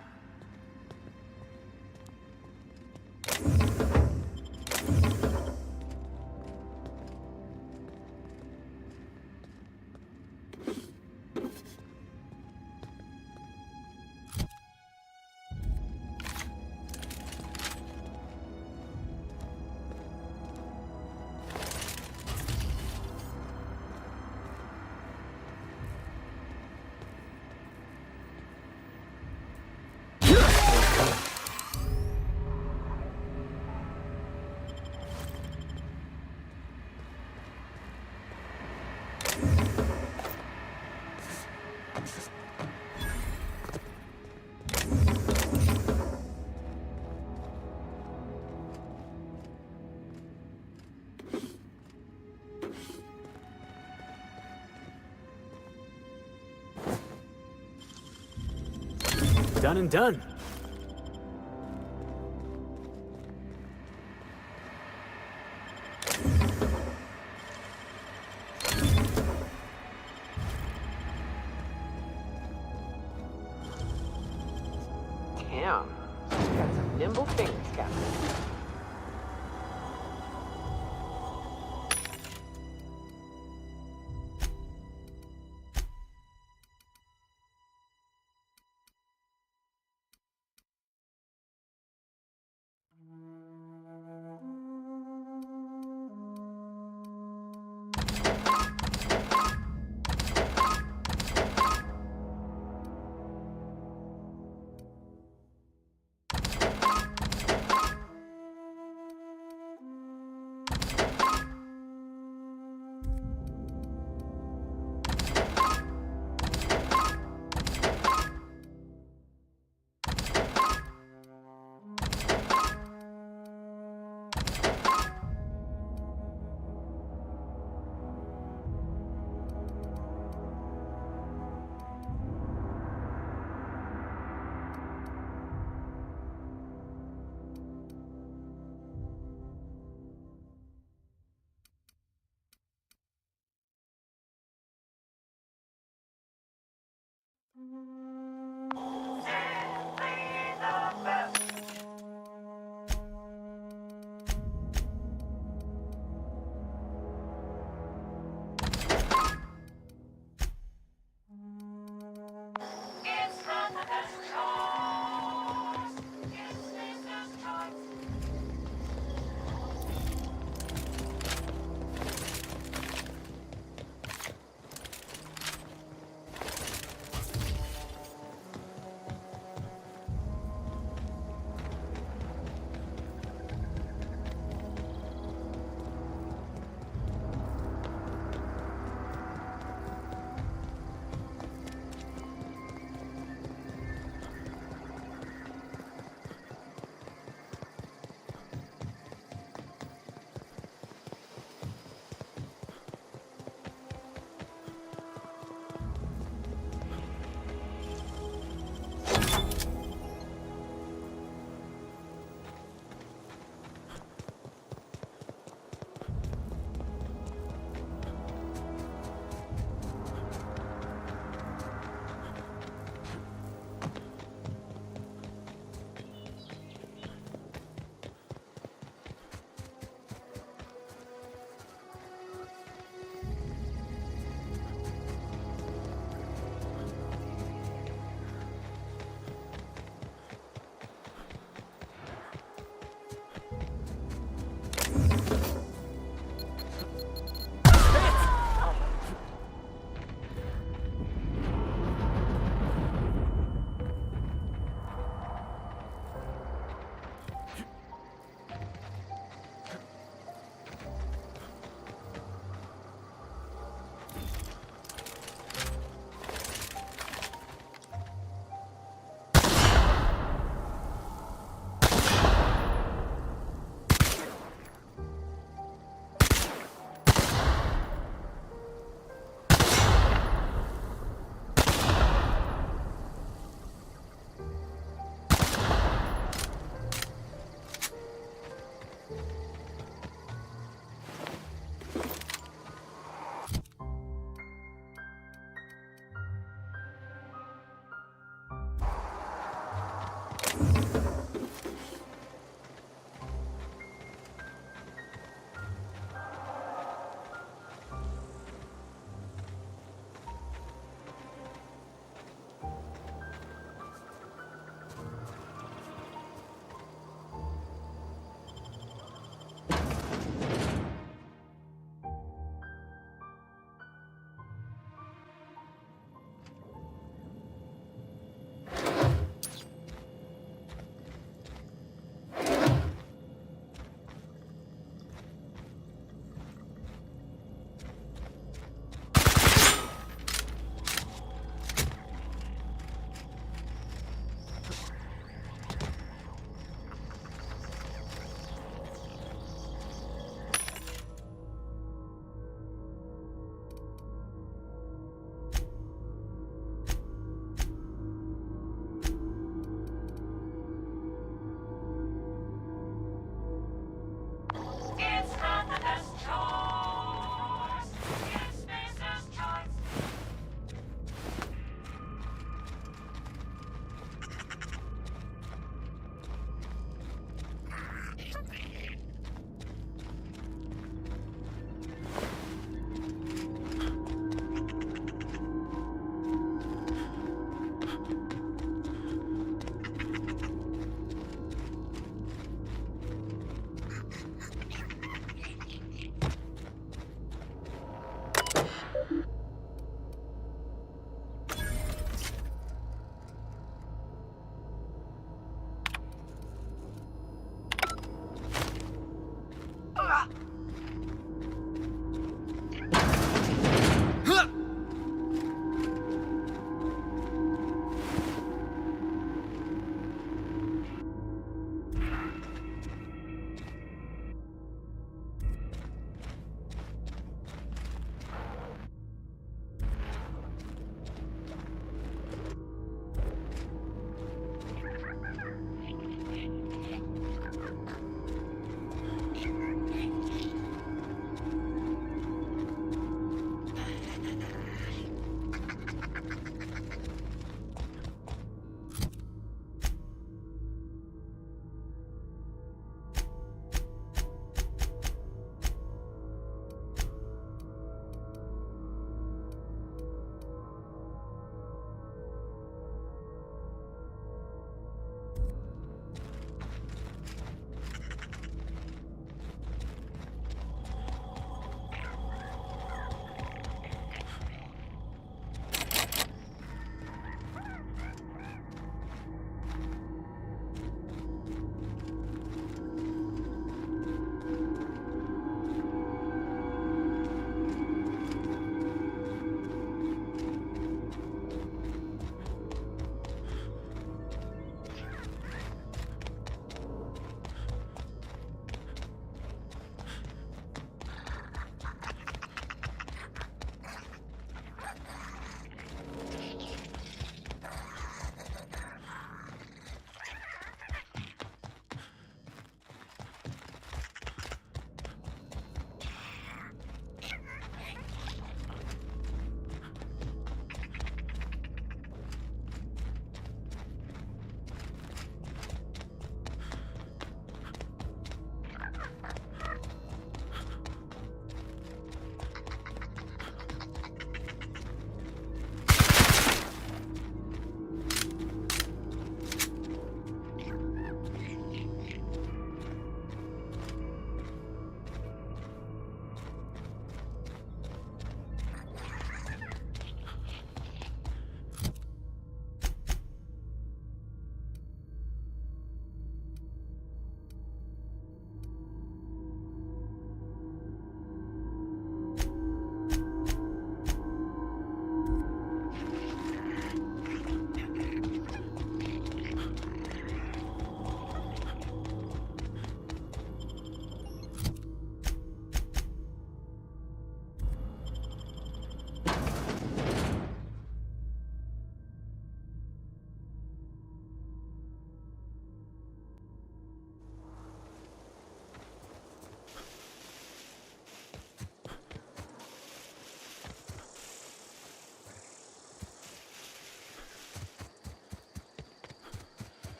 Done and done. Damn, she's got some nimble fingers, Captain.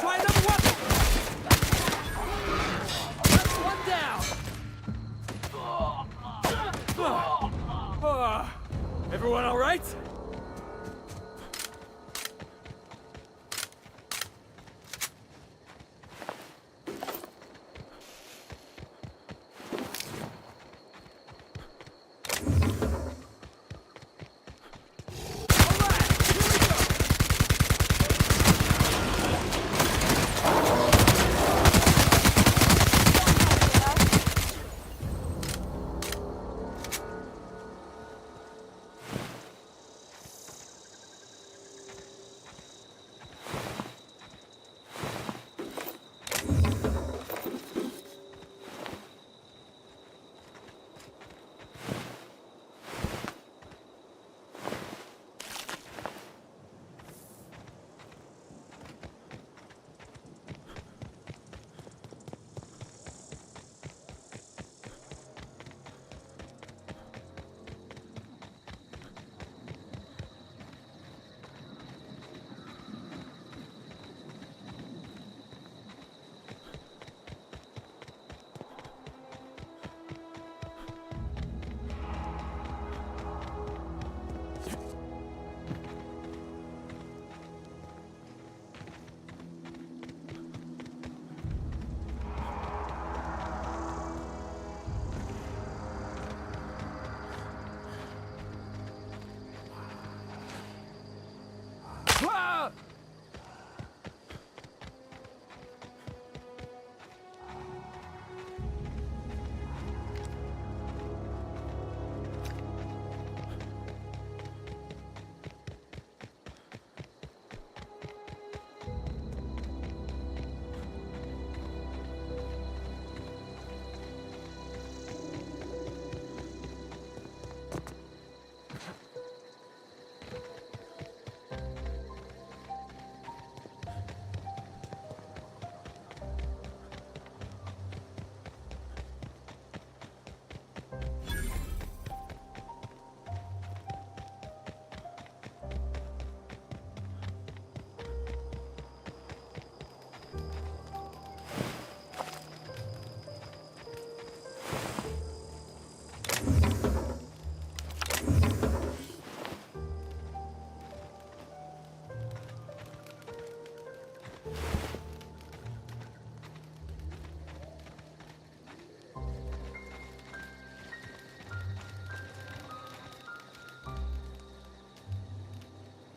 Try another weapon! That's one down! Everyone all right?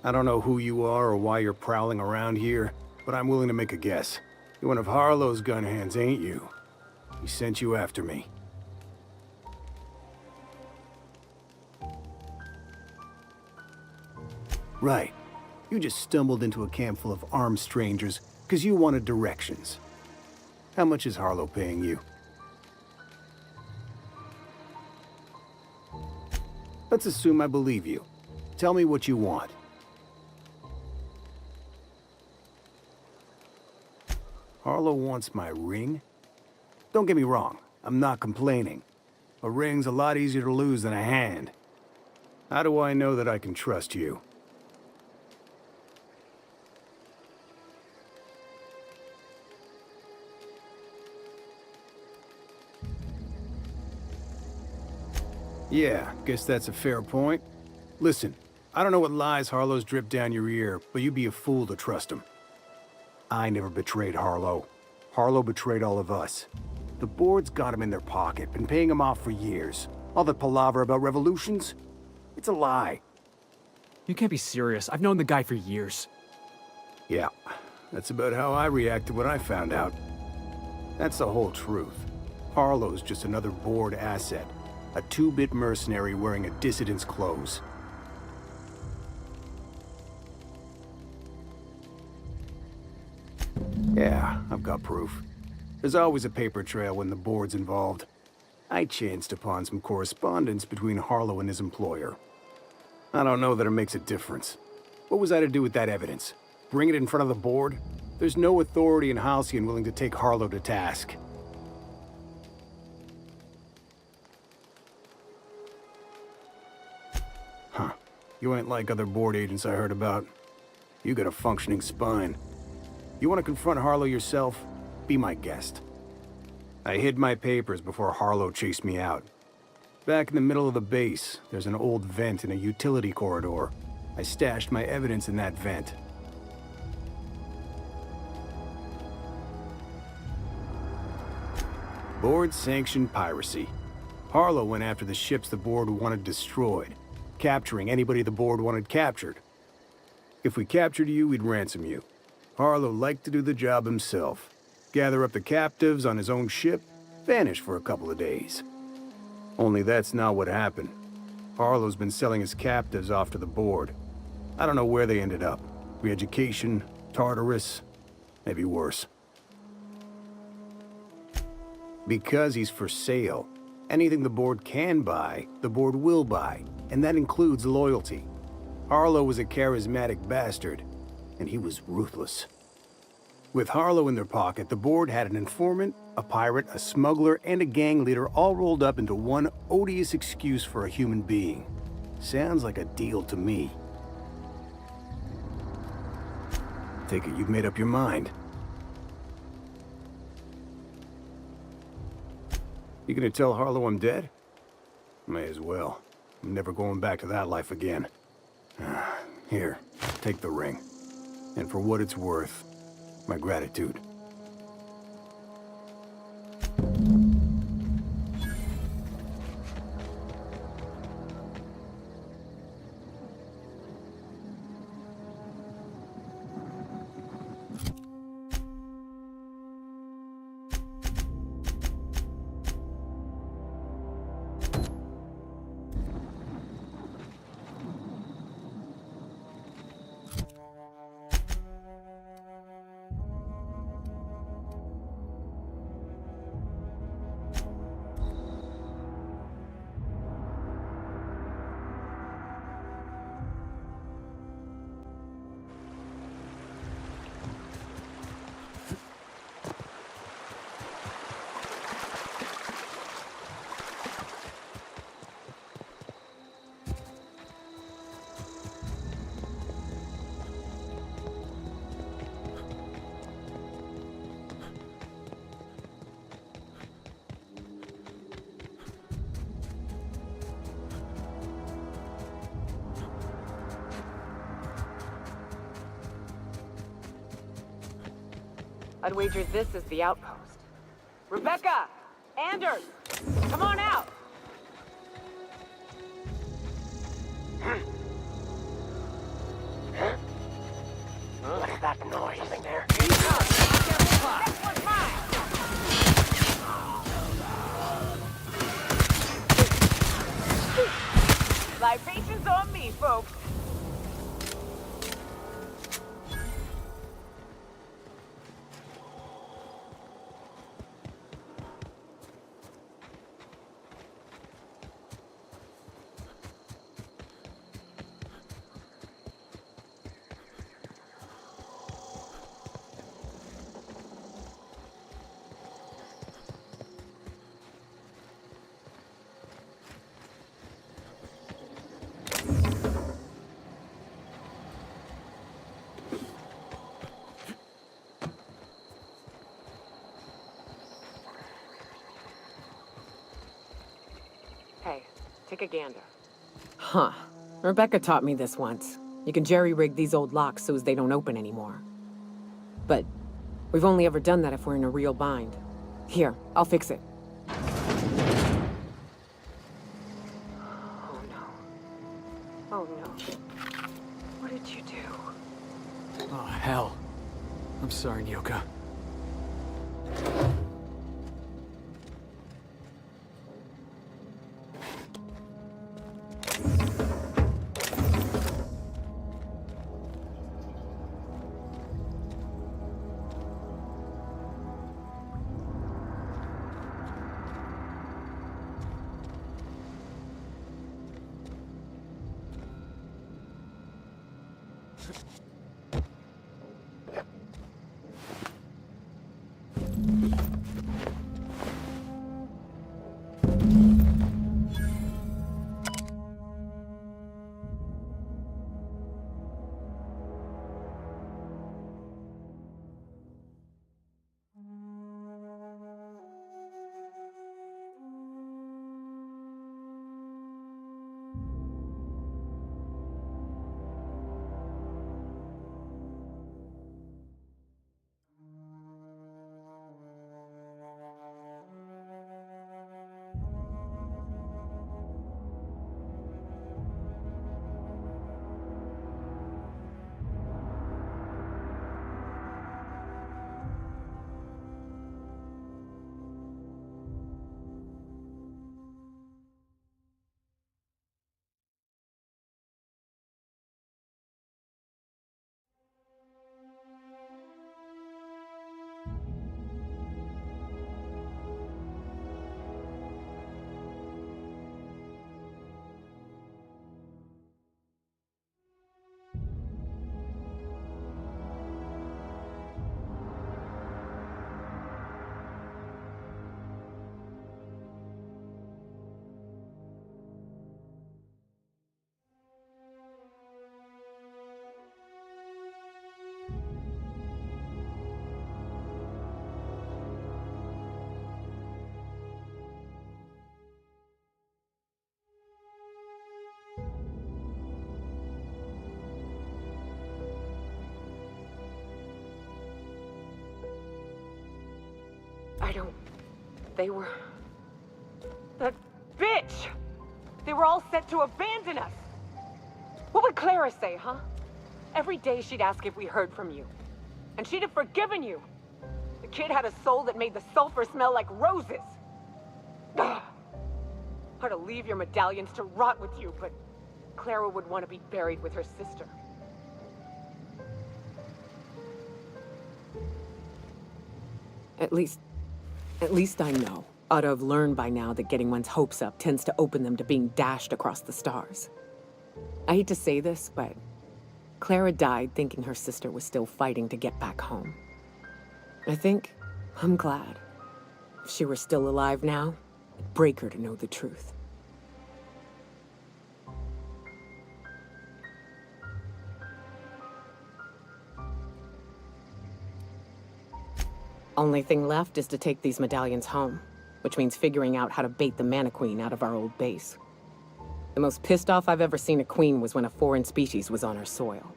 I don't know who you are or why you're prowling around here, but I'm willing to make a guess. You're one of Harlow's gun hands, ain't you? He sent you after me. Right. You just stumbled into a camp full of armed strangers because you wanted directions. How much is Harlow paying you? Let's assume I believe you. Tell me what you want. Harlow wants my ring? Don't get me wrong, I'm not complaining. A ring's a lot easier to lose than a hand. How do I know that I can trust you? Yeah, guess that's a fair point. Listen, I don't know what lies Harlow's dripped down your ear, but you'd be a fool to trust him. I never betrayed Harlow. Harlow betrayed all of us. The board's got him in their pocket, been paying him off for years. All the palaver about revolutions? It's a lie. You can't be serious. I've known the guy for years. Yeah, that's about how I reacted when I found out. That's the whole truth. Harlow's just another board asset. A two-bit mercenary wearing a dissident's clothes. Yeah, I've got proof. There's always a paper trail when the board's involved. I chanced upon some correspondence between Harlow and his employer. I don't know that it makes a difference. What was I to do with that evidence? Bring it in front of the board? There's no authority in Halcyon willing to take Harlow to task. Huh. You ain't like other board agents I heard about. You got a functioning spine. You want to confront Harlow yourself? Be my guest. I hid my papers before Harlow chased me out. Back in the middle of the base, there's an old vent in a utility corridor. I stashed my evidence in that vent. Board-sanctioned piracy. Harlow went after the ships the board wanted destroyed, capturing anybody the board wanted captured. If we captured you, we'd ransom you. Harlow liked to do the job himself. Gather up the captives on his own ship, vanish for a couple of days. Only that's not what happened. Harlow's been selling his captives off to the board. I don't know where they ended up. Re-education, Tartarus, maybe worse. Because he's for sale. Anything the board can buy, the board will buy, and that includes loyalty. Harlow was a charismatic bastard, and he was ruthless. With Harlow in their pocket, the board had an informant, a pirate, a smuggler, and a gang leader all rolled up into one odious excuse for a human being. Sounds like a deal to me. Take it you've made up your mind. You gonna tell Harlow I'm dead? May as well. I'm never going back to that life again. Here, take the ring. And for what it's worth, my gratitude. I'd wager this is the outpost. Rebecca! Anders! Come on out! What's that noise? Something there? This one's mine! Libations on me, folks. Hey, take a gander. Huh. Rebecca taught me this once. You can jerry-rig these old locks so as they don't open anymore. But we've only ever done that if we're in a real bind. Here, I'll fix it. Oh no. Oh no. What did you do? Oh, hell. I'm sorry, Nyoka. They were... That bitch! They were all set to abandon us! What would Clara say, huh? Every day she'd ask if we heard from you. And she'd have forgiven you. The kid had a soul that made the sulfur smell like roses. Ugh. Or to leave your medallions to rot with you, but Clara would want to be buried with her sister. At least I know. Ought to have learned by now that getting one's hopes up tends to open them to being dashed across the stars. I hate to say this, but Clara died thinking her sister was still fighting to get back home. I think I'm glad. If she were still alive now, it'd break her to know the truth. Only thing left is to take these medallions home, which means figuring out how to bait the Mana Queen out of our old base. The most pissed off I've ever seen a queen was when a foreign species was on her soil.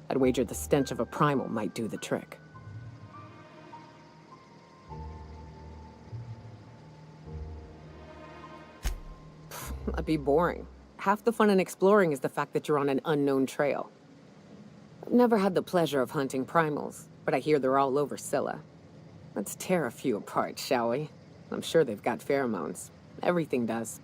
I'd wager the stench of a primal might do the trick. That'd be boring. Half the fun in exploring is the fact that you're on an unknown trail. I've never had the pleasure of hunting primals, but I hear they're all over Scylla. Let's tear a few apart, shall we? I'm sure they've got pheromones. Everything does.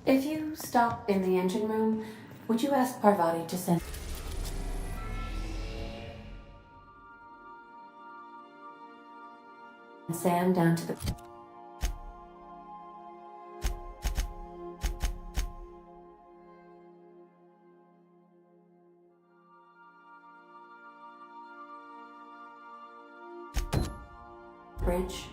If you stop in the engine room, would you ask Parvati to send Sam down to the bridge?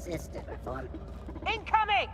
System report. Incoming!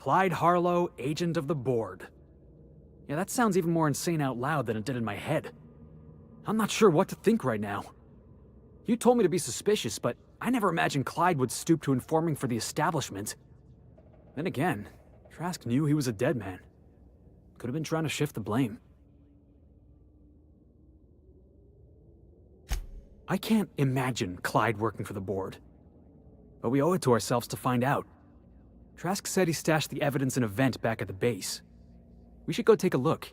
Clyde Harlow, agent of the board. Yeah, that sounds even more insane out loud than it did in my head. I'm not sure what to think right now. You told me to be suspicious, but I never imagined Clyde would stoop to informing for the establishment. Then again, Trask knew he was a dead man. Could have been trying to shift the blame. I can't imagine Clyde working for the board. But we owe it to ourselves to find out. Trask said he stashed the evidence in a vent back at the base. We should go take a look.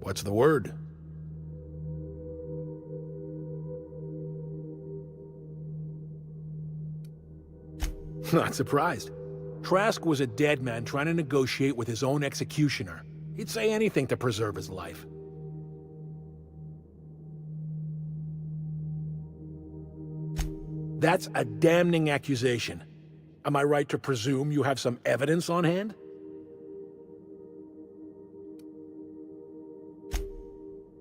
What's the word? Not surprised. Trask was a dead man trying to negotiate with his own executioner. He'd say anything to preserve his life. That's a damning accusation. Am I right to presume you have some evidence on hand?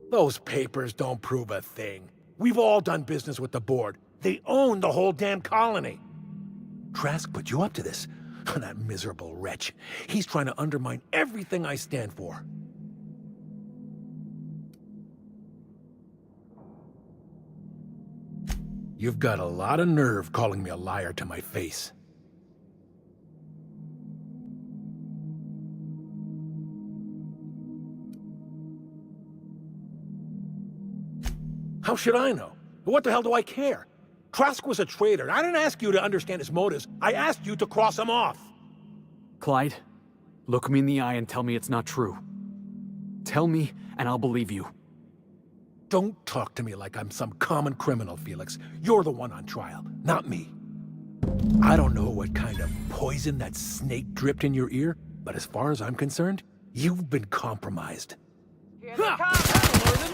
Those papers don't prove a thing. We've all done business with the board. They own the whole damn colony. Trask put you up to this. That miserable wretch. He's trying to undermine everything I stand for. You've got a lot of nerve calling me a liar to my face. How should I know? What the hell do I care? Trask was a traitor. I didn't ask you to understand his motives. I asked you to cross him off. Clyde, look me in the eye and tell me it's not true. Tell me, and I'll believe you. Don't talk to me like I'm some common criminal, Felix. You're the one on trial, not me. I don't know what kind of poison that snake dripped in your ear, but as far as I'm concerned, you've been compromised. Here they come.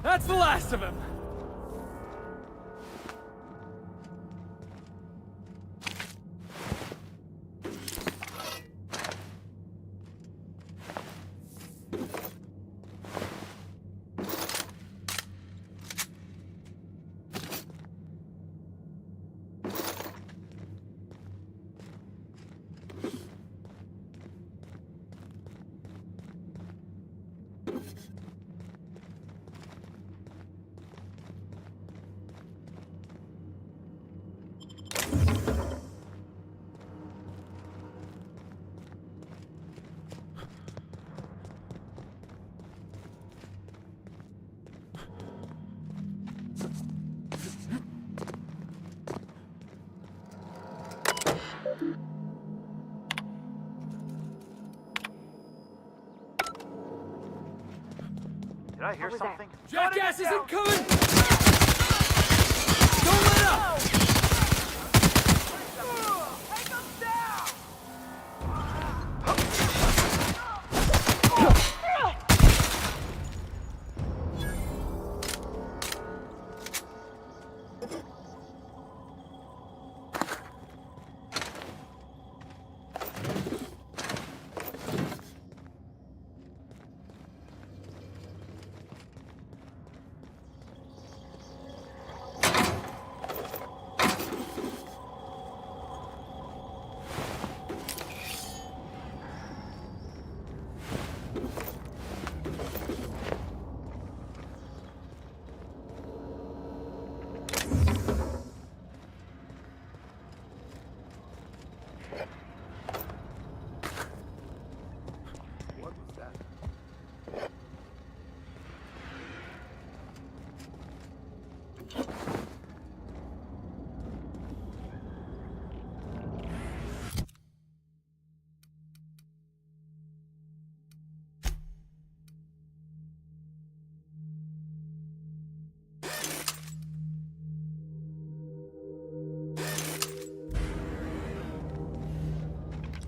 That's the last of him! Did I hear something? Jackass isn't coming! Don't let up! Take him down!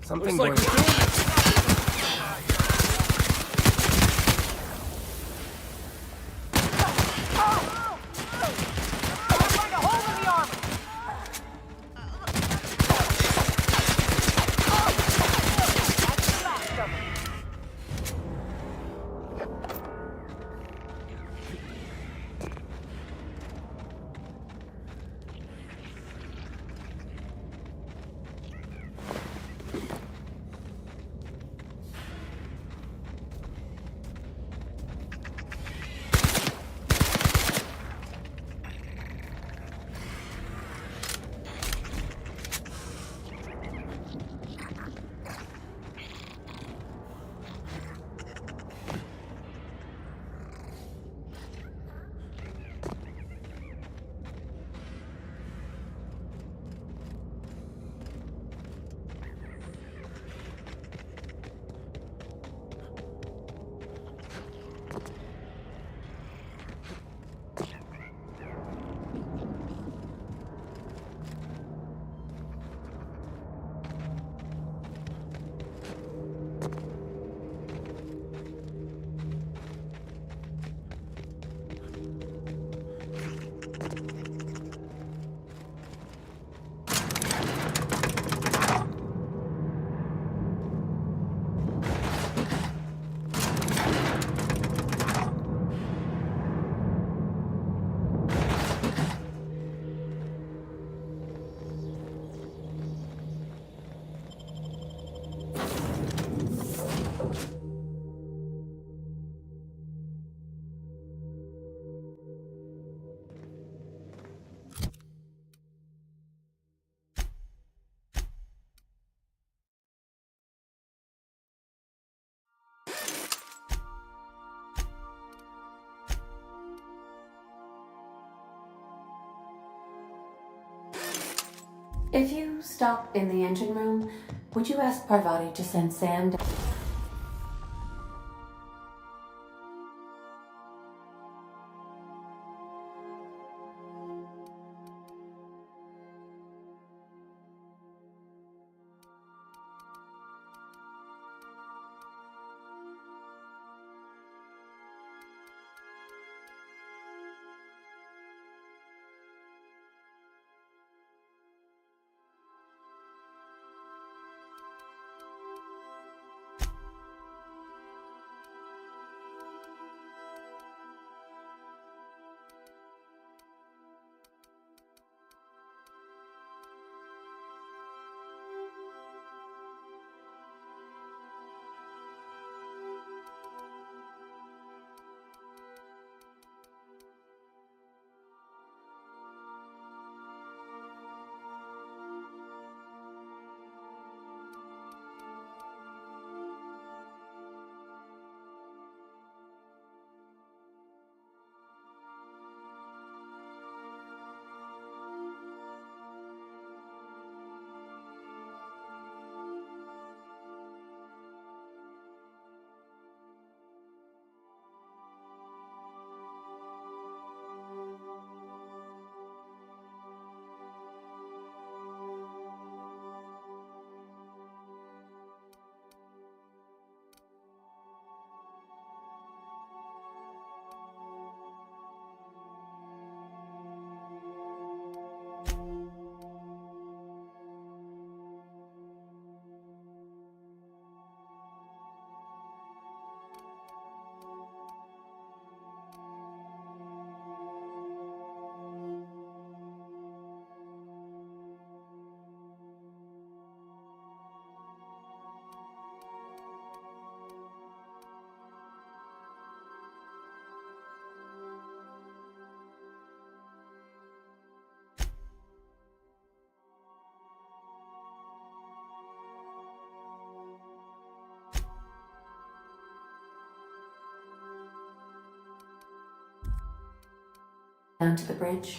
Something looks like we're doing this. If you stop in the engine room, would you ask Parvati to send Sam down? Down to the bridge?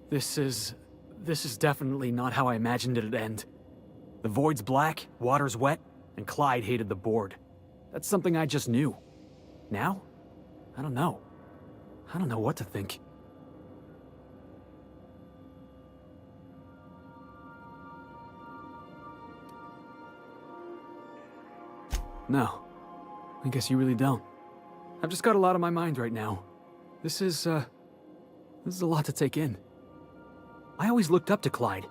This is definitely not how I imagined it'd end. The void's black, water's wet, and Clyde hated the board. That's something I just knew. Now? I don't know. I don't know what to think. No. I guess you really don't. I've just got a lot on my mind right now. This is a lot to take in. I always looked up to Clyde.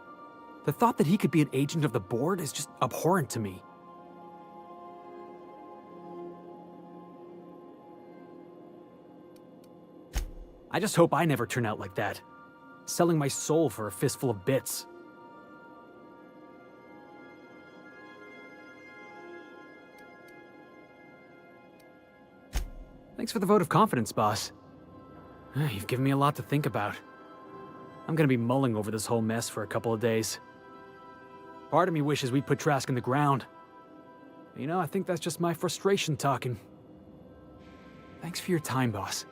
The thought that he could be an agent of the board is just abhorrent to me. I just hope I never turn out like that. Selling my soul for a fistful of bits. Thanks for the vote of confidence, boss. You've given me a lot to think about. I'm gonna be mulling over this whole mess for a couple of days. Part of me wishes we'd put Trask in the ground. You know, I think that's just my frustration talking. Thanks for your time, boss.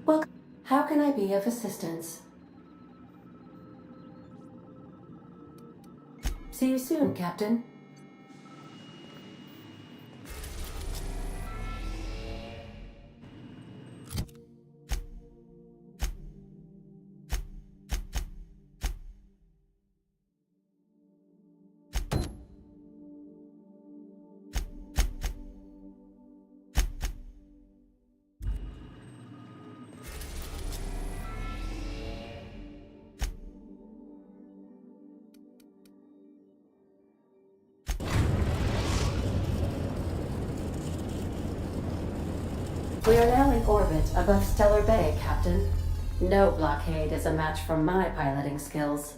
Well, how can I be of assistance? See you soon, Captain. We are now in orbit above Stellar Bay, Captain. No blockade is a match for my piloting skills.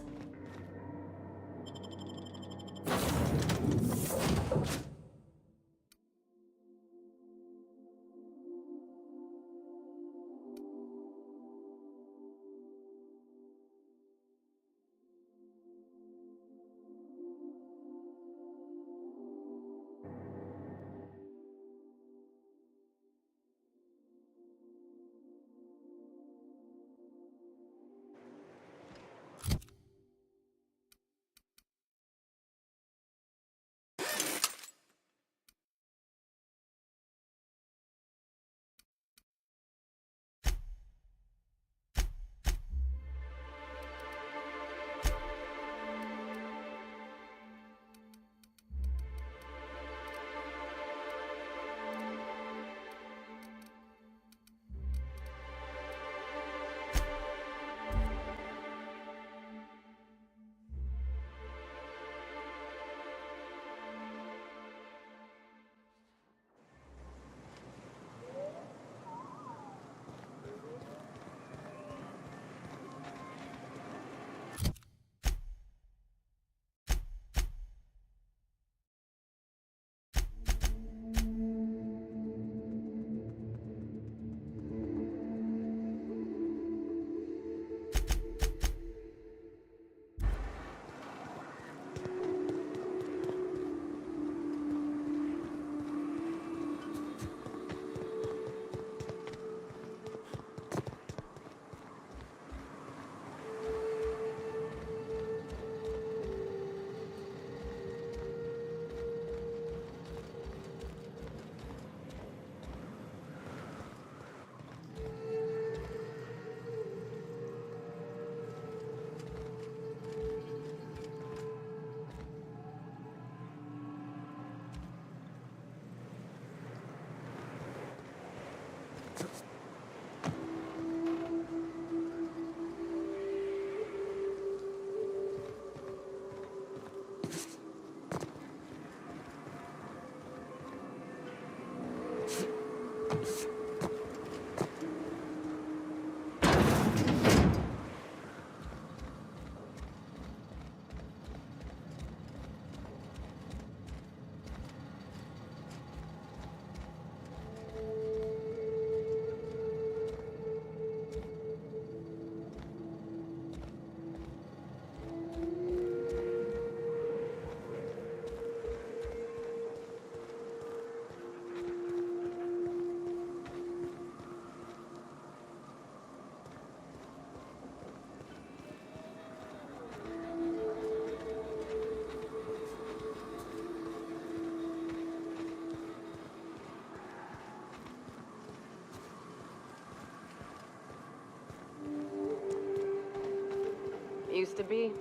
Used to be,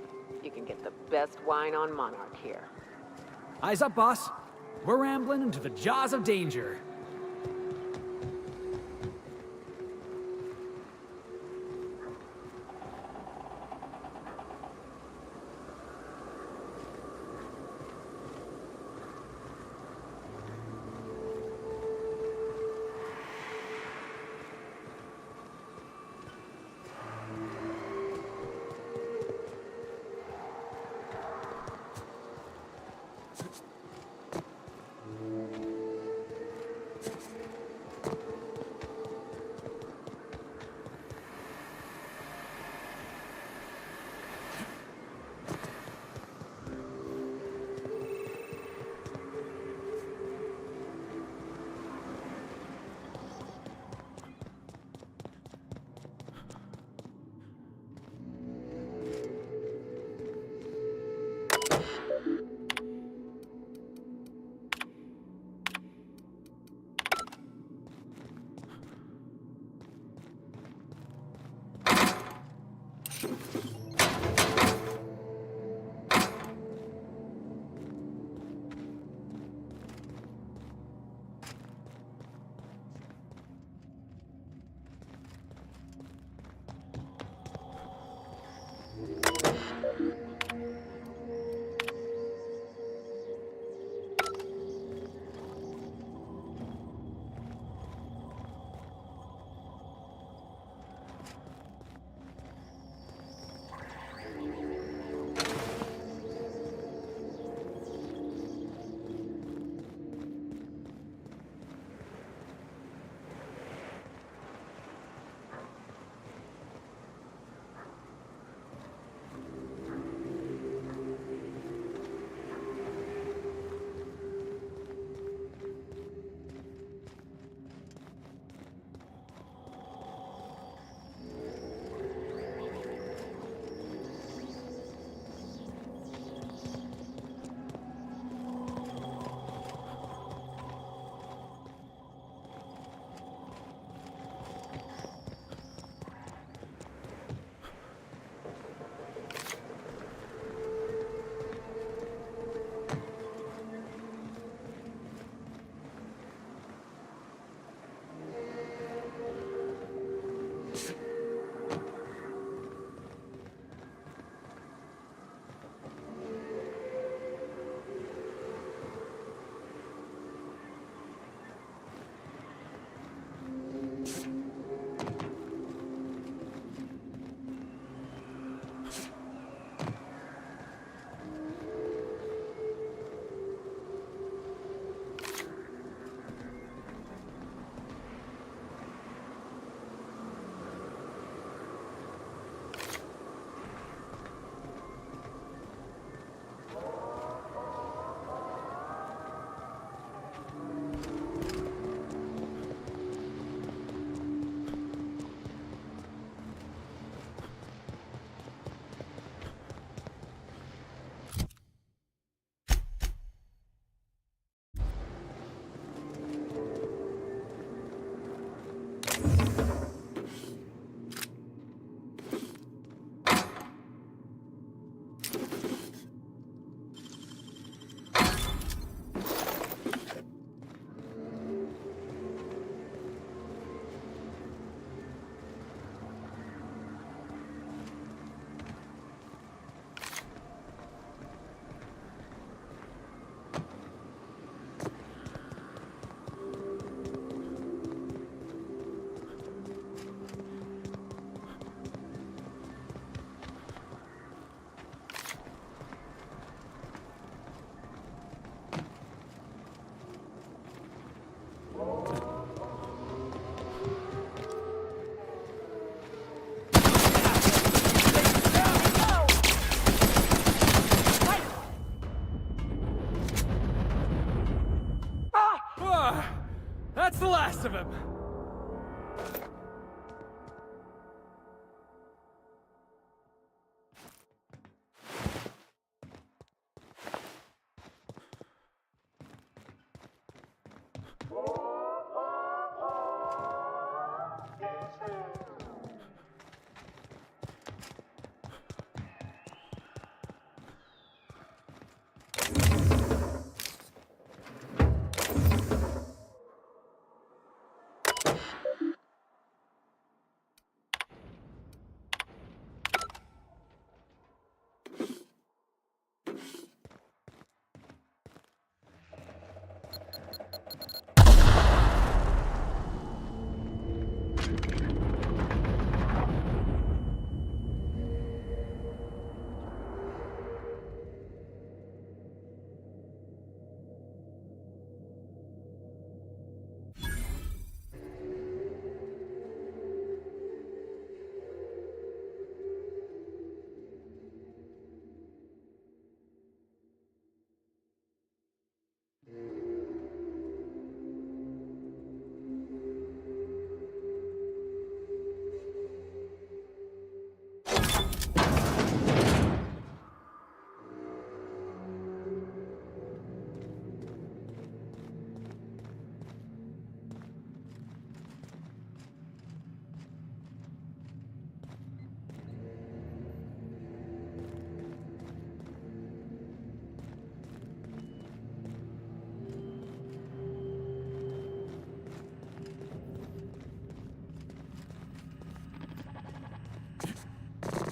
you can get the best wine on Monarch here. Eyes up, boss. We're rambling into the jaws of danger. That's the last of him.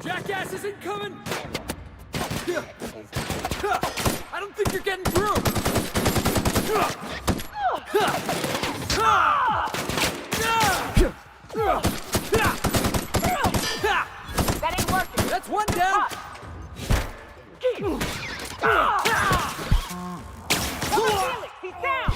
Jackass isn't coming! I don't think you're getting through! That ain't working. That's one down! Felix, he's down!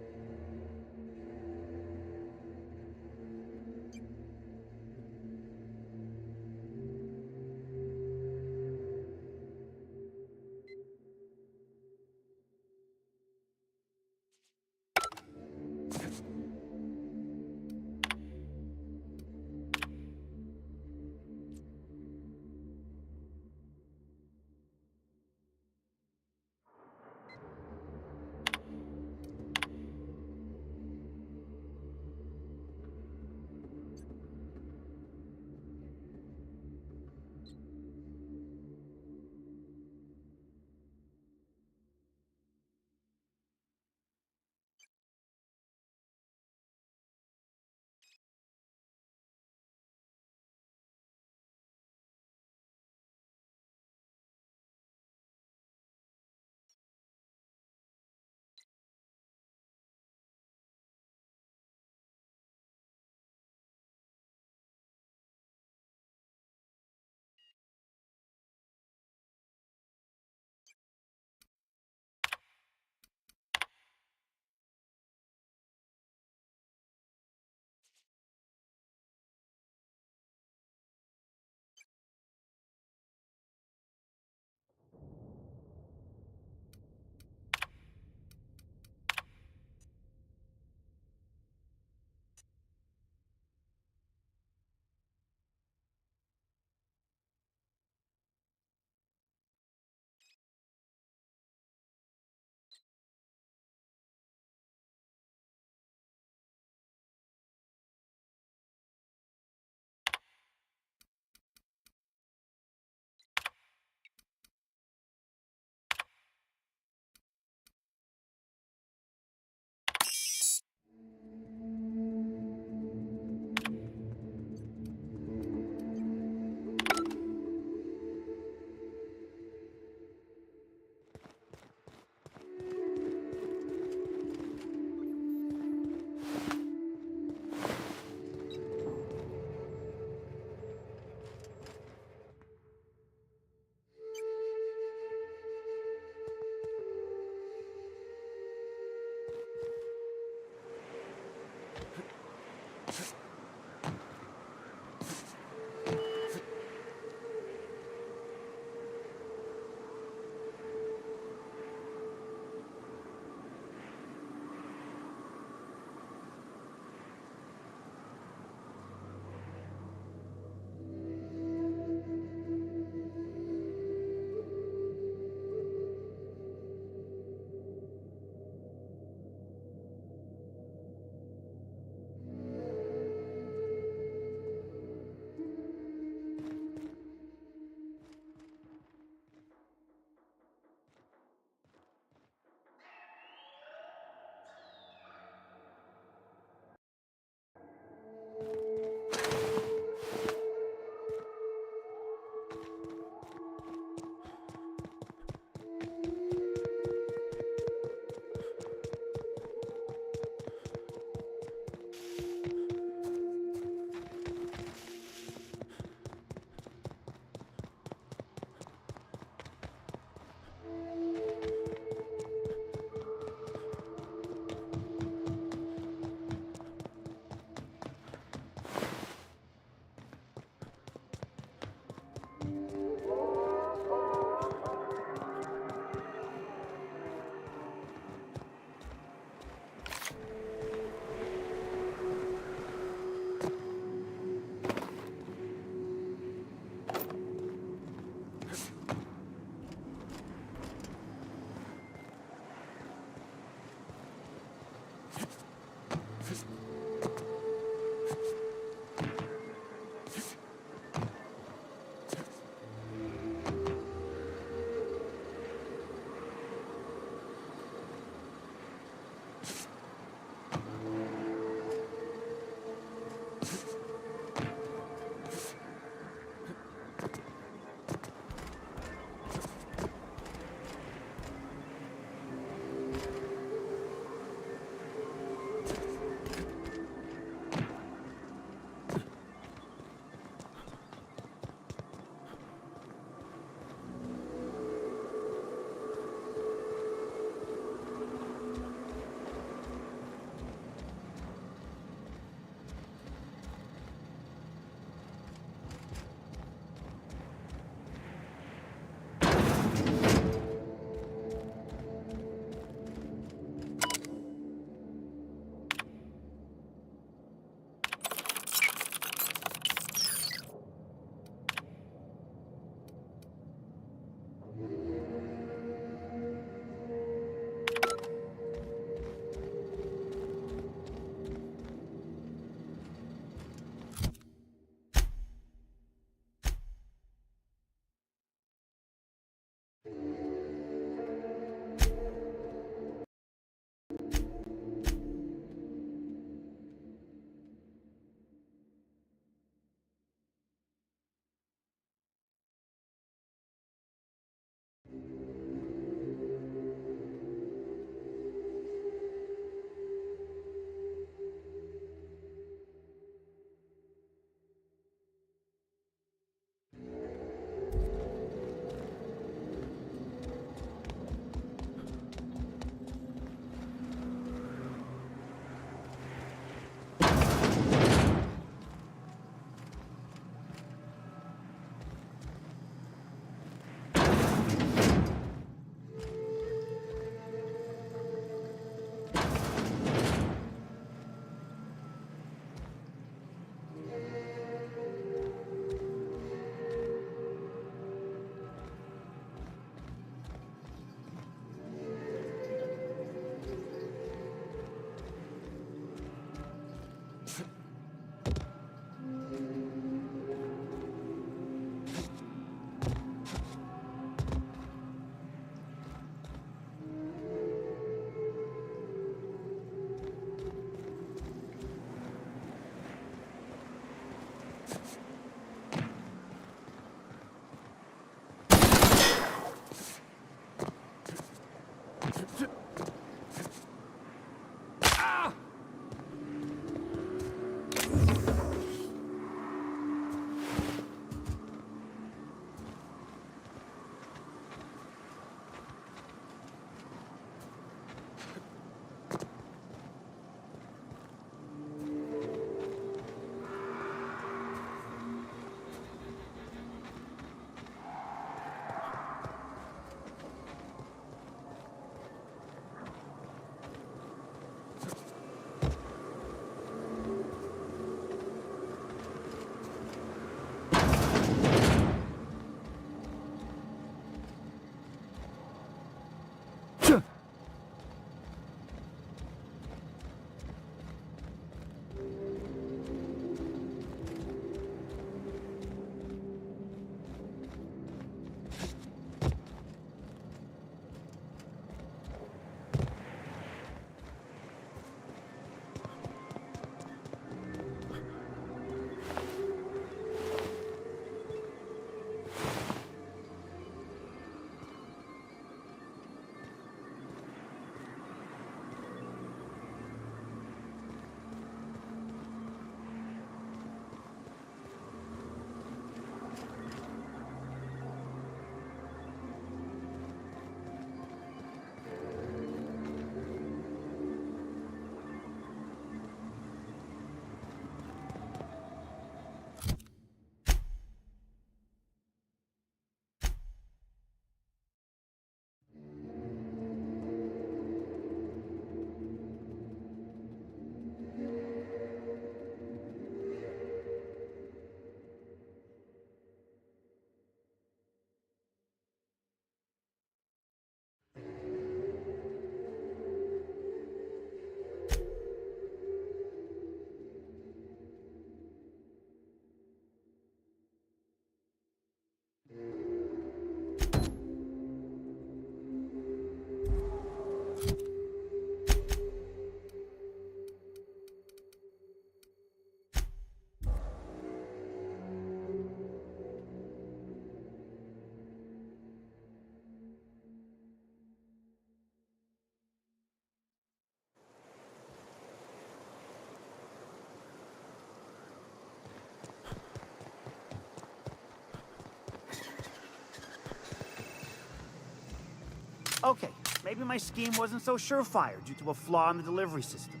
Okay, maybe my scheme wasn't so surefire due to a flaw in the delivery system.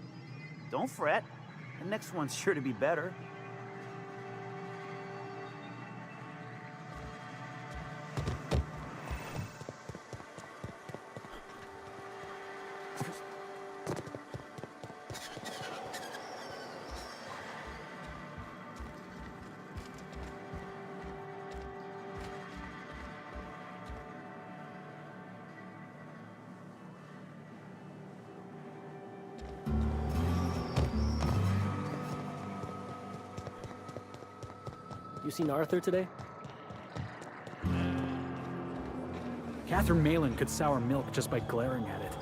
Don't fret. The next one's sure to be better. You seen Arthur today? Catherine Malin could sour milk just by glaring at it.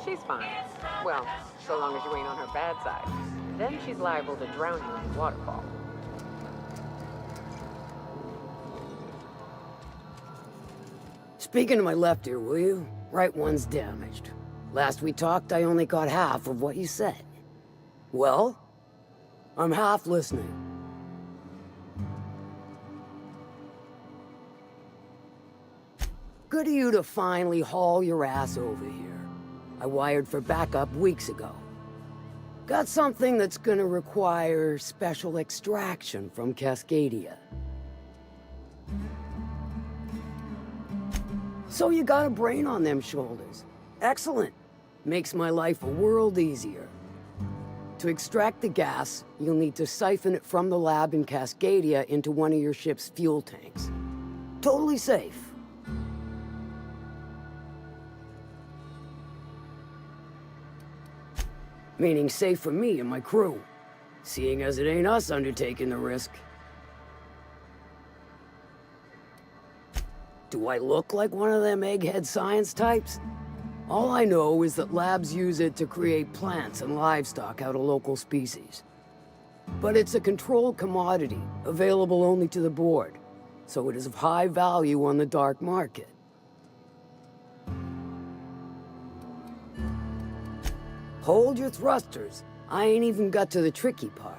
She's fine. Well, so long as you ain't on her bad side. Then she's liable to drown you in the waterfall. Speaking to my left ear, will you? Right one's damaged. Last we talked, I only got half of what you said. Well, I'm half listening. Good of you to finally haul your ass over here. I wired for backup weeks ago. Got something that's gonna require special extraction from Cascadia. So you got a brain on them shoulders. Excellent. Makes my life a world easier. To extract the gas, you'll need to siphon it from the lab in Cascadia into one of your ship's fuel tanks. Totally safe. Meaning safe for me and my crew, seeing as it ain't us undertaking the risk. Do I look like one of them egghead science types? All I know is that labs use it to create plants and livestock out of local species. But it's a controlled commodity, available only to the board, so it is of high value on the dark market. Hold your thrusters. I ain't even got to the tricky part.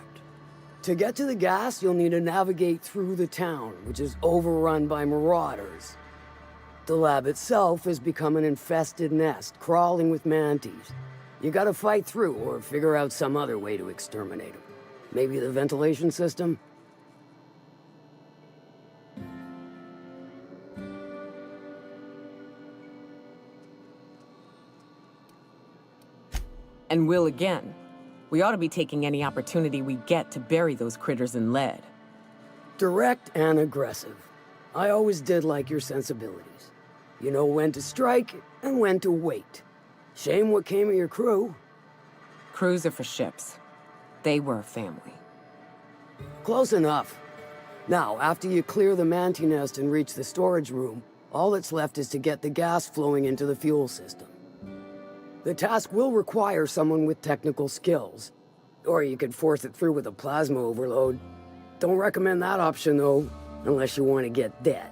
To get to the gas, you'll need to navigate through the town, which is overrun by marauders. The lab itself has become an infested nest, crawling with mantis. You gotta fight through or figure out some other way to exterminate them. Maybe the ventilation system? And will again. We ought to be taking any opportunity we get to bury those critters in lead. Direct and aggressive. I always did like your sensibilities. You know when to strike and when to wait. Shame what came of your crew. Crews are for ships. They were a family. Close enough. Now, after you clear the manti nest and reach the storage room, all that's left is to get the gas flowing into the fuel system. The task will require someone with technical skills. Or you could force it through with a plasma overload. Don't recommend that option, though, unless you want to get dead.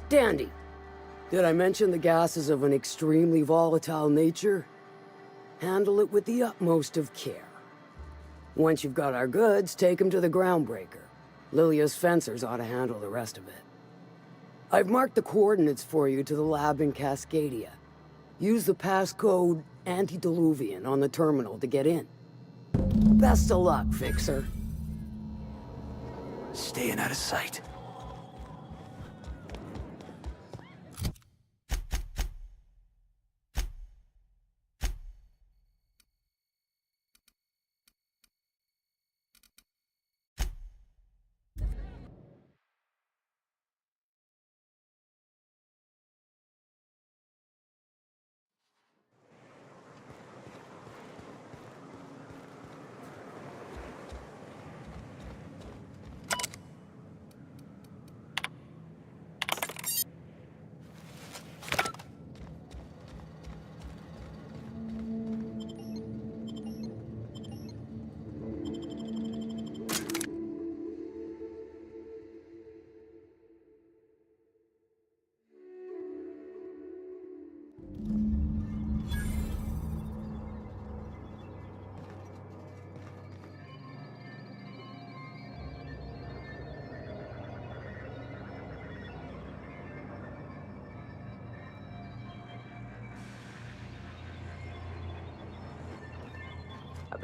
Dandy. Did I mention the gas is of an extremely volatile nature? Handle it with the utmost of care. Once you've got our goods, take them to the groundbreaker. Lilia's fencers ought to handle the rest of it. I've marked the coordinates for you to the lab in Cascadia. Use the passcode Antediluvian on the terminal to get in. Best of luck, Fixer. Staying out of sight.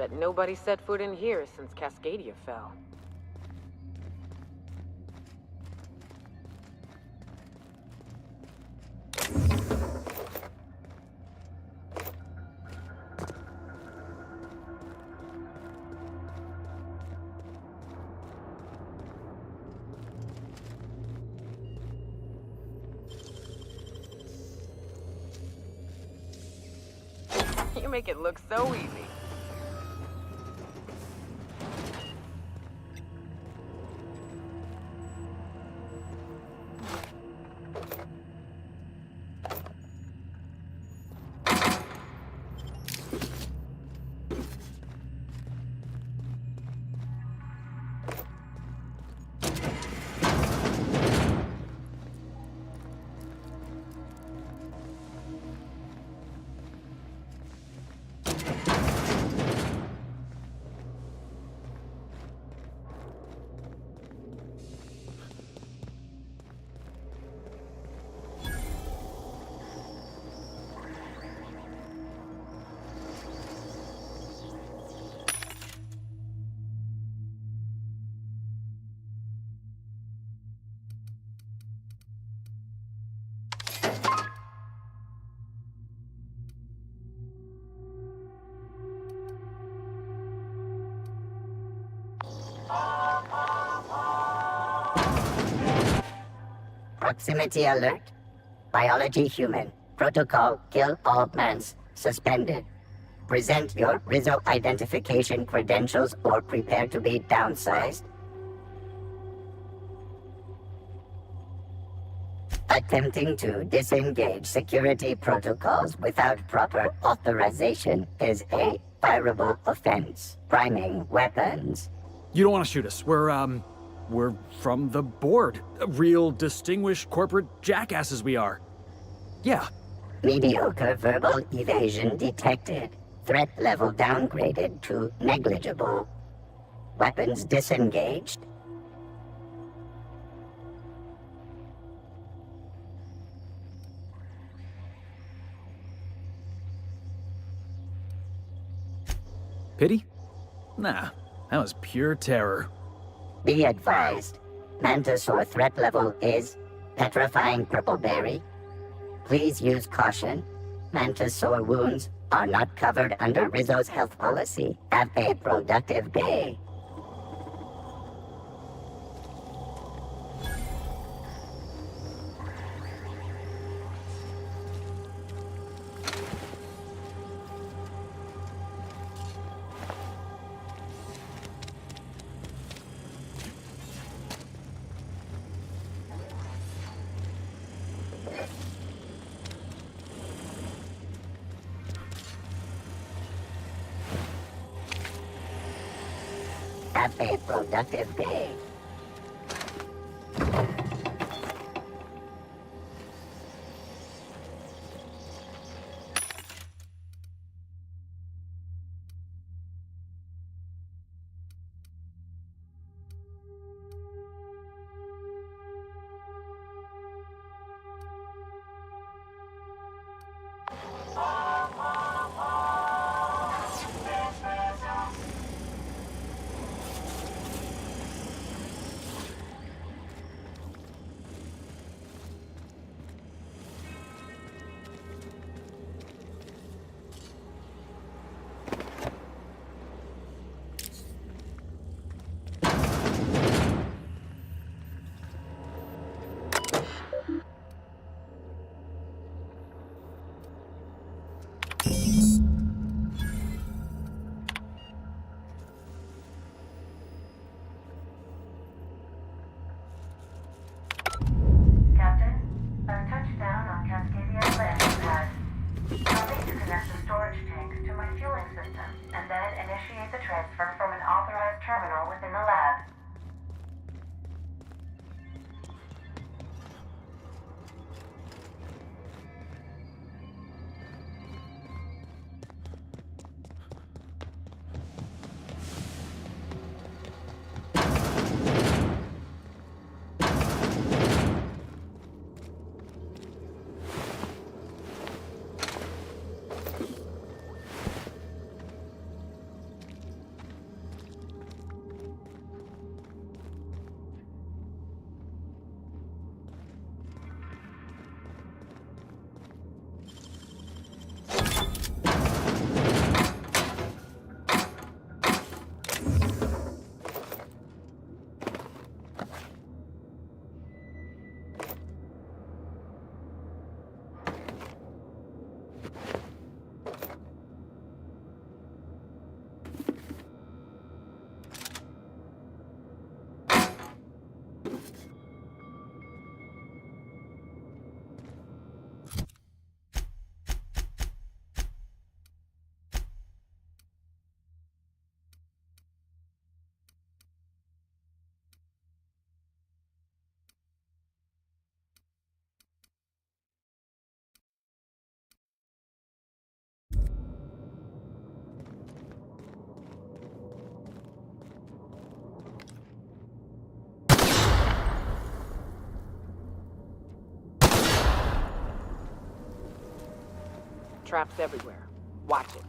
Bet nobody set foot in here since Cascadia fell. You make it look so easy. Proximity alert. Biology human. Protocol kill all mans. Suspended. Present your Rizzo identification credentials or prepare to be downsized. Attempting to disengage security protocols without proper authorization is a fireable offense. Priming weapons. You don't want to shoot us. We're from the board. Real distinguished corporate jackasses we are. Yeah. Mediocre verbal evasion detected. Threat level downgraded to negligible. Weapons disengaged. Pity? Nah, that was pure terror. Be advised. Mantisaur threat level is petrifying purpleberry. Please use caution. Mantisaur wounds are not covered under Rizzo's health policy. Have a productive day. Have a productive day. traps everywhere. Watch it.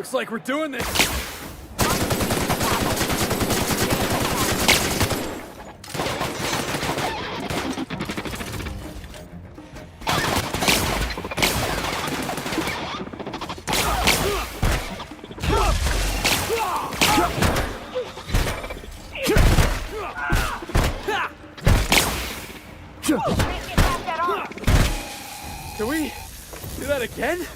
Looks like we're doing this. Can we do that again?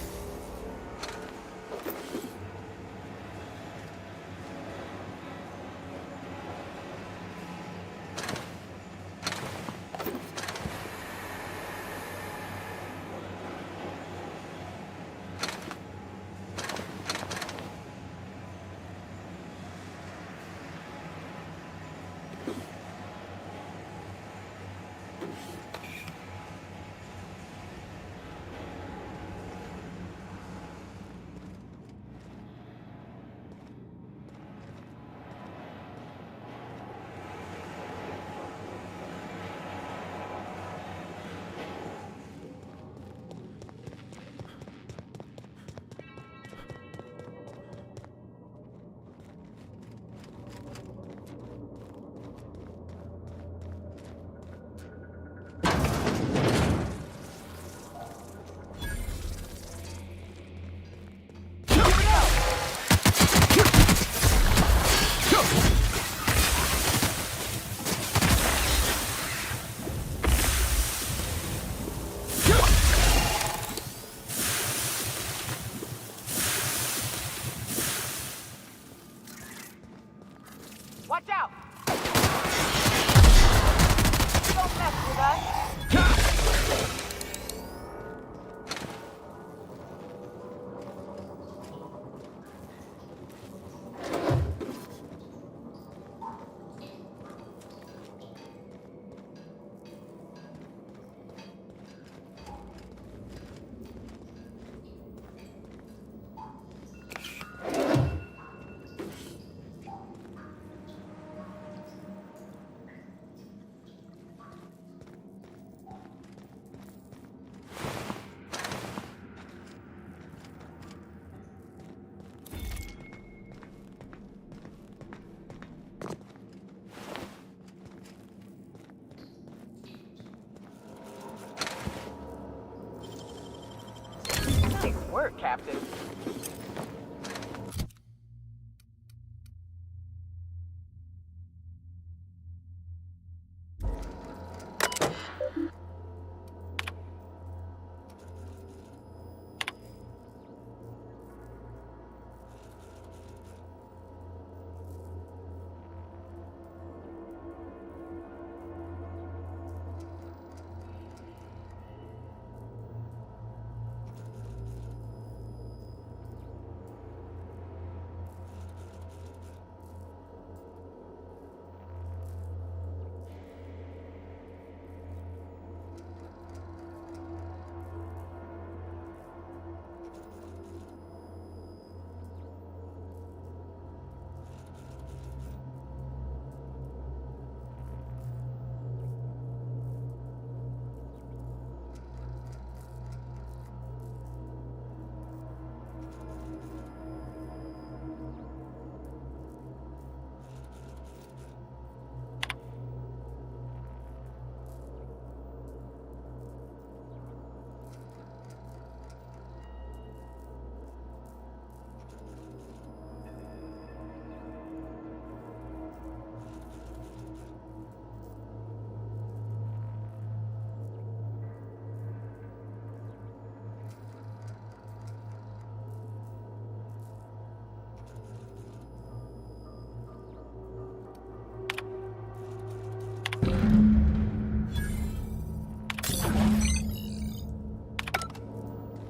Captain.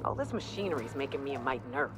All this machinery's making me a mite nervous.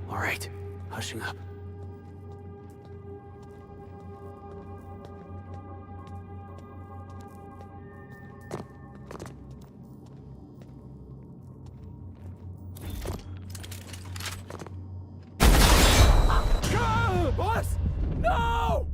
All right, hushing up. Boss! No!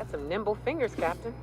Got some nimble fingers, Captain.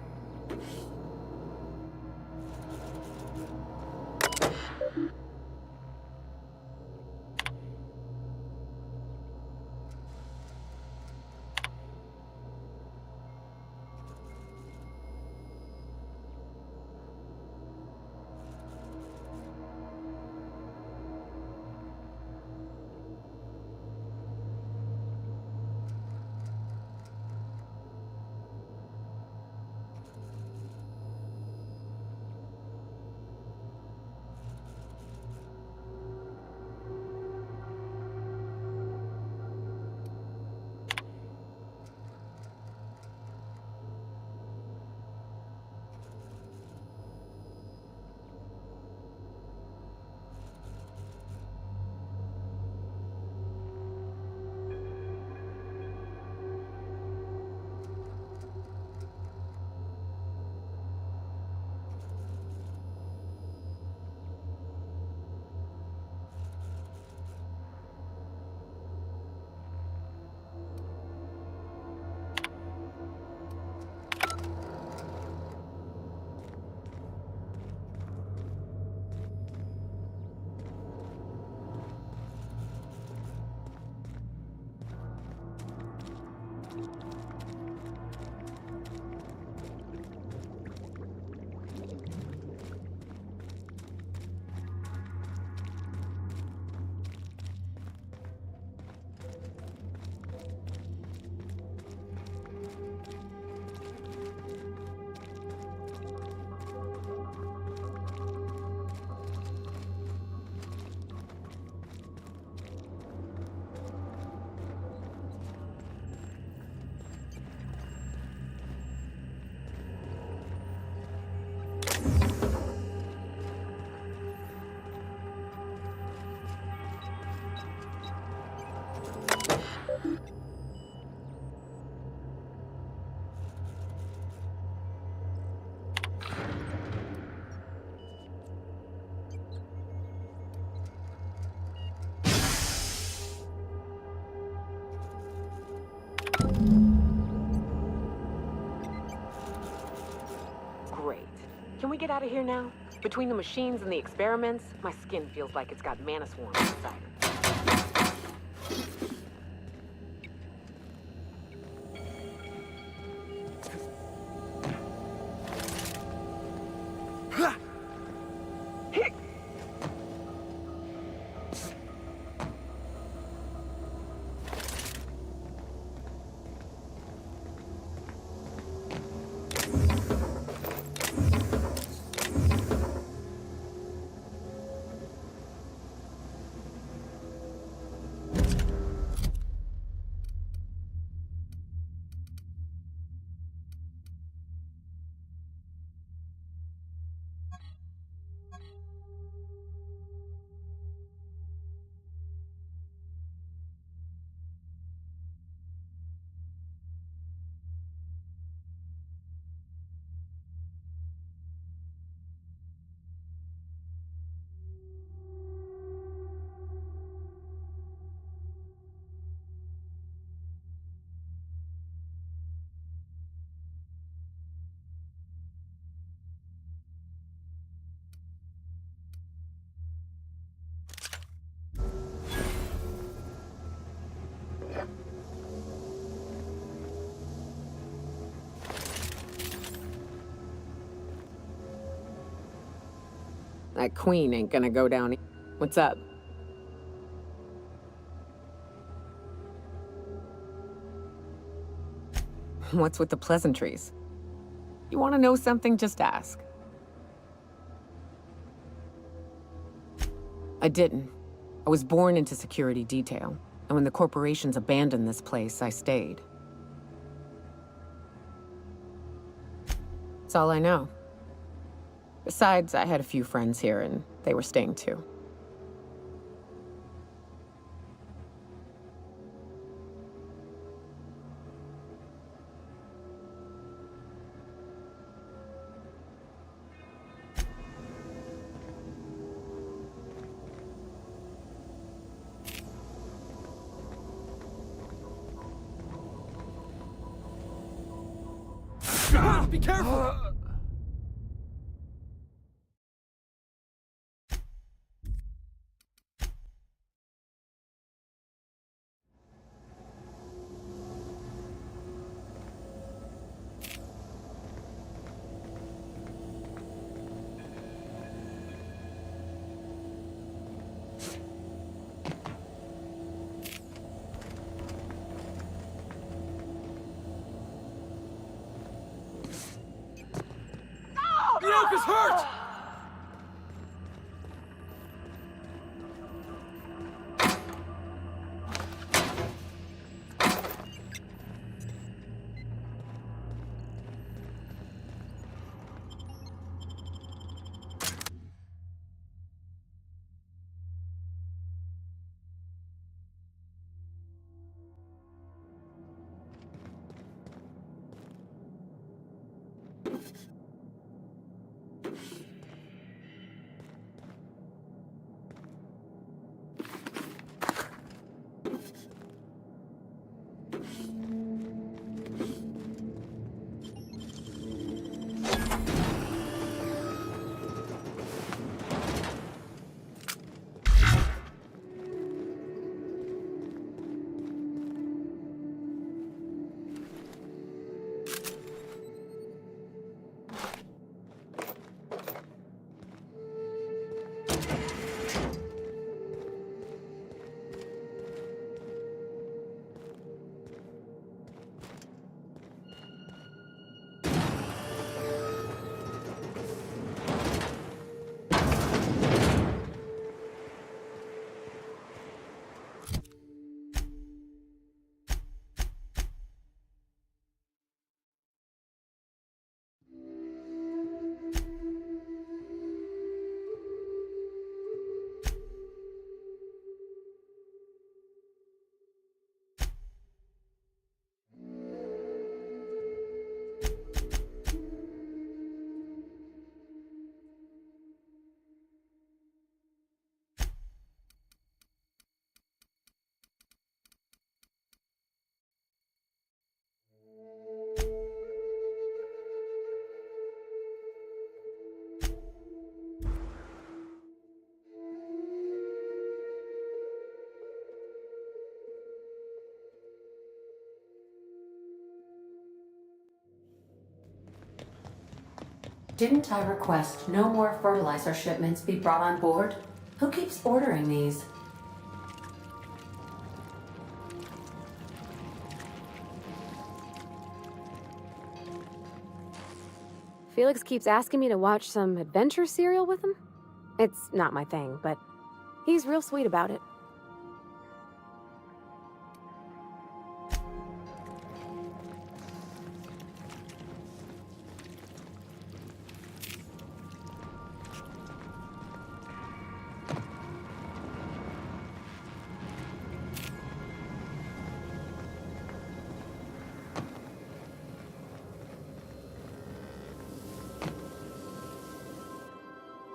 Great. Can we get out of here now? Between the machines and the experiments, my skin feels like it's got mana swarms inside it. That queen ain't gonna go down. What's up? What's with the pleasantries? You want to know something? Just ask. I didn't. I was born into security detail, and when the corporations abandoned this place, I stayed. That's all I know. Besides, I had a few friends here, and they were staying too. Be careful! Yoke is hurt! Didn't I request no more fertilizer shipments be brought on board? Who keeps ordering these? Felix keeps asking me to watch some adventure serial with him. It's not my thing, but he's real sweet about it.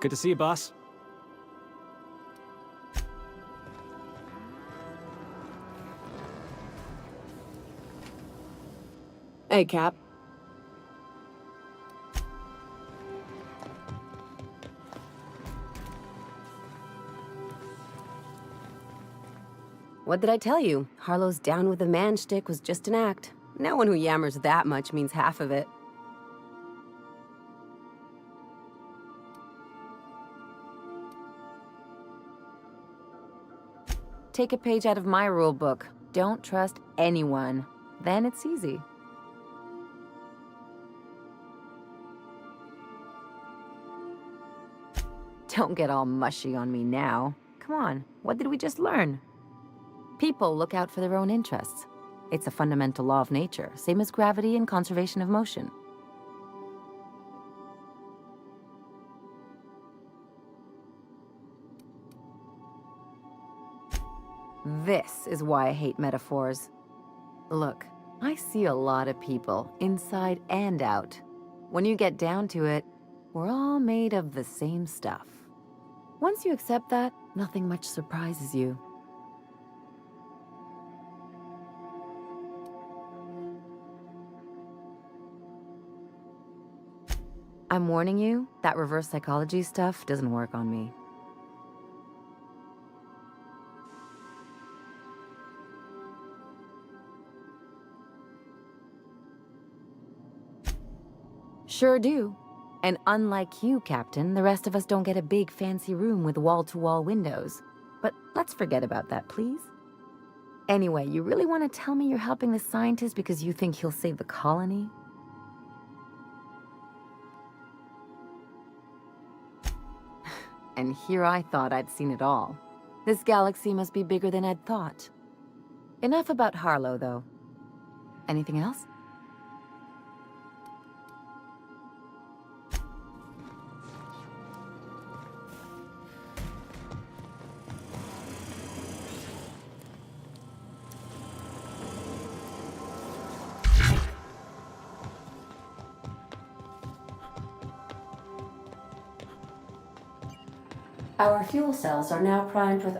Good to see you, boss. Hey, Cap. What did I tell you? Harlow's down with the man shtick was just an act. No one who yammers that much means half of it. Take a page out of my rule book. Don't trust anyone. Then it's easy. Don't get all mushy on me now. Come on, what did we just learn? People look out for their own interests. It's a fundamental law of nature, same as gravity and conservation of motion. This is why I hate metaphors. Look, I see a lot of people, inside and out. When you get down to it, we're all made of the same stuff. Once you accept that, nothing much surprises you. I'm warning you, that reverse psychology stuff doesn't work on me. Sure do. And unlike you, Captain, the rest of us don't get a big fancy room with wall-to-wall windows. But let's forget about that, please. Anyway, you really want to tell me you're helping the scientist because you think he'll save the colony? And here I thought I'd seen it all. This galaxy must be bigger than I'd thought. Enough about Harlow, though. Anything else? Our fuel cells are now primed with...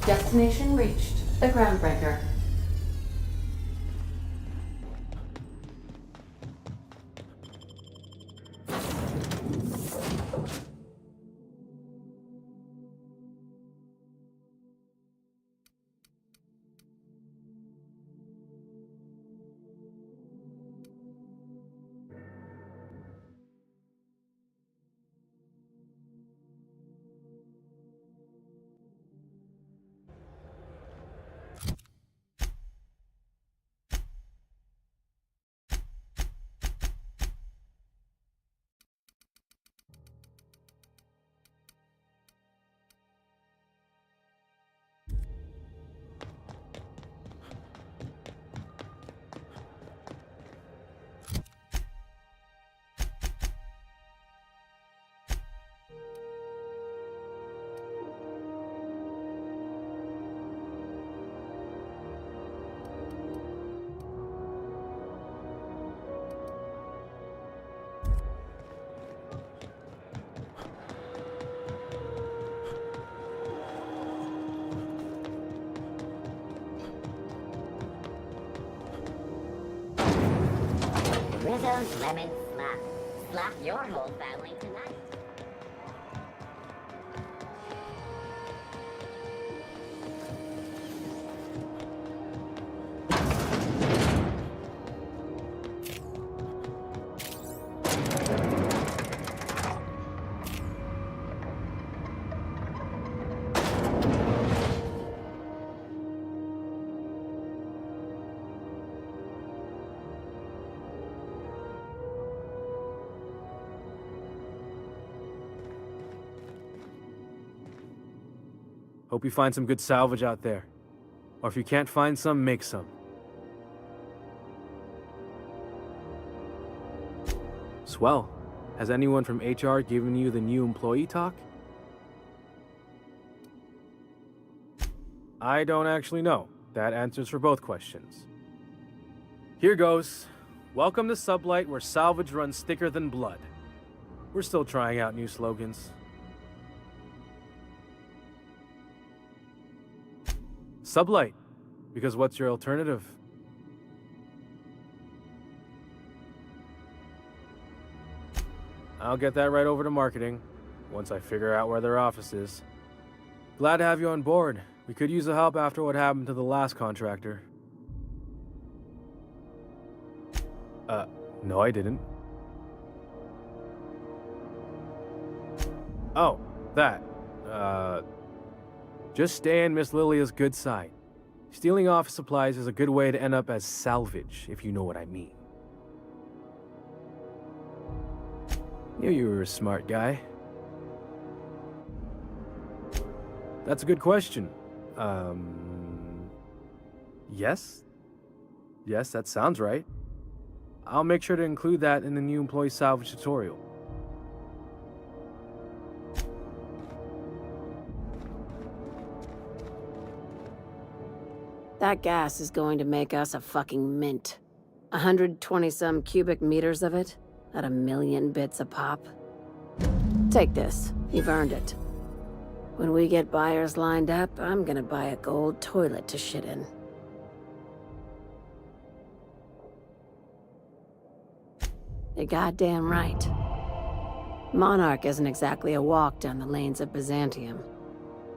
Destination reached. The groundbreaker. Rizzo's Lemon Slap. Slap your whole family tonight. Hope you find some good salvage out there. Or if you can't find some, make some. Swell. Has anyone from HR given you the new employee talk? I don't actually know. That answers for both questions. Here goes. Welcome to Sublight, where salvage runs thicker than blood. We're still trying out new slogans. Sublight, because what's your alternative? I'll get that right over to marketing, once I figure out where their office is. Glad to have you on board. We could use the help after what happened to the last contractor. No I didn't. Oh, that. Just stay in Miss Lilia's good side. Stealing office supplies is a good way to end up as salvage, if you know what I mean. Knew you were a smart guy. That's a good question. Yes? Yes, that sounds right. I'll make sure to include that in the new employee salvage tutorial. That gas is going to make us a fucking mint. 120-some cubic meters of it, at 1,000,000 bits a pop. Take this. You've earned it. When we get buyers lined up, I'm gonna buy a gold toilet to shit in. You're goddamn right. Monarch isn't exactly a walk down the lanes of Byzantium.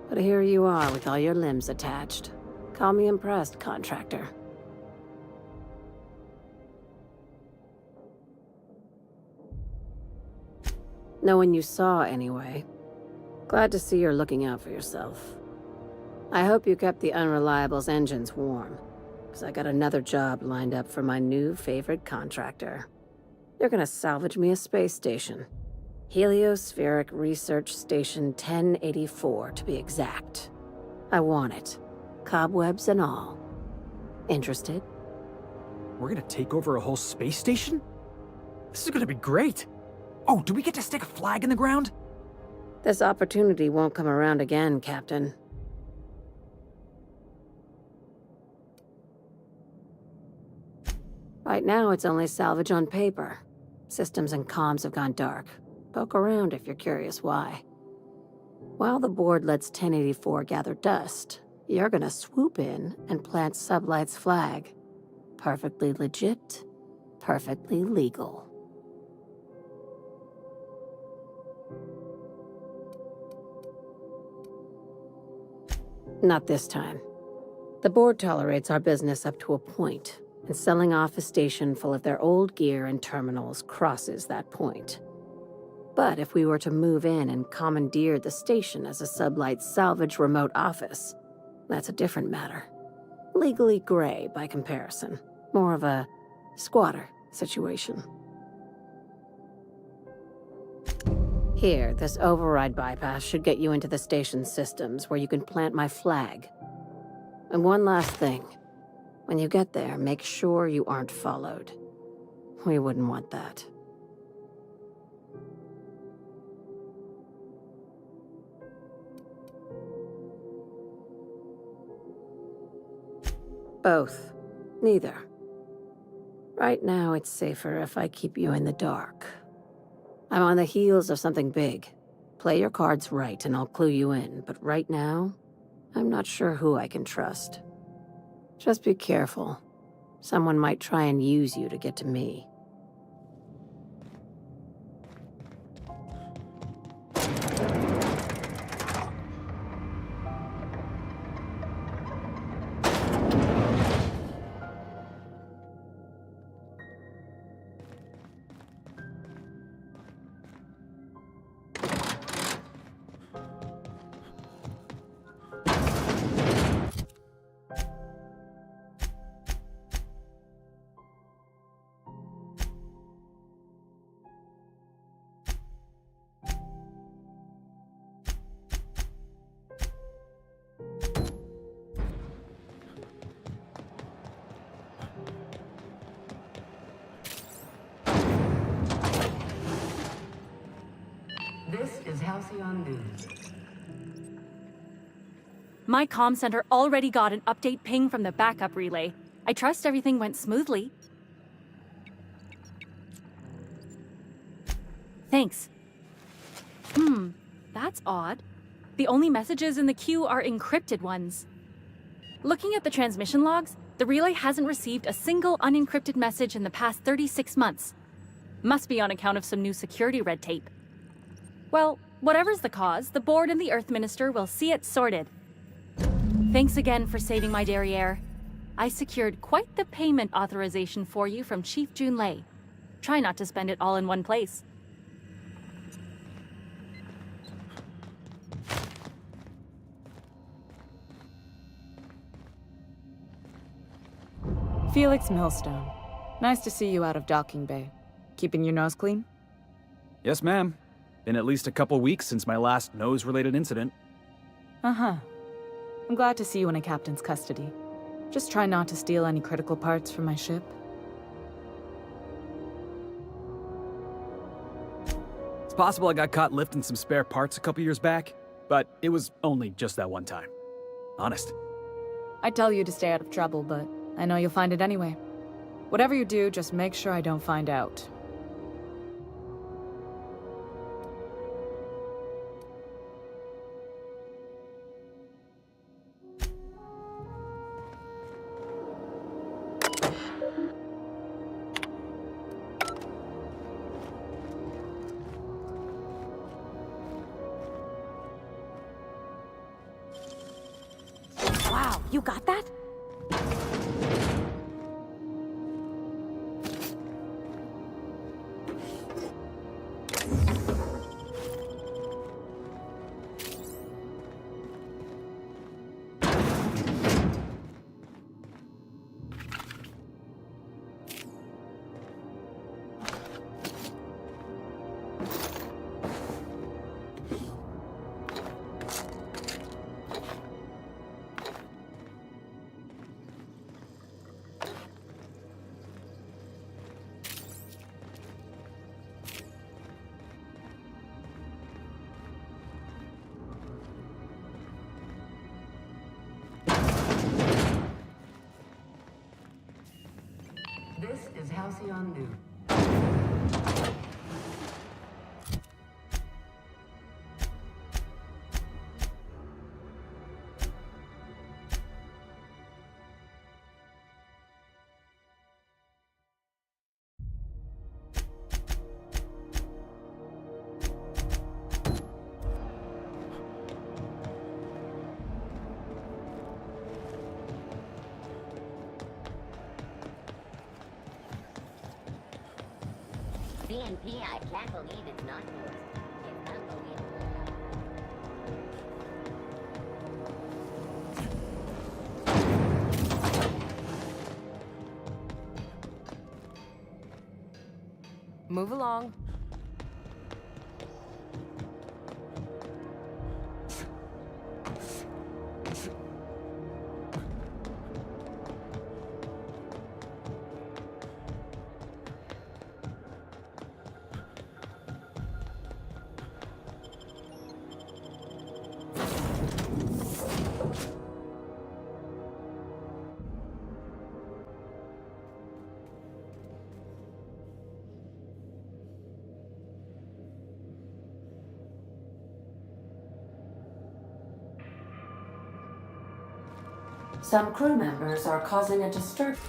But here you are with all your limbs attached. Call me impressed, contractor. No one you saw, anyway. Glad to see you're looking out for yourself. I hope you kept the Unreliable's engines warm, because I got another job lined up for my new favorite contractor. You're gonna salvage me a space station. Heliospheric Research Station 1084, to be exact. I want it. Cobwebs and all. Interested? We're gonna take over a whole space station? This is gonna be great! Oh, do we get to stick a flag in the ground? This opportunity won't come around again, Captain. Right now, it's only salvage on paper. Systems and comms have gone dark. Poke around if you're curious why. While the board lets 1084 gather dust, you're gonna swoop in and plant Sublight's flag. Perfectly legit, perfectly legal. Not this time. The board tolerates our business up to a point, and selling off a station full of their old gear and terminals crosses that point. But if we were to move in and commandeer the station as a Sublight salvage remote office, that's a different matter. Legally gray by comparison. More of a squatter situation. Here, this override bypass should get you into the station's systems where you can plant my flag. And one last thing. When you get there, make sure you aren't followed. We wouldn't want that. Both. Neither. Right now, it's safer if I keep you in the dark. I'm on the heels of something big. Play your cards right and I'll clue you in, but right now, I'm not sure who I can trust. Just be careful. Someone might try and use you to get to me. This is Halcyon News. My comm center already got an update ping from the backup relay. I trust everything went smoothly. Thanks. That's odd. The only messages in the queue are encrypted ones. Looking at the transmission logs, the relay hasn't received a single unencrypted message in the past 36 months. Must be on account of some new security red tape. Well, whatever's the cause, the board and the Earth Minister will see it sorted. Thanks again for saving my derriere. I secured quite the payment authorization for you from Chief Junlei. Try not to spend it all in one place. Felix Millstone. Nice to see you out of docking bay. Keeping your nose clean? Yes, ma'am. Been at least a couple weeks since my last nose-related incident. Uh-huh. I'm glad to see you in a captain's custody. Just try not to steal any critical parts from my ship. It's possible I got caught lifting some spare parts a couple years back, but it was only just that one time. Honest. I'd tell you to stay out of trouble, but I know you'll find it anyway. Whatever you do, just make sure I don't find out. You got that? This is Halcyon New. CNP, I can't believe it's not yours. It's unbelievable. Move along. Some crew members are causing a disturbance.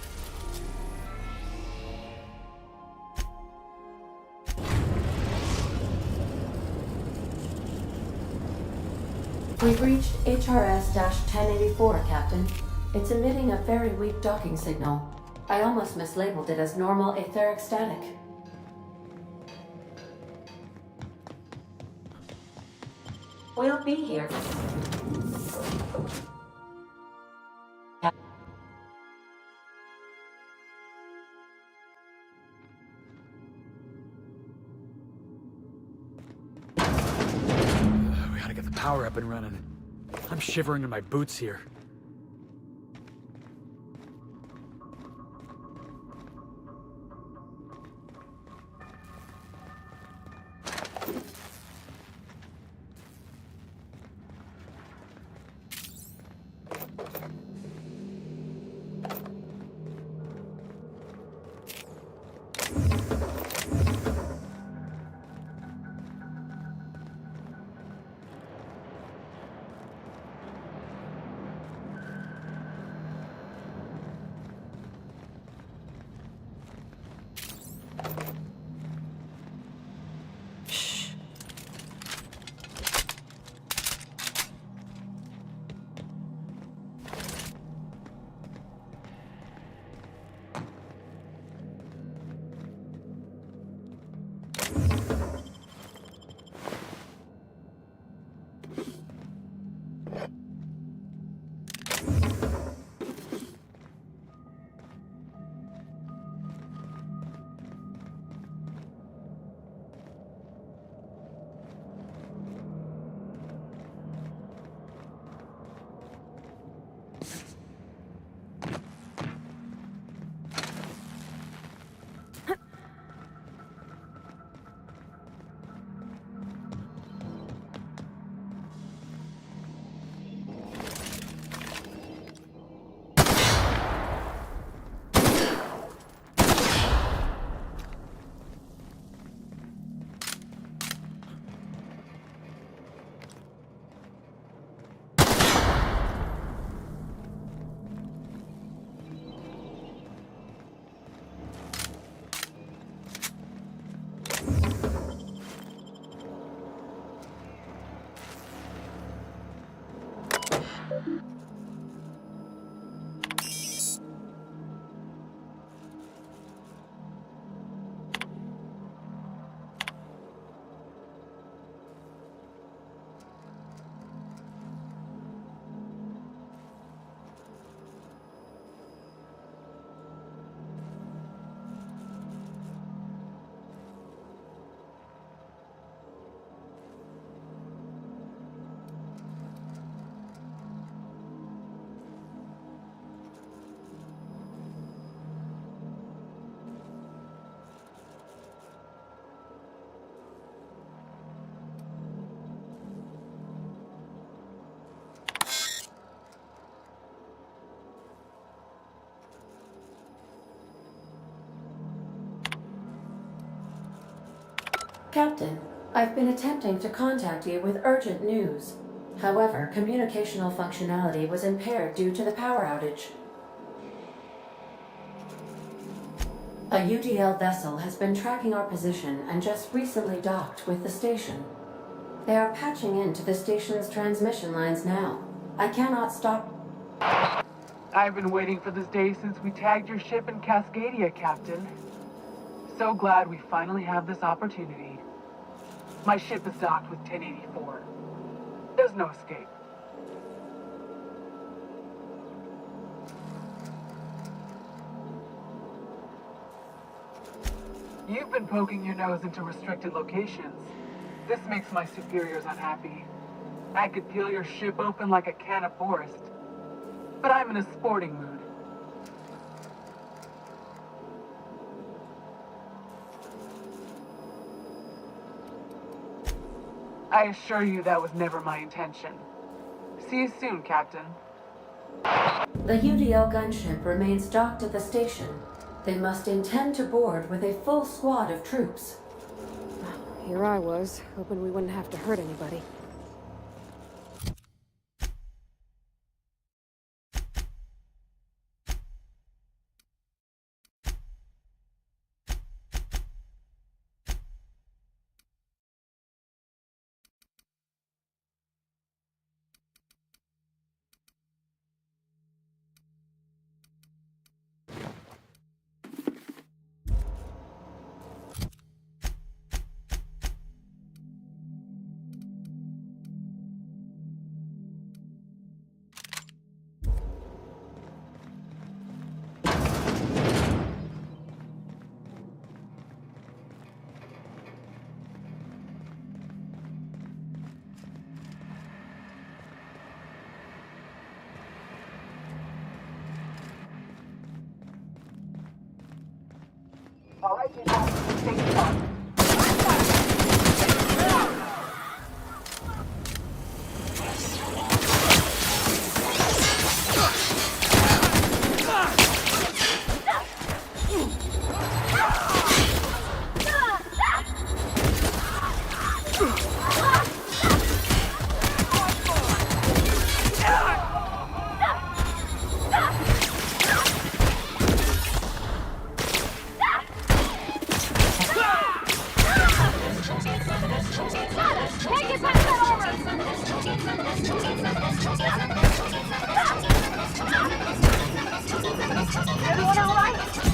We've reached HRS-1084, Captain. It's emitting a very weak docking signal. I almost mislabeled it as normal etheric static. We'll be here. We gotta get the power up and running. I'm shivering in my boots here. Captain, I've been attempting to contact you with urgent news. However, communicational functionality was impaired due to the power outage. A UDL vessel has been tracking our position and just recently docked with the station. They are patching into the station's transmission lines now. I cannot stop. I've been waiting for this day since we tagged your ship in Cascadia, Captain. So glad we finally have this opportunity. My ship is docked with 1084. There's no escape. You've been poking your nose into restricted locations. This makes my superiors unhappy. I could peel your ship open like a can of forest. But I'm in a sporting mood. I assure you that was never my intention. See you soon, Captain. The UDL gunship remains docked at the station. They must intend to board with a full squad of troops. Here I was, hoping we wouldn't have to hurt anybody. All right, people, take it on. Everyone all right?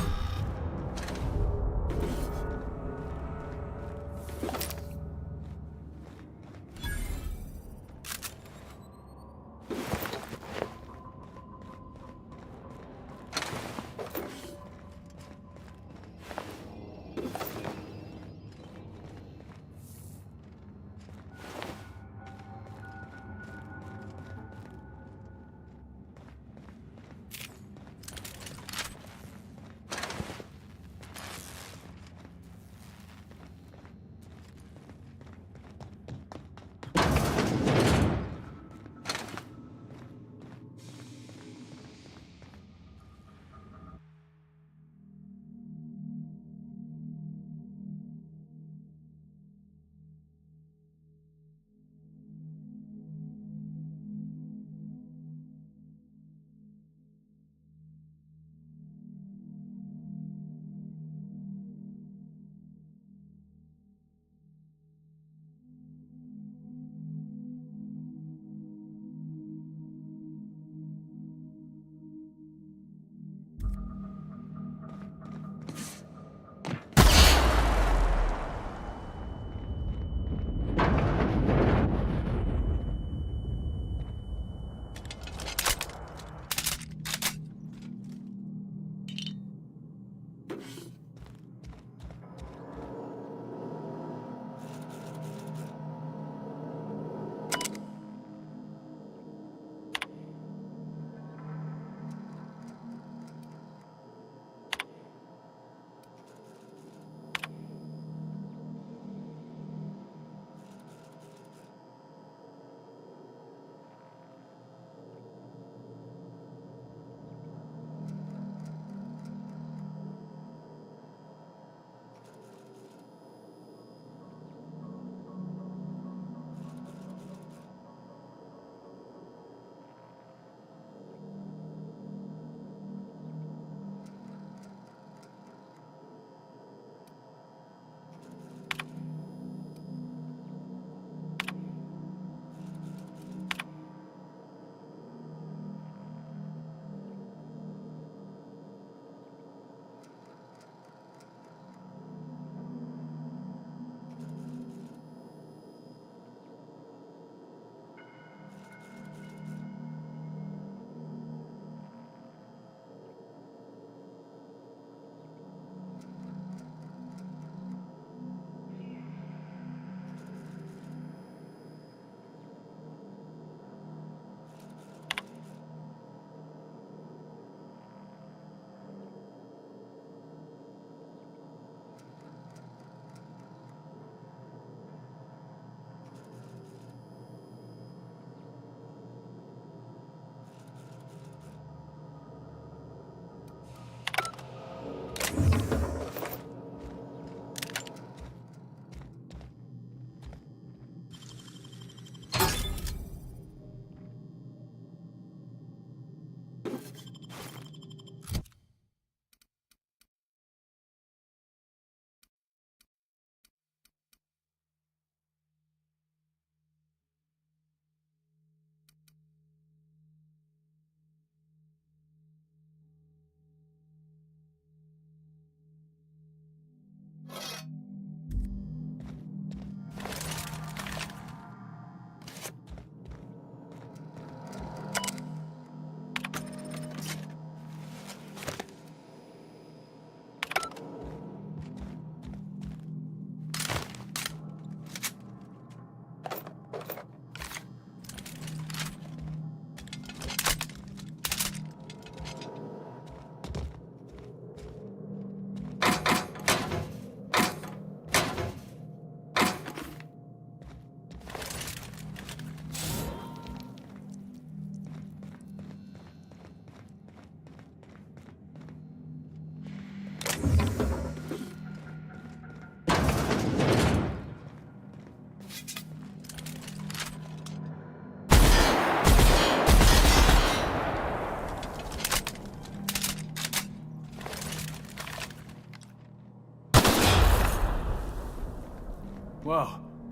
Whoa,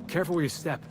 careful where you step.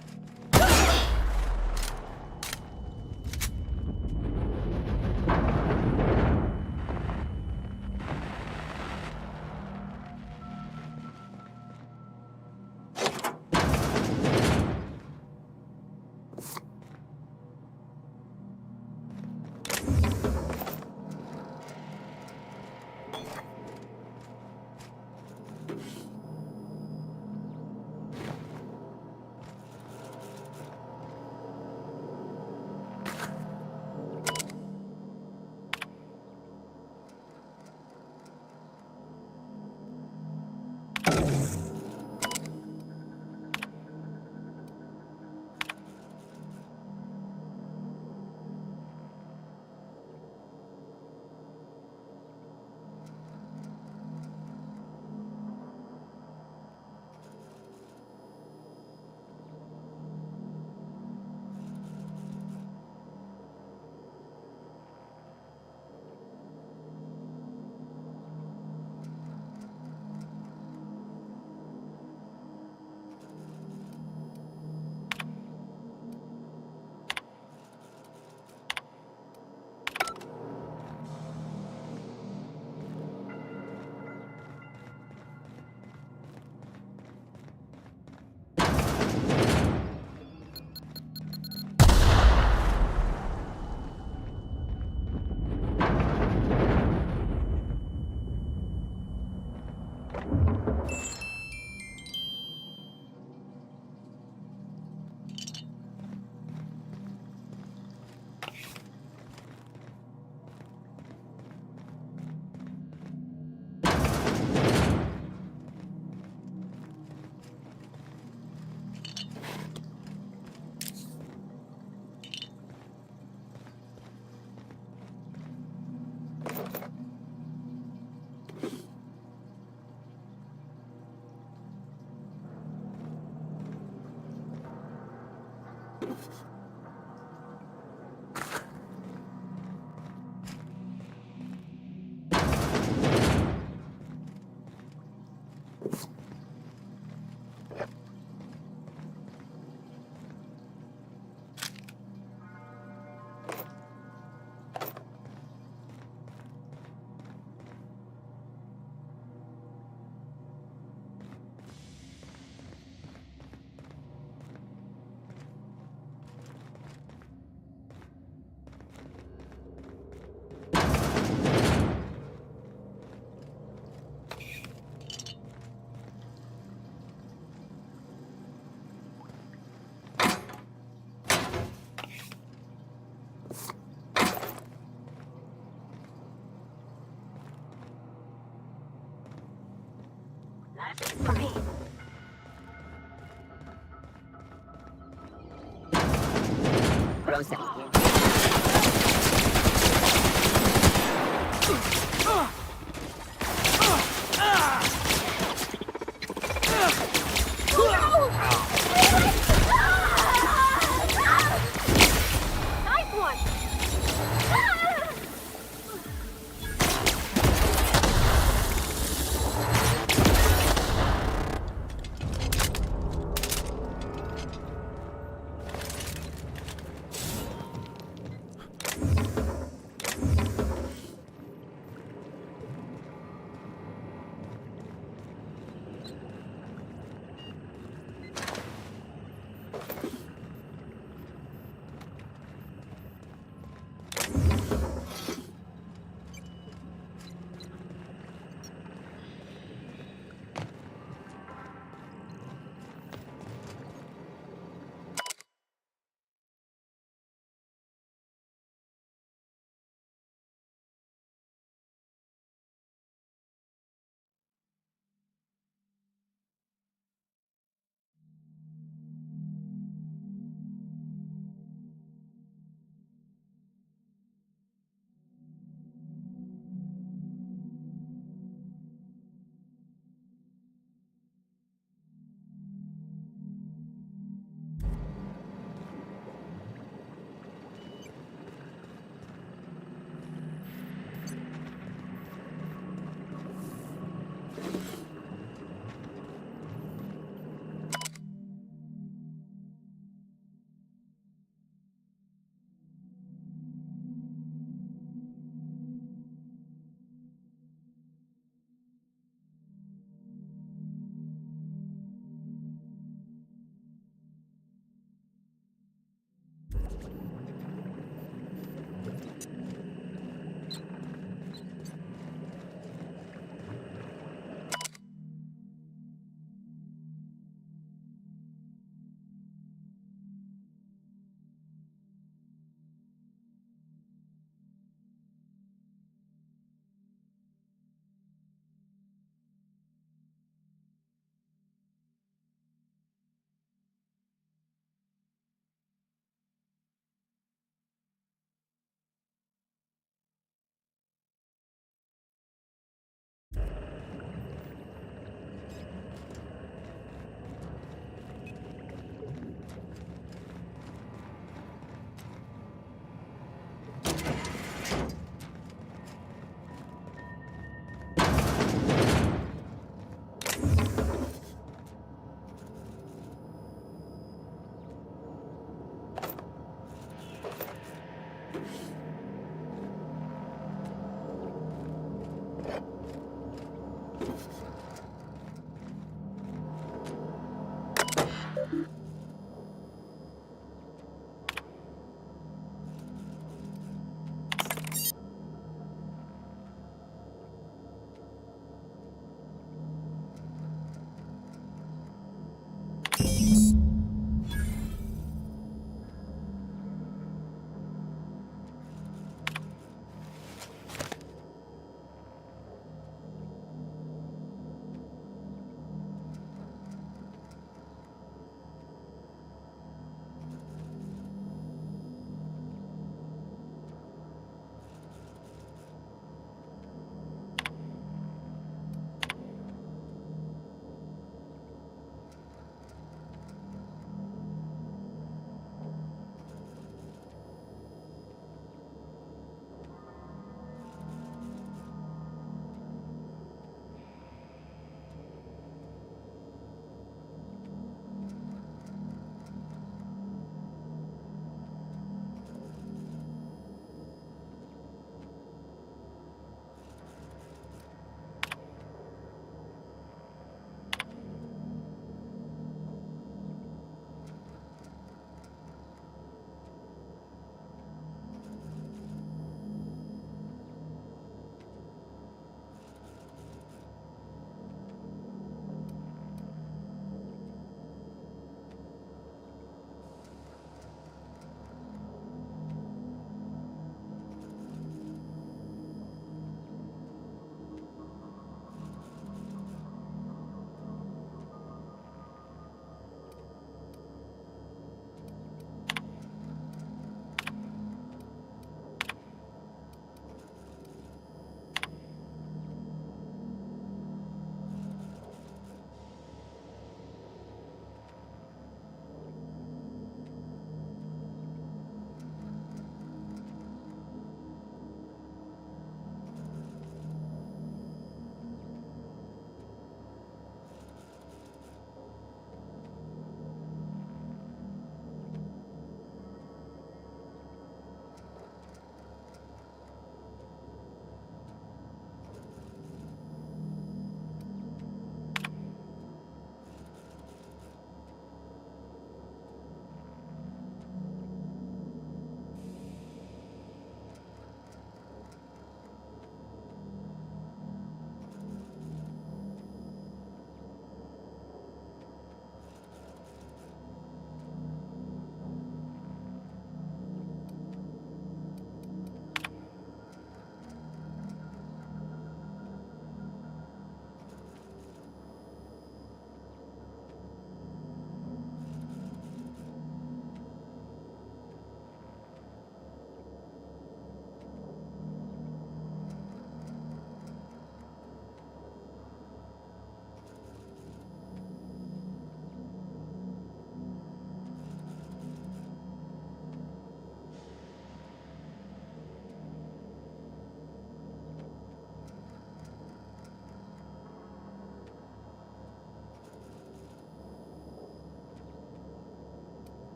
For me. Nice one!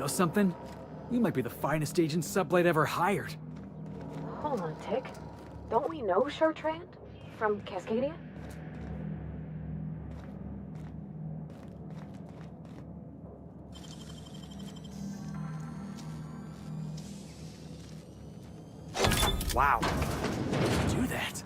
know something? You might be the finest agent Sublight ever hired. Hold on, Tick. Don't we know Chartrand? From Cascadia? Wow. Do that.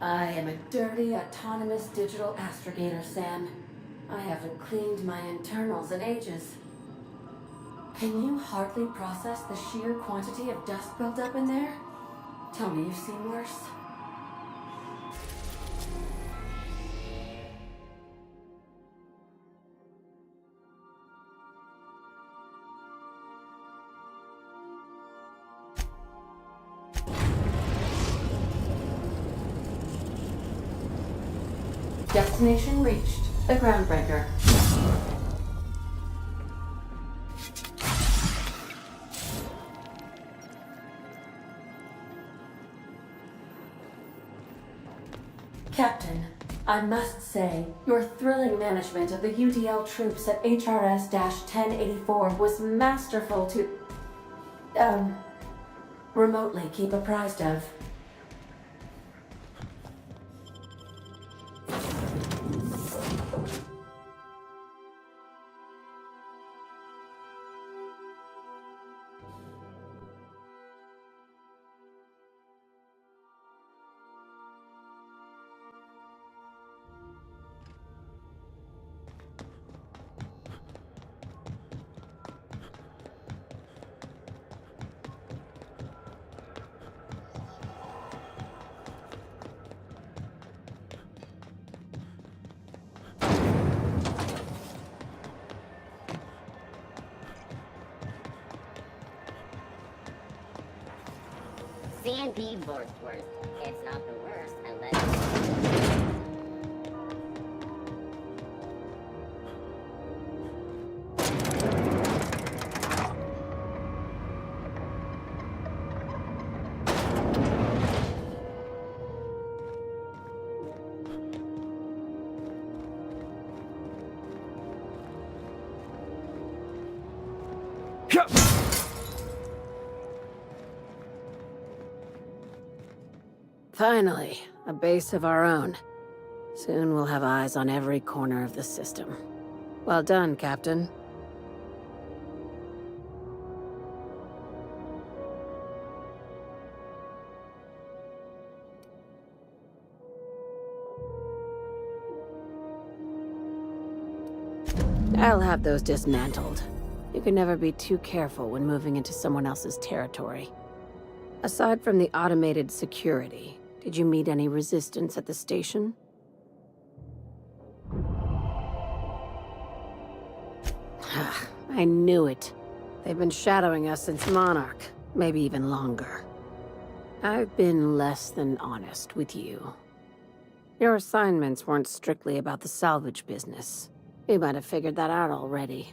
I am a dirty, autonomous digital astrogator, Sam. I haven't cleaned my internals in ages. Can you hardly process the sheer quantity of dust built up in there? Tell me you've seen worse. Destination reached. The Groundbreaker. Captain, I must say, your thrilling management of the UDL troops at HRS-1084 was masterful to, remotely keep apprised of. C&P Borstworth. It's not the worst unless it's Finally, a base of our own. Soon we'll have eyes on every corner of the system. Well done, Captain. I'll have those dismantled. You can never be too careful when moving into someone else's territory. Aside from the automated security, did you meet any resistance at the station? I knew it. They've been shadowing us since Monarch, maybe even longer. I've been less than honest with you. Your assignments weren't strictly about the salvage business. We might have figured that out already.